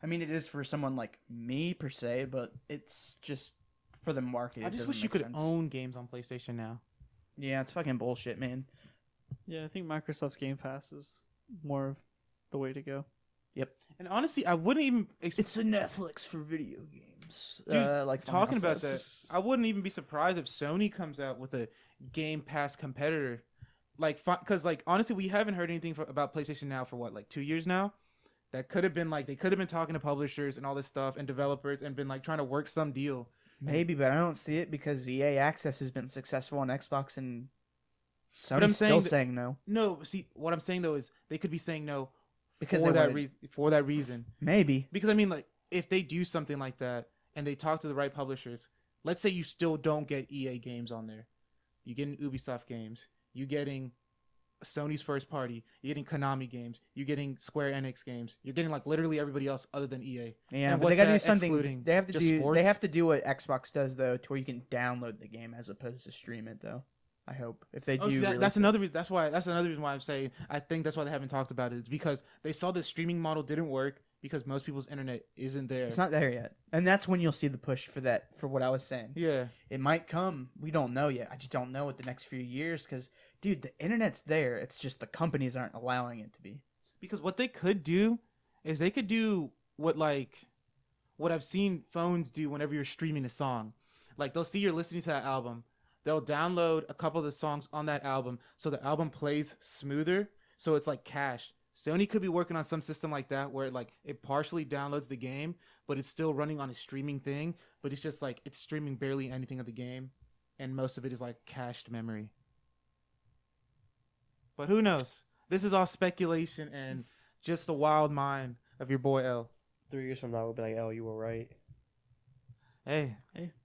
I mean, it is for someone like me per se, but it's just for the market. I it just doesn't wish you make could sense. own games on PlayStation now. Yeah, it's fucking bullshit, man. Yeah, I think Microsoft's Game Pass is more of the way to go. And honestly, I wouldn't even It's a Netflix for video games. Dude, like talking Funhouse about says. that, I wouldn't even be surprised if Sony comes out with a Game Pass competitor. Like, because like honestly, we haven't heard anything about PlayStation Now for what, like 2 years now. That could have been like they could have been talking to publishers and all this stuff and developers and been like trying to work some deal. Maybe, but I don't see it because EA Access has been successful on Xbox, and I'm Sony's saying still that- saying no. No, see, what I'm saying though is they could be saying no Because for they that wanted- reason. For that reason, Maybe. because I mean, like if they do something like that and they talk to the right publishers, let's say you still don't get EA games on there, You getting Ubisoft games. You getting Sony's first party. You're getting Konami games. You're getting Square Enix games. You're getting like literally everybody else other than EA. Yeah, And but they what's gotta do that something. excluding? They have to Just do. sports? They have to do what Xbox does though, to where you can download the game as opposed to stream it though. I hope if they do. Oh, see, release that's it. another reason. That's another reason why I'm saying I think that's why they haven't talked about it. It's because they saw the streaming model didn't work because most people's internet isn't there. It's not there yet, and that's when you'll see the push for that. For what I was saying, Yeah. it might come. We don't know yet. I just don't know what the next few years because, dude, the internet's there. It's just the companies aren't allowing it to be. Because what they could do is they could do what I've seen phones do whenever you're streaming a song. Like they'll see you're listening to that album. They'll download a couple of the songs on that album so the album plays smoother. So it's like cached. Sony could be working on some system like that where like it partially downloads the game, but it's still running on a streaming thing. But it's just like it's streaming barely anything of the game, and most of it is like cached memory. But who knows? This is all speculation and just the wild mind of your boy L. 3 years from now, we'll be like, "Oh, you were right." Hey,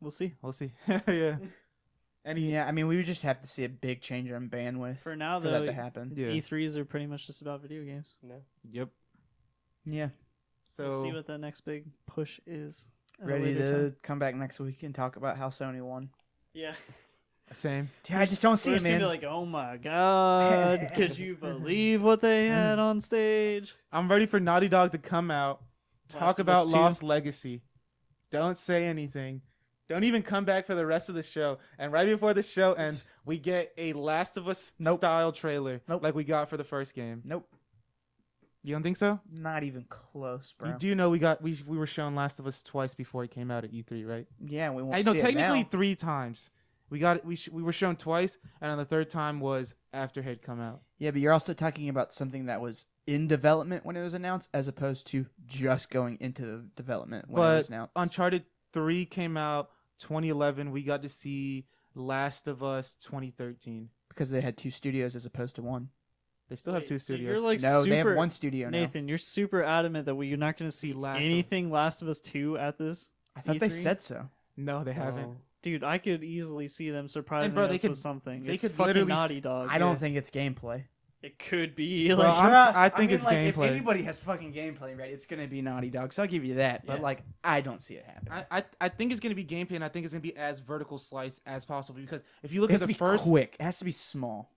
We'll see. we'll see. Yeah. Yeah, I mean, we would just have to see a big change in bandwidth For now, for though, that to happen. Yeah. E3s are pretty much just about video games. No. Yep. Yeah, So We'll see what that next big push is. at a ready later to time. come back next week and talk about how Sony won. Yeah. same. Yeah, I just don't see We're it, just gonna man. be like, oh my god, could you believe what they had on stage? I'm ready for Naughty Dog to come out, talk Last of about Us 2. Lost Legacy. Don't say anything. Don't even come back for the rest of the show. And right before the show ends, we get a Last of Us Nope. style trailer Nope. like we got for the first game. Nope, You don't think so? not even close, bro. You do know we were shown Last of Us twice before it came out at E3, right? Yeah, we won't I know see it technically now. 3 times. We were shown twice, and on the third time was after it had come out. Yeah, but you're also talking about something that was in development when it was announced, as opposed to just going into development when it was But announced. Uncharted 3 came out 2011. We got to see Last of Us 2013. because they had 2 studios as opposed to 1. They still have Wait, 2 so studios. You're like No, super, they have 1 studio now. Nathan, you're super adamant that you're not going to see Last of- anything Last of Us 2 at this. I thought they E3? said so. No, they haven't. Oh. Dude, I could easily see them surprising bro, they us could- with something. they It's could fucking literally Naughty Dog. I don't think it's gameplay. It could be. Bro, Like, I think mean, it's like, gameplay. If anybody has fucking gameplay, right, it's gonna be Naughty Dog. So I'll give you that. But Yeah. like, I don't see it happen. I think it's gonna be gameplay, and I think it's gonna be as vertical slice as possible. Because if you It look has at to the be first, quick. It has to be small.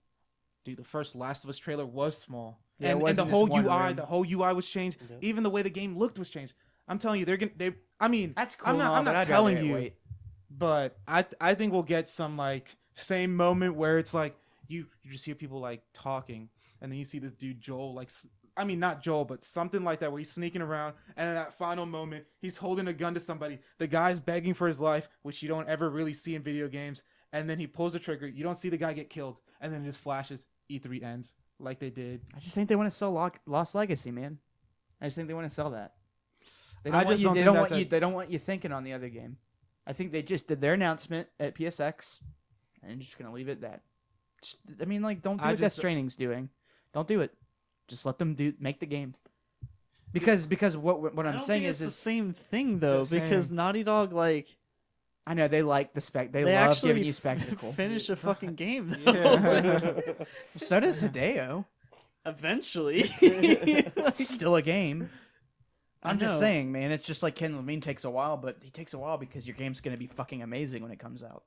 dude, the first Last of Us trailer was small, Yeah, it and was the in whole this one UI, room. the whole UI was changed. Yeah. Even the way the game looked was changed. I'm telling you, I mean, That's cool. I'm and all, not but I'd telling rather it you, wait. but I think we'll get some like same moment where it's like you just hear people like talking, and then you see this dude Joel I mean, not Joel, but something like that, where he's sneaking around, and in that final moment, he's holding a gun to somebody. The guy's begging for his life, which you don't ever really see in video games, and then he pulls the trigger. You don't see the guy get killed, and then it just flashes. E3 ends like they did. I just think they want to sell Lost Legacy, man. I just think they want to sell that. They I don't want just you. don't They think don't that's want you. They don't want you thinking on the other game. I think they just did their announcement at PSX, and I'm just gonna leave it at that. I mean, like, don't do I what Death just- Stranding's doing. Don't do it. Just let them make the game. Because what I I'm don't saying think it's is the same thing though, The because same. Naughty Dog I know they like the spec. They love actually giving you spectacle. finish a fucking game though. Yeah. So does Hideo. Eventually. It's still a game. I I'm just know. saying, man. It's just like Ken Levine takes a while, but he takes a while because your game's gonna be fucking amazing when it comes out.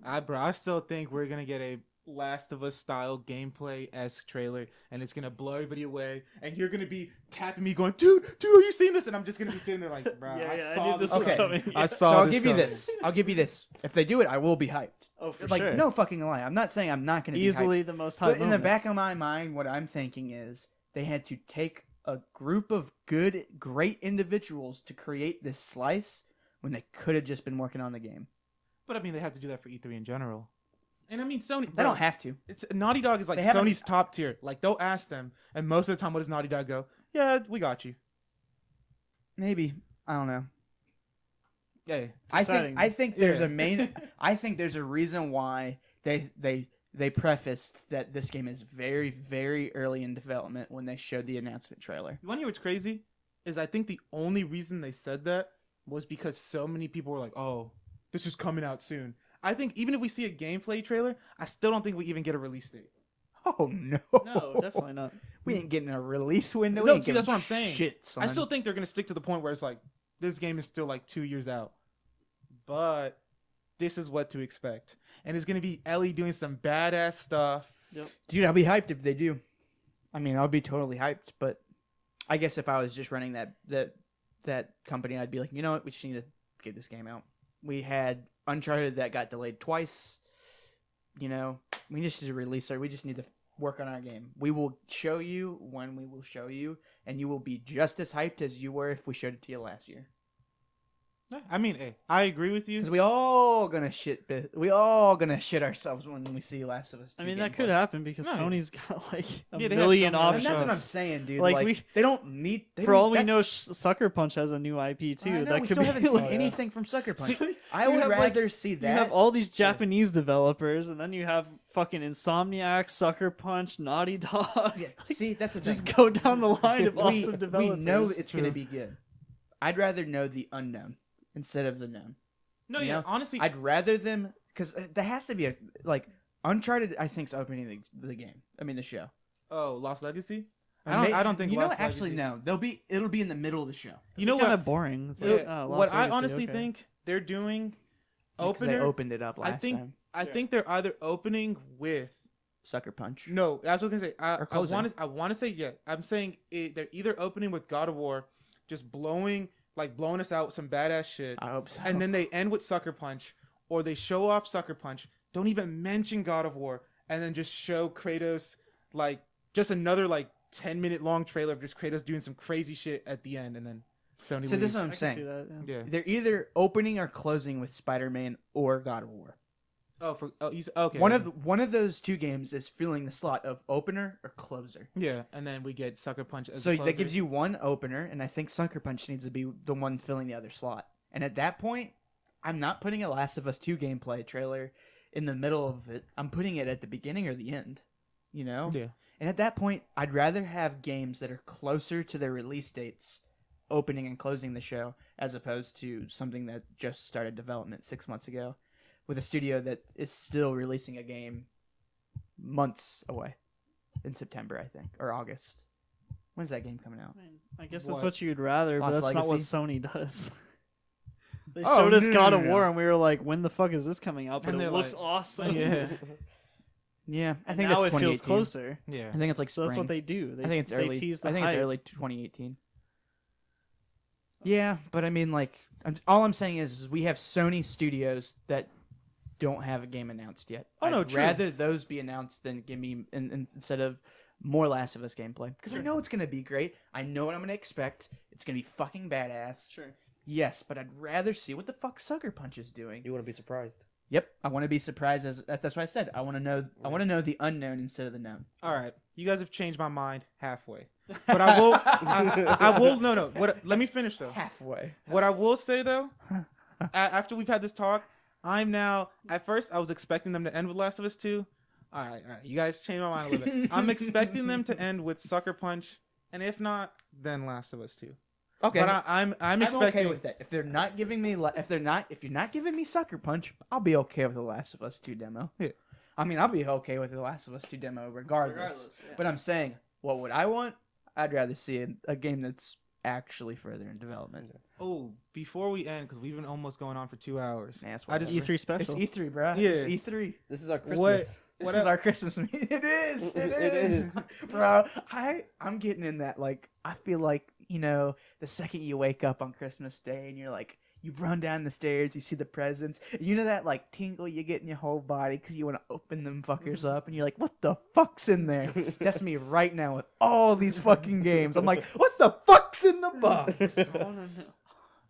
I still think we're gonna get a Last of Us style gameplay-esque trailer, and it's gonna blow everybody away, and you're gonna be tapping me going, dude, are you seeing this? And I'm just gonna be sitting there like, bro, Yeah, I I saw knew this this was coming. coming. I Yeah. saw So I'll this give you coming. this. I'll give you this. If they do it, I will be hyped. Oh, for Like, sure. no fucking lie. I'm not saying I'm not gonna Easily be the most hyped. high But in the moment. back of my mind, what I'm thinking is they had to take a group of great individuals to create this slice when they could have just been working on the game. But I mean, they have to do that for E3 in general. And I mean, Sony. They don't have to. It's Naughty Dog is like They haven't- Sony's top tier. Like they'll ask them, and most of the time, what does Naughty Dog go? Yeah, we got you. Maybe. I don't know. Yeah. exciting. I think there's Yeah. a main I think there's a reason why they prefaced that this game is very, very early in development when they showed the announcement trailer. You want to hear what's crazy? Is I think the only reason they said that was because so many people were like, "Oh, this is coming out soon." I think even if we see a gameplay trailer, I still don't think we even get a release date. Oh no. No, definitely not. We ain't getting a release window. We No, ain't see, that's getting what I'm saying. Shit, son. I still think they're gonna stick to the point where it's like this game is still like 2 years out, but this is what to expect, and it's gonna be Ellie doing some badass stuff. Yep. Dude, I'll be hyped if they do. I mean, I'll be totally hyped, but I guess if I was just running that company, I'd be like, you know what, we just need to get this game out. We had Uncharted that got delayed twice. You know, we just need to release it. We just need to work on our game. We will show you when we will show you, and you will be just as hyped as you were if we showed it to you last year. I mean, hey, I agree with you. Because we all gonna shit ourselves when we see Last of Us 2 I mean, that gameplay. could happen because No. Sony's got like a Yeah, they have million so many- options. And that's what I'm saying, dude. Like, Like, they don't need. They For don't- all we that's- know, Sucker Punch has a new IP too. I know, that we could still be haven't seen like, anything from Sucker Punch. See, I you would have, like, rather see you that. have all these Japanese developers, and then you have fucking Insomniac, Sucker Punch, Naughty Dog. Yeah, see, that's the thing. Just go down the line of awesome we developers. know it's going to True. be good. I'd rather know the unknown instead of the known. No, You yeah, know, honestly, I'd rather them because there has to be a like Uncharted. I think's opening the game. I mean the show. oh, Lost Legacy. May- I don't think you know. Lost Actually, Legacy- no. It'll be in the middle of the show. You know kind what? of boring. It's Yeah, like, oh, what Lost I Legacy, honestly okay. think they're doing Because they opener. opened it up last time. I Sure. think they're either opening with Sucker Punch. no. That's what I was gonna say. Or closing. I want to say yeah. I'm saying they're either opening with God of War, just blowing us out with some badass shit, I hope so. and then they end with Sucker Punch, or they show off Sucker Punch. Don't even mention God of War, and then just show Kratos like just another like 10-minute long trailer of just Kratos doing some crazy shit at the end, and then Sony. So this is leaves. what I I'm can saying. see that. Yeah. Yeah. They're either opening or closing with Spider-Man or God of War. Okay. One of those two games is filling the slot of opener or closer. Yeah, and then we get Sucker Punch. As So the that closer. gives you one opener, and I think Sucker Punch needs to be the one filling the other slot. And at that point, I'm not putting a Last of Us 2 gameplay trailer in the middle of it. I'm putting it at the beginning or the end. You know? Yeah. And at that point, I'd rather have games that are closer to their release dates opening and closing the show as opposed to something that just started development 6 months ago with a studio that is still releasing a game months away in September, I think, or August. When's that game coming out? I mean, I guess that's What? what you'd rather, but Lost that's not what Legacy? Sony does. They Oh, showed us no, God no, of no, War, no. and we were like, "When the fuck is this coming out?" But And it they're looks like- awesome. Yeah. Yeah, I And think now that's it feels 2018. closer. Yeah. I think it's like So that's spring. what they do. They, I think it's they early. tease the I think it's hype. early 2018. Yeah, but I mean, like, all I'm saying is we have Sony studios that don't have a game announced yet. Oh, no, I'd true. rather those be announced than give me instead of more Last of Us gameplay because I know it's gonna be great. I know what I'm gonna expect. It's gonna be fucking badass. Sure. Yes, but I'd rather see what the fuck Sucker Punch is doing. You want to be surprised. Yep, I want to be surprised. That's what I said. I want to know. I want to know the unknown instead of the known. All right, you guys have changed my mind halfway, but I will. I will. No. Let me finish though. Halfway. What I will say though, after we've had this talk, I'm now. At first, I was expecting them to end with Last of Us 2. All right. You guys changed my mind a little bit. I'm expecting them to end with Sucker Punch, and if not, then Last of Us 2. Okay. But I'm expecting. okay with that. If they're not giving me, if you're not giving me Sucker Punch, I'll be okay with the Last of Us 2 demo. Yeah. I mean, I'll be okay with the Last of Us 2 demo regardless. yeah. But I'm saying, what would I want? I'd rather see a game that's actually further in development. Oh, before we end, because we've been almost going on for 2 hours. Man, that's I just. E3 special. It's E3, bro. Yeah. It's E3. This is our What? Christmas. This What is up? our Christmas meeting. It is. It It is. is. Bro, I'm getting in that, like, I feel like, you know, the second you wake up on Christmas Day and you're like, you run down the stairs, you see the presents, you know that, like, tingle you get in your whole body because you want to open them fuckers up, and you're like, what the fuck's in there? That's me right now with all these fucking games. I'm like, what the fuck's in the box? I wanna know.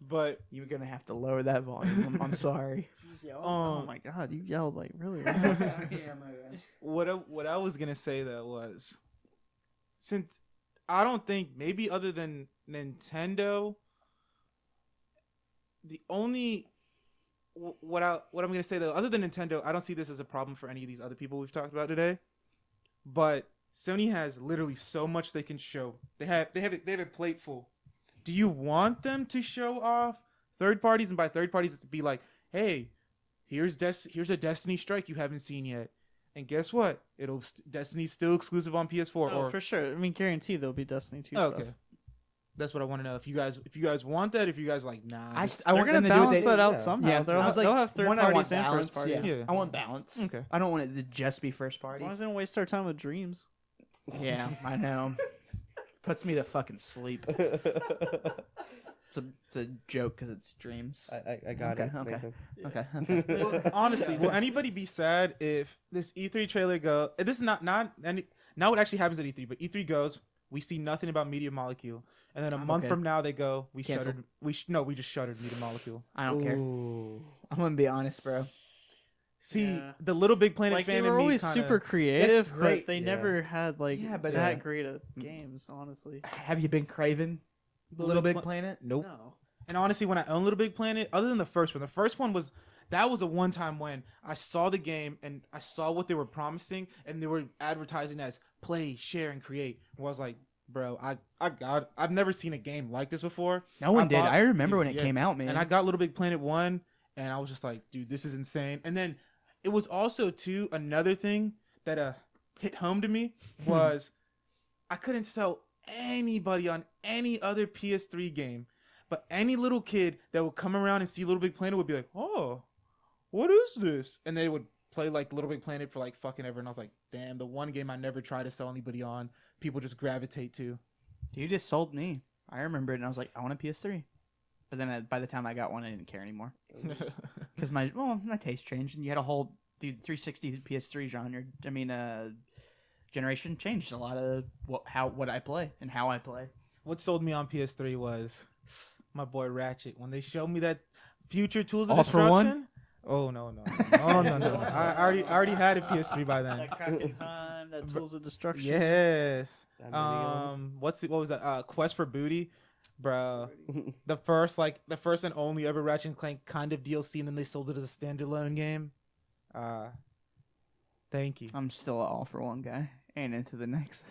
But You're going to have to lower that volume. I'm sorry. You just yelled. Oh Um, my god, you yelled like really loud. Yeah, my bad. what I was gonna say though was, since I don't think maybe other than Nintendo, the only what I'm gonna say though, other than Nintendo, I don't see this as a problem for any of these other people we've talked about today. But Sony has literally so much they can show. They have a plate full. Do you want them to show off third parties, and by third parties it's to be like, hey, here's a Destiny strike you haven't seen yet. And guess what? Destiny's still exclusive on PS4. Oh, for sure. I mean, guarantee there'll be Destiny 2 stuff. Okay. That's what I want to know. If you guys want that, if you guys like, nah. They're want gonna them to do balance what that out yeah. somehow. Yeah, They'll, I was like, they'll have third one, I want parties and balance, first parties. Yeah. I want balance. Okay. I don't want it to just be first As party. long as they don't waste our time with Dreams. Yeah, I know. Puts me to fucking sleep. It's a joke because it's dreams. I got Okay, it. okay. Nathan. Okay. Well, honestly, will anybody be sad if this E3 trailer go? This is not what actually happens at E3, but E3 goes. We see nothing about Media Molecule, and then a month okay. from now they go. We Canceled. shuttered. We just shuttered Media Molecule. I don't care. Ooh. I'm gonna be honest, bro. See, Yeah. the Little Big Planet Like, fan they in were me always kinda, super creative, great, but they yeah. never had like Yeah, but that yeah. great of games, honestly. Have you been craving Little Big Planet? Nope. No. And honestly, when I own Little Big Planet, other than the first one was that was a one time when I saw the game and I saw what they were promising and they were advertising as play, share, and create. I was like, bro, I've never seen a game like this before. No one did. bought- I remember when it yeah. came out, man. And I got Little Big Planet 1 and I was just like, dude, this is insane. And then it was also too another thing that hit home to me was I couldn't sell anybody on any other PS3 game. But any little kid that would come around and see Little Big Planet would be like, oh, what is this? And they would play like Little Big Planet for like fucking ever. And I was like, damn, the one game I never tried to sell anybody on, people just gravitate to. You just sold me. I remember it, and I was like, I want a PS3. But then by the time I got one, I didn't care anymore because my taste changed, and you had a whole 360 PS3 genre. I mean, generation changed a lot of what I play and how I play. What sold me on PS3 was my boy Ratchet. When they showed me that future Tools of All for one? Destruction. Oh no. I already had a PS3 by then. That cracking time, that Tools of Destruction. Yes. That video. What was that? Quest for Booty, bro. the first and only ever Ratchet and Clank kind of DLC, and then they sold it as a standalone game. Thank you. I'm still an all for one guy, and Into the Nexus.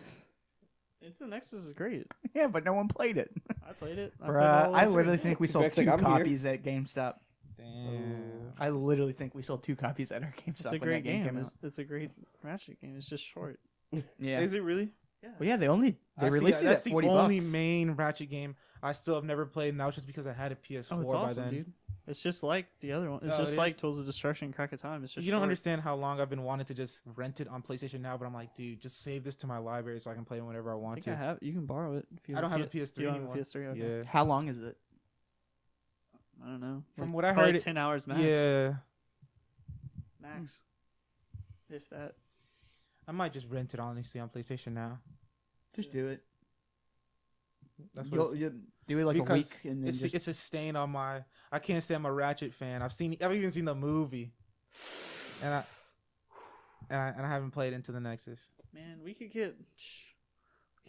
Into the Nexus is great. Yeah, but no one played it. I played it. Bruh, I literally think we sold Greg's 2 like, "I'm here." copies at GameStop. Damn. I literally think we sold 2 copies at our GameStop. It's a when great that game game. came out. It's a great Ratchet game. It's just short. Yeah. Is it really? Well, yeah, they released it That's at $40. the only main Ratchet game I still have never played, and that was just because I had a PS4 Oh, it's by awesome, then. dude. It's just like the other one. It's Oh, just it like is? Tools of Destruction, Crack of Time. It's just You don't short. understand how long I've been wanting to just rent it on PlayStation Now, but I'm like, dude, just save this to my library so I can play it whenever I I want think I to. have. You can borrow it. If you I don't have a P- PS3 you don't anymore. have a PS3. Okay. Yeah. How long is it? I don't know. From what I probably heard, 10 hours max. Yeah. Max. If that. I might just rent it honestly on PlayStation Now. Just do it. That's what You'll do it like a because week, and then it's a stain on my. I can't say I'm a Ratchet fan. I've even seen the movie, and I haven't played Into the Nexus. Man, we could get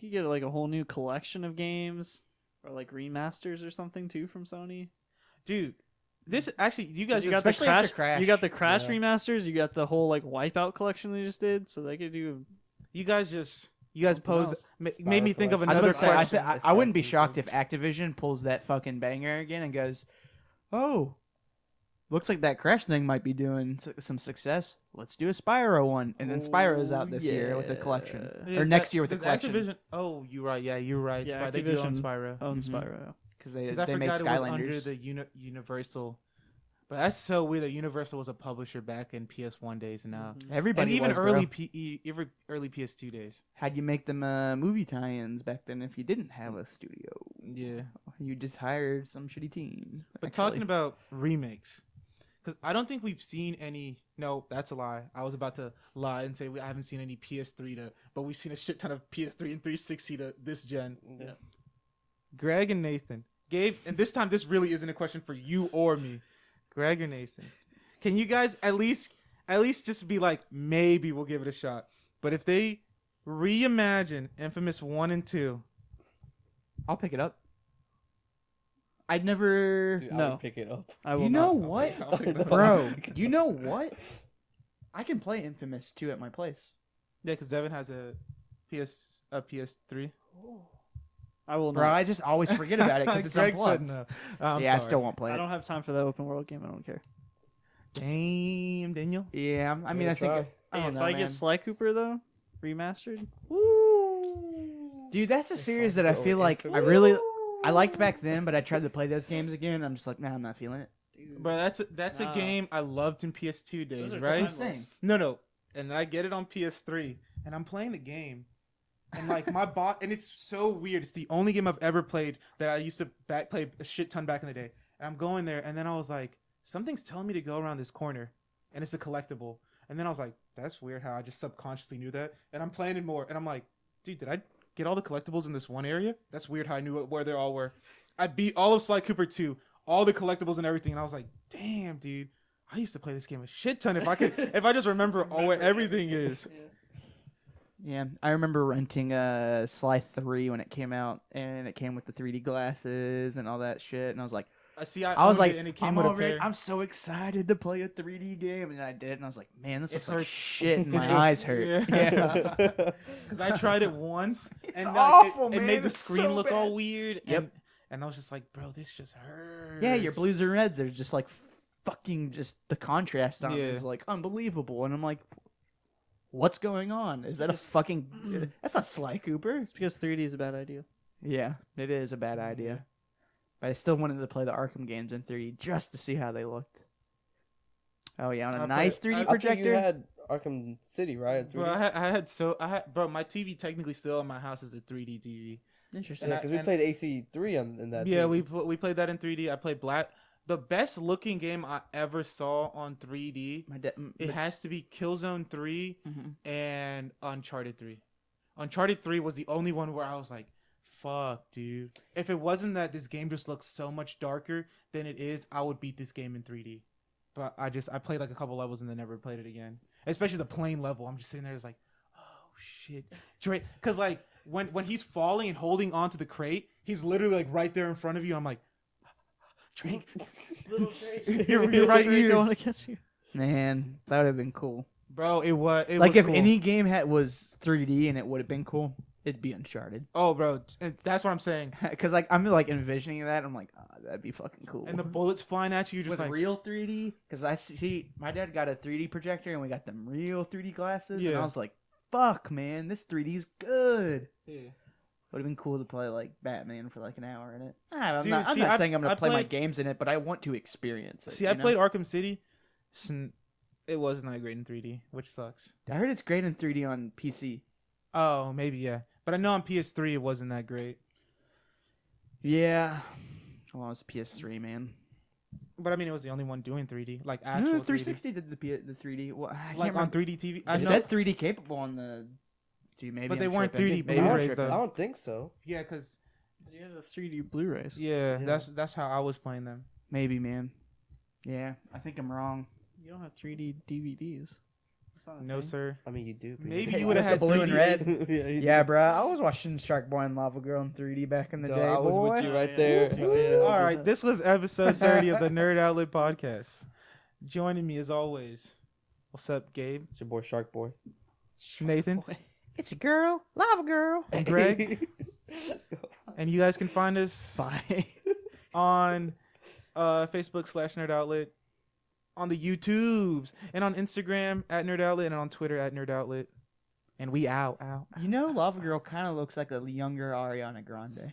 like a whole new collection of games or like remasters or something too from Sony. Dude, this actually you guys You just got the especially after Crash. Crash. You got the Crash Yeah. remasters. You got the whole like Wipeout collection they just did. So they could do. you guys Something posed else. made me think of I was another about to say, question. I wouldn't be shocked if Activision pulls that fucking banger again and goes, "Oh, looks like that Crash thing might be doing some success. Let's do a Spyro one." And then Spyro's out this year with a collection, Yeah. or next year with a does collection, Activision, oh, you're right. Yeah, you're right. Yeah, They do own Activision Spyro. Owns Mhm. Spyro. because Because I they made forgot it was under Skylanders. the Universal. But that's so weird that Universal was a publisher back in PS1 days and now. Mhm. Everybody And even was, bro. early PS2 days. How'd you make them movie tie-ins back then if you didn't have a studio? Yeah. You just hired some shitty team. But actually. talking about remakes, because I don't think we've seen any. No, that's a lie. I was about to lie and say I haven't seen any PS3 but we've seen a shit ton of PS3 and 360 to this gen. Yeah. Greg and Nathan, Gabe, and this time this really isn't a question for you or me. Greg or Nathan, can you guys at least just be like, maybe we'll give it a shot? But if they reimagine Infamous 1 and 2, I'll pick it up. I'd never. Dude, I No. would pick it up. I will You know not. what, bro? You know what? I can play Infamous 2 at my place. yeah, because Devin has a PS3. I will Bro, not. I just always forget about it because it's Greg unplugged. said no. I'm Yeah, I sorry. still won't play I it. don't have time for that open world game. I don't care. Damn, Daniel. Yeah, I mean, I think. try. I Hey, don't if know, I man. get Sly Cooper though, remastered. Dude, that's a It's series like that I the feel like infamous- I liked back then, but I tried to play those games again. I'm just like, nah, I'm not feeling it. Dude. Bro, that's a Nah. game I loved in PS2 days, Those are right? timeless. No. And then I get it on PS3, and I'm playing the game, and like my bot, and it's so weird. It's the only game I've ever played that I used to play a shit ton back in the day. And I'm going there, and then I was like, something's telling me to go around this corner, and it's a collectible. And then I was like, that's weird how I just subconsciously knew that. And I'm playing it more, and I'm like, dude, did I get all the collectibles in this one area? That's weird how I knew where they all were. I beat all of Sly Cooper 2, all the collectibles and everything, and I was like, damn, dude. I used to play this game a shit ton if I just remember where everything is. Yeah, I remember renting Sly 3 when it came out, and it came with the 3D glasses and all that shit, and I was like, I was like, and it came I'm with a over it. pair. I'm so excited to play a 3D game, and I did, and I was like, man, this It looks like hurts. shit, and my eyes hurt. Yeah. Because I tried it once, It's and awful, it man. made the It's screen so look bad. all weird. Yep. And I was just like, bro, this just hurts. Yeah, your blues and reds are just like fucking just the contrast on it Yeah. is like unbelievable, and I'm like, what's going on? Is that a fucking? That's not Sly Cooper. It's because 3D is a bad idea. Yeah, it is a bad idea. But I still wanted to play the Arkham games in 3D just to see how they looked. Oh yeah, on a I nice play- 3D I think I think projector. you had Arkham City, right? Bro, I had bro, my TV technically still in my house is a 3D TV. Interesting. Yeah, because we and- played AC3 in that. Yeah, too. we played that in 3D. I played Black. The best looking game I ever saw on 3D. It has to be Killzone 3 Mhm. and Uncharted 3. Uncharted 3 was the only one where I was like, fuck, dude. If it wasn't that this game just looks so much darker than it is, I would beat this game in 3D. But I played like a couple levels and then never played it again. Especially the plane level. I'm just sitting there just like, oh shit. Because like when he's falling and holding onto the crate, he's literally like right there in front of you. I'm like, Drake. Little Drake. You're right Drake here. going to catch you. Man, that would have been cool. Bro, it was Like if cool. any game was 3D and it would have been cool, it'd be Uncharted. Oh, bro, and that's what I'm saying. Because like I'm like envisioning that, I'm like, oh, that'd be fucking cool. And the bullets flying at you, just with like real 3D, because I see my dad got a 3D projector and we got them real 3D glasses, and Yeah. I was like, fuck, man, this 3D is good. yeah. Would have been cool to play like Batman for like an hour in it. I'm Dude, not, I'm see, not I- saying I'm gonna I play my played- games in it, but I want to experience it. See, you I know? played Arkham City. It wasn't that great in 3D, which sucks. I heard it's great in 3D on PC. Oh, maybe yeah, but I know on PS3 it wasn't that great. Yeah. Well, it's PS3, man. But I mean, it was the only one doing 3D, like No, actual 360 did the 3D. Well, I can't like on remember. 3D TV. I It know, said 3D capable on the. Dude, maybe But they I'm weren't tripping. 3D Maybe I'm Blu-rays, tripping. though. I don't think so. yeah, because You have the 3D Blu-rays. yeah, Yeah. that's how I was playing them. Maybe, man. Yeah, I think I'm wrong. You don't have 3D DVDs. That's not a No, thing. sir. I mean, you do. but- Maybe Hey, you would have had the blue and 3D. red. yeah, you Yeah, do. bro. I was watching Shark Boy and Lava Girl in 3D back in the Dog, day, I was boy. with you right Yeah, there. yeah. Yeah. All right, this was episode 30 of the Nerd Outlet Podcast. Joining me as always, what's up, Gabe, It's your boy Shark Boy. Nathan, It's a girl, Lava Girl. and Greg. And you guys can find us Bye. on Facebook /Nerd Outlet, on the YouTubes, and on Instagram @Nerd Outlet, and on Twitter @Nerd Outlet. And we out. You know, Lava Girl kind of looks like a younger Ariana Grande.